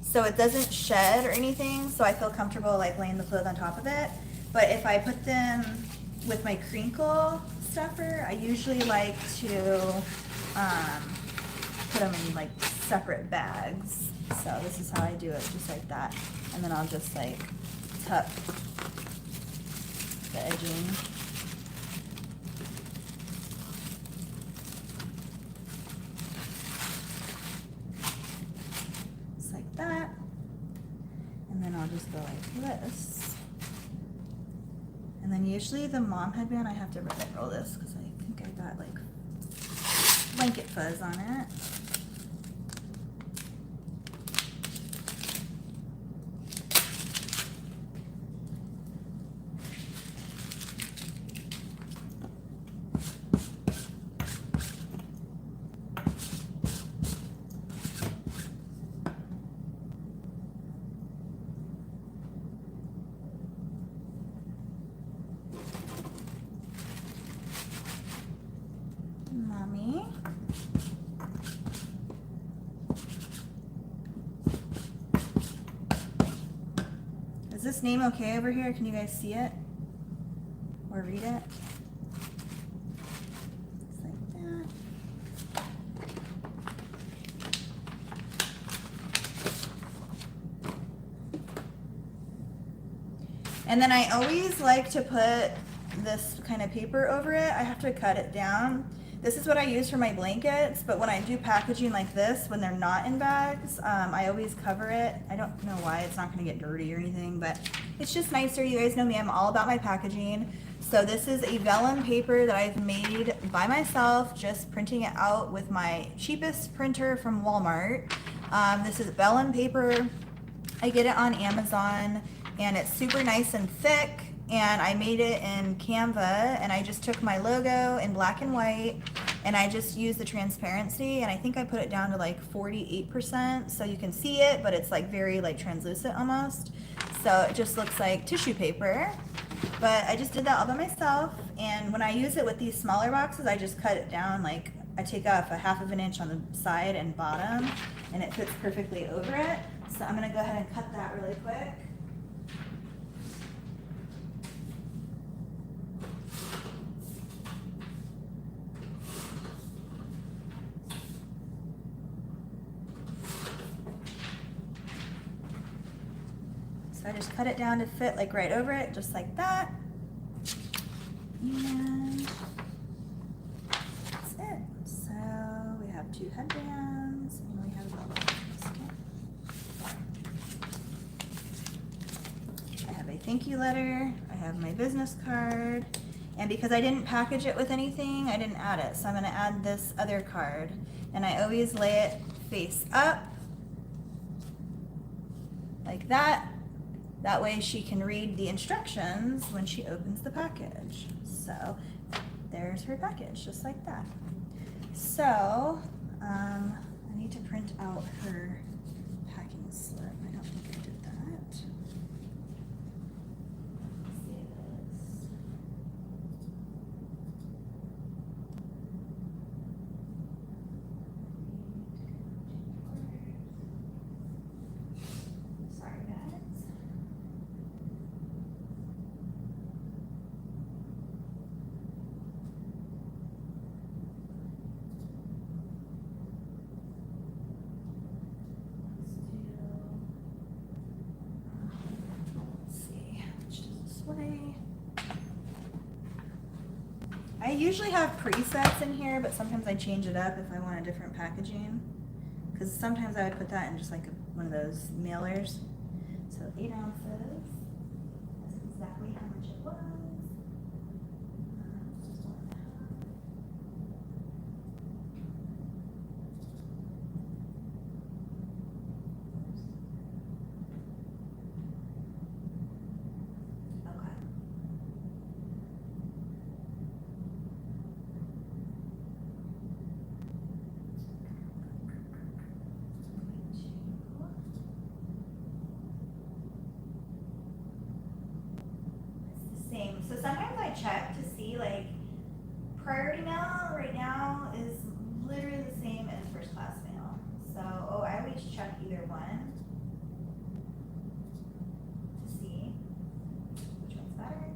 so it doesn't shed or anything, so I feel comfortable like laying the clothes on top of it. But if I put them with my crinkle stuffer, I usually like to put them in like separate bags. So this is how I do it, just like that. And then I'll just like tuck the edging. Just like that. And then I'll just go like this. And then usually the mom headband, I have to ribbon roll this because I think I got like blanket fuzz on it. Mommy. Is this name okay over here? Can you guys see it? Or read it? Just like that. And then I always like to put this kind of paper over it. I have to cut it down. This is what I use for my blankets, but when I do packaging like this, when they're not in bags, I always cover it. I don't know why, it's not gonna get dirty or anything, but it's just nicer. You guys know me, I'm all about my packaging. So this is a vellum paper that I've made by myself, just printing it out with my cheapest printer from Walmart. This is vellum paper. I get it on Amazon, and it's super nice and thick. And I made it in Canva, and I just took my logo in black and white, and I just used the transparency, and I think I put it down to like 48%, so you can see it, but it's like very like translucent almost. So it just looks like tissue paper. But I just did that all by myself, and when I use it with these smaller boxes, I just cut it down, like I take off a 1/2 inch on the side and bottom, and it fits perfectly over it. So I'm gonna go ahead and cut that really quick. So I just cut it down to fit like right over it, just like that. And that's it. So we have 2 headbands, and we have a I have a thank you letter, I have my business card, and because I didn't package it with anything, I didn't add it. So I'm gonna add this other card, and I always lay it face up, like that. That way she can read the instructions when she opens the package. So there's her package, just like that. So I need to print out her packing slip. I don't think I did that. Let's see this. Sorry, guys. I usually have presets in here, but sometimes I change it up if I want a different packaging. Because sometimes I would put that in just like one of those mailers. So 8 ounces. That's exactly how much it was. Just 1.5. Okay. Same. So sometimes I check to see, like, priority mail right now is literally the same as first class mail. So, I always check either one to see which one's better.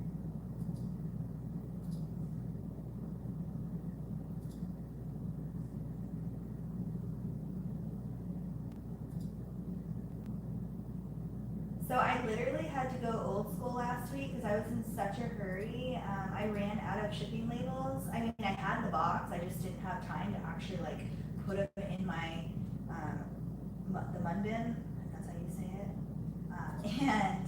So I literally had to go old school last week because I was in such a hurry. I ran out of shipping labels. I mean, I had the box, I just didn't have time to actually like put them in my, the mun bin, that's how you say it. And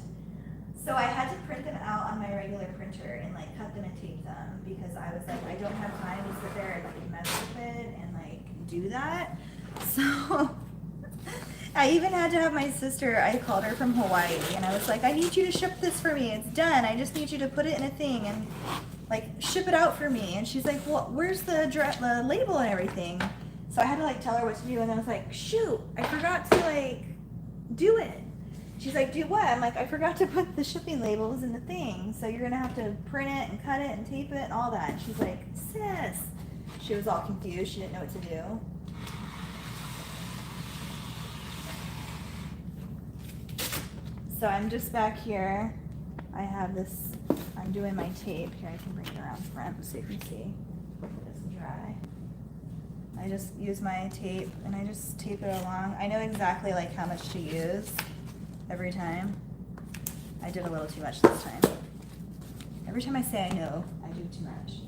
so I had to print them out on my regular printer and like cut them and tape them because I was like, I don't have time to sit there and like mess with it and like do that. So I even had to have my sister, I called her from Hawaii and I was like, I need you to ship this for me. It's done. I just need you to put it in a thing and like ship it out for me. And she's like, well, where's the label and everything? So I had to like tell her what to do. And I was like, shoot, I forgot to like do it. She's like, do what? I'm like, I forgot to put the shipping labels in the thing. So you're going to have to print it and cut it and tape it and all that. And she's like, sis. She was all confused. She didn't know what to do. So I'm just back here. I have this, I'm doing my tape. Here, I can bring it around front so you can see it's dry. I just use my tape and I just tape it along. I know exactly like how much to use every time. I did a little too much this time. Every time I say I know, I do too much.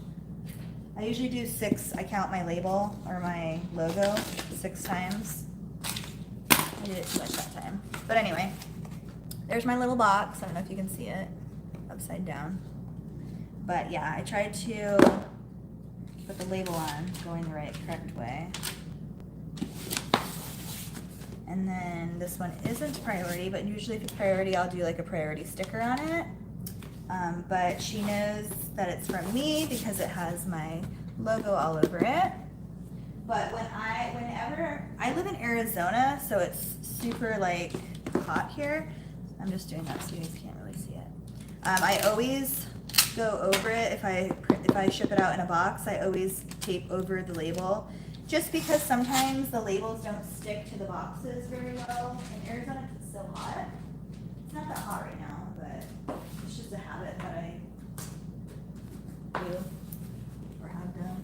I usually do 6, I count my label or my logo 6 times. I did it too much that time. But anyway, there's my little box. I don't know if you can see it upside down. But yeah, I tried to put the label on going the correct way. And then this one isn't priority, but usually if it's priority, I'll do like a priority sticker on it. But she knows that it's from me because it has my logo all over it. But whenever I live in Arizona, so it's super like hot here. I'm just doing that so you guys can't really see it. I always go over it if I ship it out in a box. I always tape over the label. Just because sometimes the labels don't stick to the boxes very well. In Arizona, 'cause it's so hot. It's not that hot right now, but it's just a habit that I do or have done.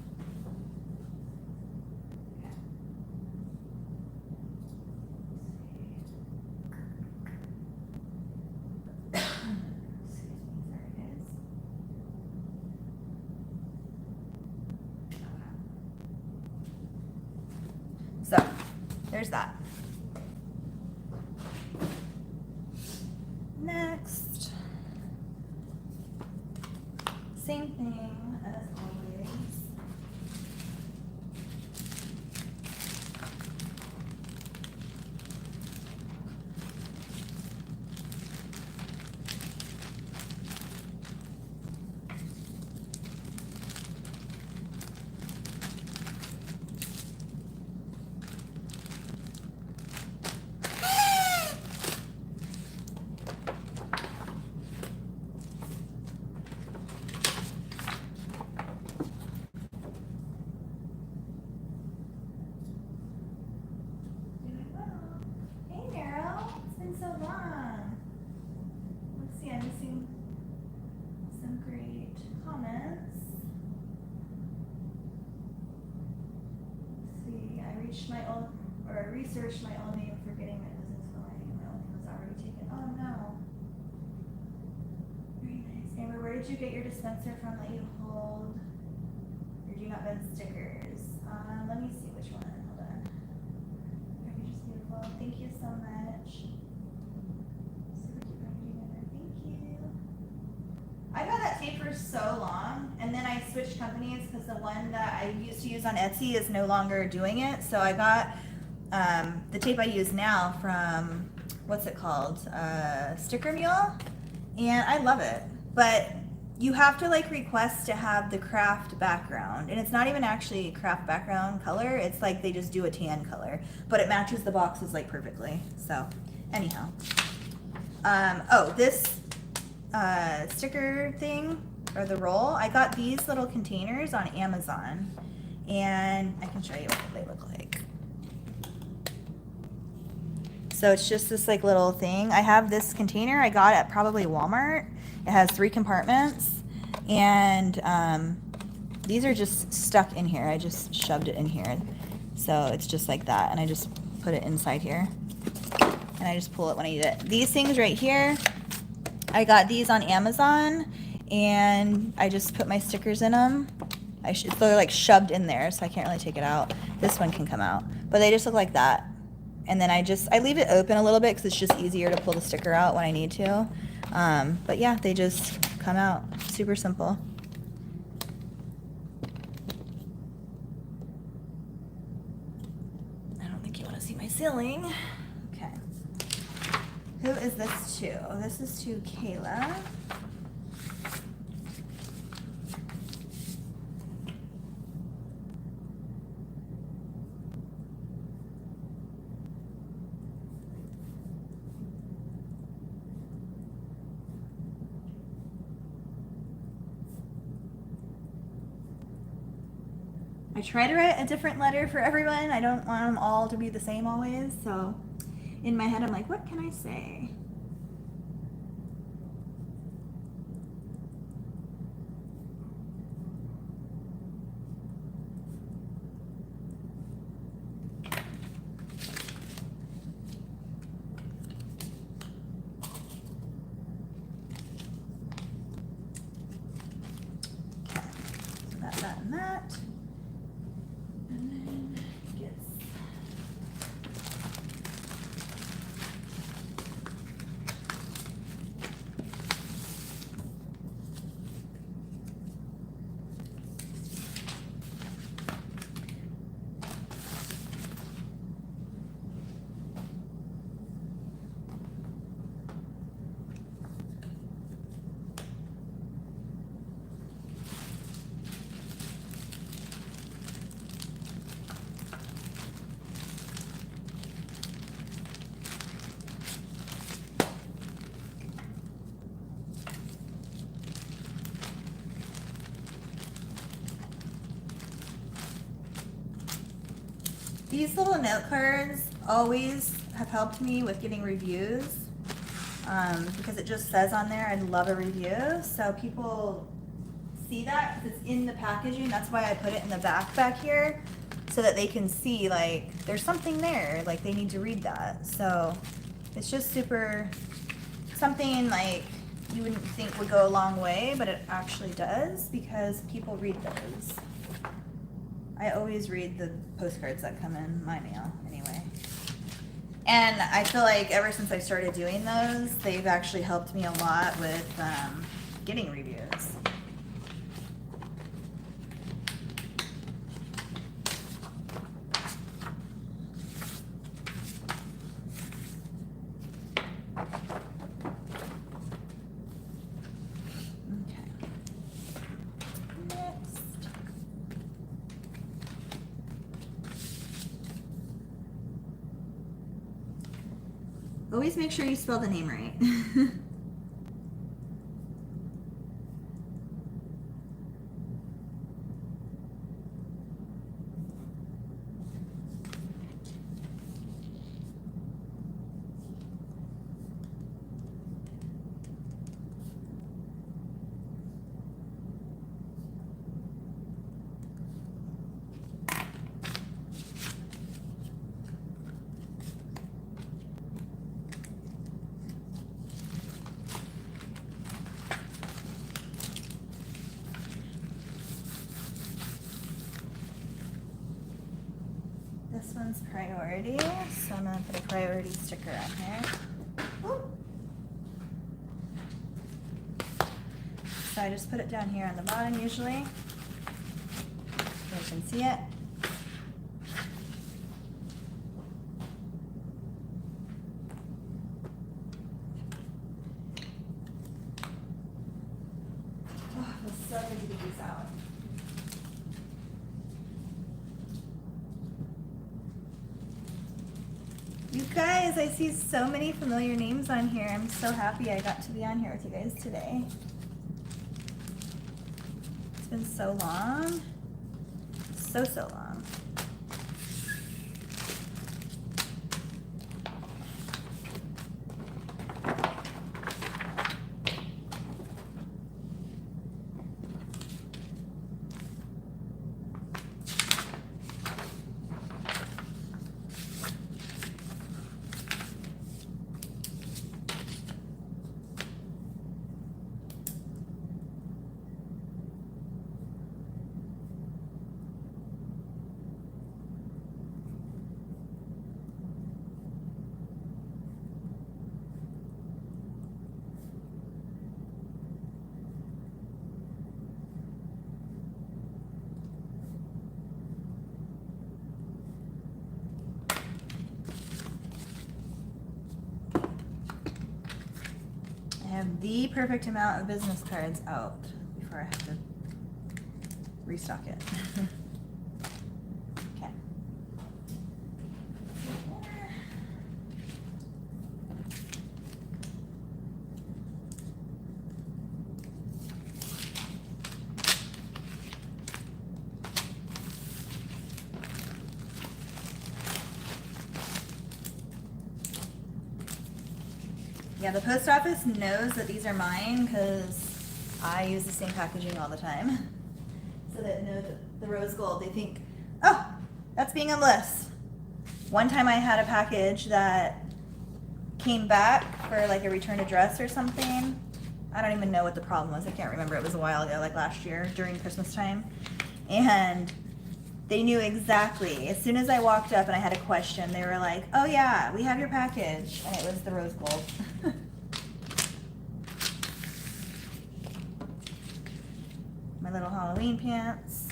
Okay. Excuse me, sorry guys. So, there's that. Next, same thing as always. So long. Let's see, I'm missing some great comments. Let's see, I researched my own name, forgetting my business spelling, and my own name was already taken. Oh no. Very nice. Amber, where did you get your dispenser from that you hold your Do Not Bend stickers? Let me see which one. Hold on. You're just beautiful. Thank you so much. I got that tape for so long, and then I switched companies because the one that I used to use on Etsy is no longer doing it. So I got the tape I use now from, what's it called? Sticker Mule, and I love it. But you have to like request to have the craft background, and it's not even actually craft background color. It's like they just do a tan color, but it matches the boxes like perfectly. So anyhow, oh, this sticker thing or the roll, I got these little containers on Amazon, and I can show you what they look like. So it's just this like little thing. I have this container I got at probably Walmart. It has 3 compartments, and these are just stuck in here. I just shoved it in here, so it's just like that, and I just put it inside here. and I just pull it when I need it. These things right here, I got these on Amazon, and I just put my stickers in them. They're like shoved in there, so I can't really take it out. This one can come out, but they just look like that. And then I leave it open a little bit because it's just easier to pull the sticker out when I need to. But yeah, they just come out. Super simple. I don't think you want to see my ceiling. Okay. Who is this to? This is to Kayla. I try to write a different letter for everyone. I don't want them all to be the same always, so in my head I'm like, what can I say? That, and that. And then gets these little note cards always have helped me with getting reviews because it just says on there, I'd love a review. So people see that because it's in the packaging. That's why I put it in the back here so that they can see like there's something there, like they need to read that. So it's just super, something like you wouldn't think would go a long way, but it actually does because people read those. I always read the postcards that come in my mail anyway. And I feel like ever since I started doing those, they've actually helped me a lot with getting reviews. Always make sure you spell the name right. This one's priority, so I'm gonna put a priority sticker on here. Ooh. So I just put it down here on the bottom usually, so you can see it. Oh, it feels so good to get these out. You guys, I see so many familiar names on here. I'm so happy I got to be on here with you guys today. It's been so long. So long. have the perfect amount of business cards out before I have to restock it. Okay. Yeah, the post office knows that these are mine because I use the same packaging all the time. So that know the rose gold, they think, oh, that's being a list. One time I had a package that came back for like a return address or something. I don't even know what the problem was. I can't remember. It was a while ago, like last year during Christmas time. And they knew exactly. As soon as I walked up and I had a question, they were like, oh yeah, we have your package. And it was the rose gold. My little Halloween pants.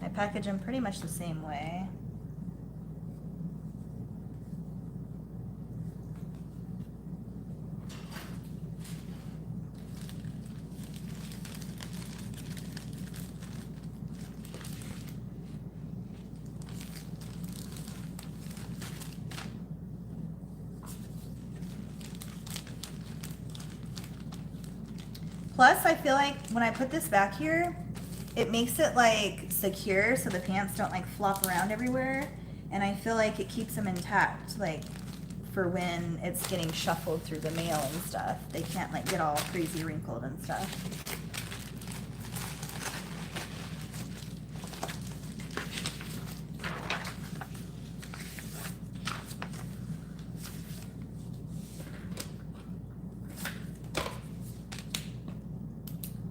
I package them pretty much the same way. Plus, I feel like when I put this back here, it makes it like secure so the pants don't like flop around everywhere. And I feel like it keeps them intact, like for when it's getting shuffled through the mail and stuff. They can't like get all crazy wrinkled and stuff.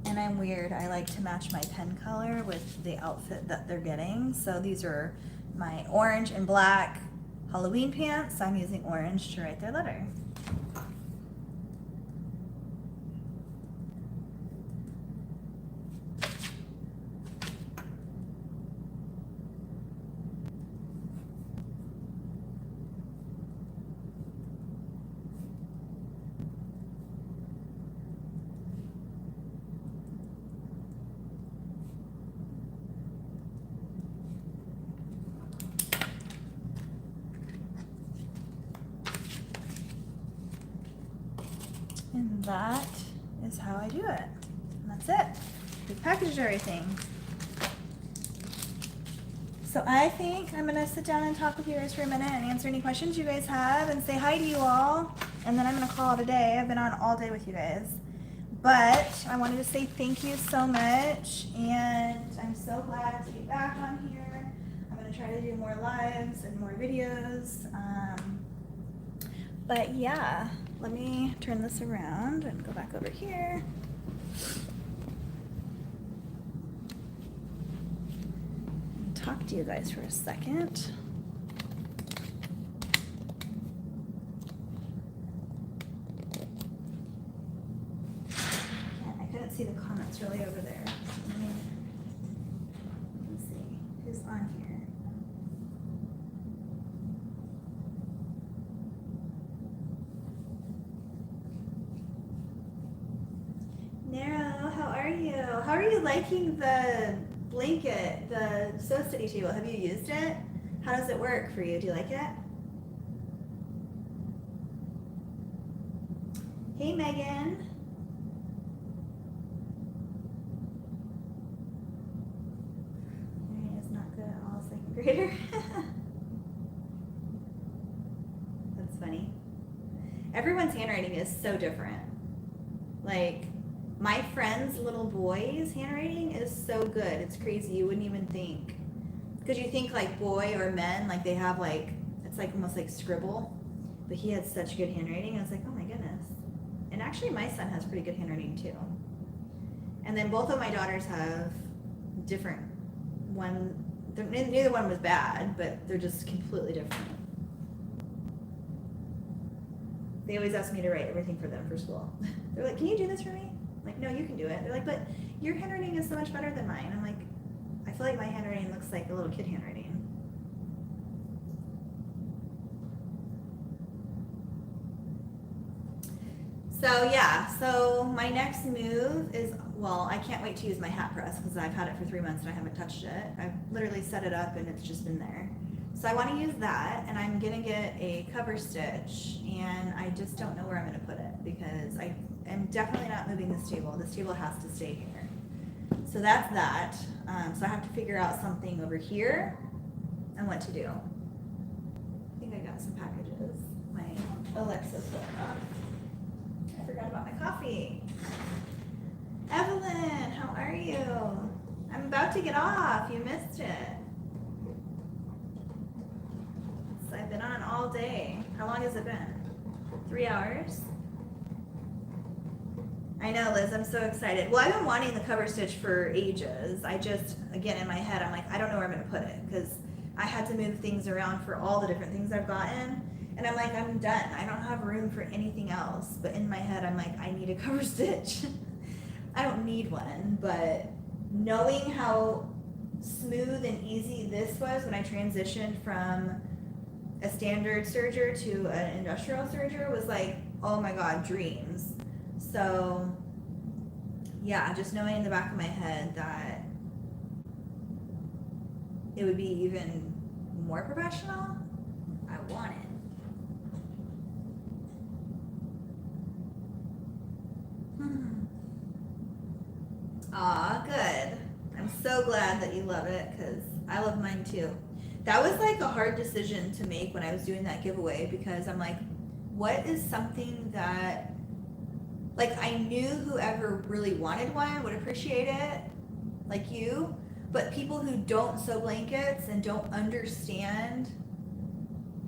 And I'm weird, I like to match my pen color with the outfit that they're getting. So these are my orange and black Halloween pants. I'm using orange to write their letter. And that is how I do it. And that's it. We packaged everything. So I think I'm gonna sit down and talk with you guys for a minute and answer any questions you guys have and say hi to you all. And then I'm gonna call it a day. I've been on all day with you guys. But I wanted to say thank you so much. And I'm so glad to be back on here. I'm gonna try to do more lives and more videos. But yeah, let me turn this around and go back over here. And talk to you guys for a second. I couldn't see the comments really over there. Let's see who's on here. Nero, how are you? How are you liking the blanket, the sew study table? Have you used it? How does it work for you? Do you like it? Hey, Megan. Mary is not good at all, second grader. That's funny. Everyone's handwriting is so different. Like, my friend's little boy's handwriting is so good. It's crazy. You wouldn't even think. Because you think like boy or men, like they have like, it's like almost like scribble. But he had such good handwriting. I was like, oh my goodness. And actually my son has pretty good handwriting too. And then both of my daughters have different one. Neither one was bad, but they're just completely different. They always ask me to write everything for them for school. They're like, can you do this for me? I'm like, no, you can do it. They're like, but your handwriting is so much better than mine. I'm like, I feel like my handwriting looks like a little kid handwriting. So yeah, so my next move is, well, I can't wait to use my hat press because I've had it for 3 months and I haven't touched it. I've literally set it up and it's just been there. So I want to use that, and I'm gonna get a cover stitch, and I just don't know where I'm gonna put it because I am definitely not moving this table. This table has to stay here. So that's that. So I have to figure out something over here and what to do. I think I got some packages. My Alexa's going off. I forgot about my coffee. Evelyn, how are you? I'm about to get off. You missed it. So I've been on all day. How long has it been? 3 hours? I know, Liz, I'm so excited. Well, I've been wanting the cover stitch for ages. I just, again, in my head, I'm like, I don't know where I'm gonna put it because I had to move things around for all the different things I've gotten. And I'm like, I'm done. I don't have room for anything else. But in my head, I'm like, I need a cover stitch. I don't need one, but knowing how smooth and easy this was when I transitioned from a standard serger to an industrial serger was like, oh my God, dreams. So yeah, just knowing in the back of my head that it would be even more professional, I want it. Aw, good. I'm so glad that you love it because I love mine too. That was like a hard decision to make when I was doing that giveaway because I'm like, what is something that, like, I knew whoever really wanted one would appreciate it, like you, but people who don't sew blankets and don't understand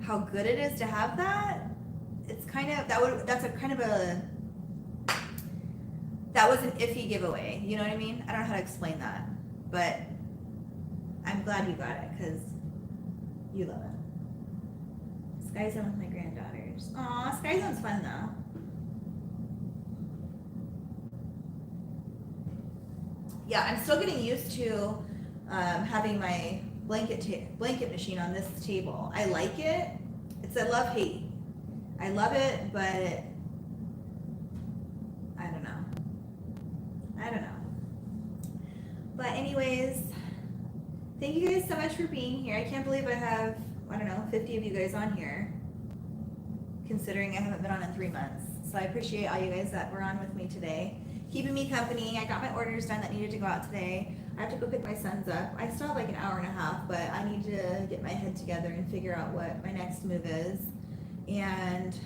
how good it is to have that, it's kind of, that was an iffy giveaway, you know what I mean? I don't know how to explain that, but I'm glad you got it because you love it. Sky Zone with my granddaughters. Aw, Sky Zone's fun though. Yeah, I'm still getting used to having my blanket machine on this table. I like it. It's a love-hate. I love it, but I don't know. But anyways, thank you guys so much for being here. I can't believe I have, 50 of you guys on here, considering I haven't been on in 3 months. So I appreciate all you guys that were on with me today, keeping me company. I got my orders done that needed to go out today. I have to go pick my sons up. I still have like an hour and a half, but I need to get my head together and figure out what my next move is. And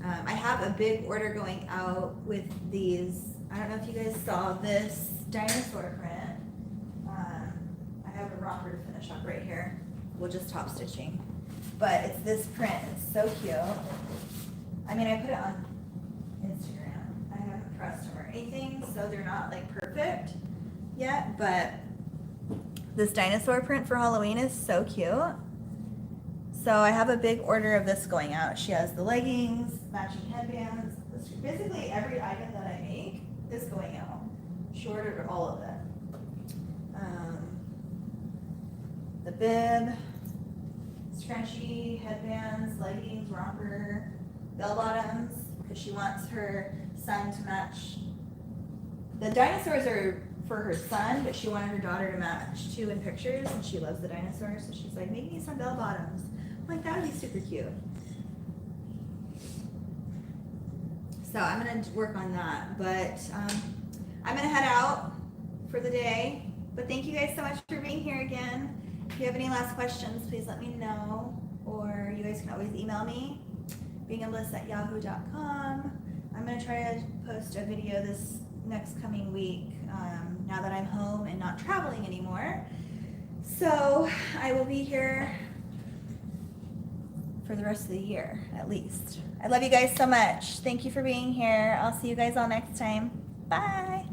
I have a big order going out with these. I don't know if you guys saw this dinosaur print. I have a romper to finish up right here. We'll just top stitching. But it's this print. It's so cute. I mean, I put it on Instagram. I haven't pressed them or anything, so they're not like perfect yet. But this dinosaur print for Halloween is so cute. So I have a big order of this going out. She has the leggings, matching headbands. Basically every item that I make is going out. She ordered all of it. The bib, scrunchie, headbands, leggings, romper, bell bottoms, because she wants her son to match. The dinosaurs are for her son, but she wanted her daughter to match too in pictures, and she loves the dinosaurs, so she's like, make me some bell bottoms. I'm like, that would be super cute. So I'm gonna work on that, but I'm gonna head out for the day. But thank you guys so much for being here again. If you have any last questions, please let me know, or you guys can always email me, beingabliss@yahoo.com. I'm gonna try to post a video this next coming week, now that I'm home and not traveling anymore. So I will be here for the rest of the year, at least. I love you guys so much. Thank you for being here. I'll see you guys all next time. Bye.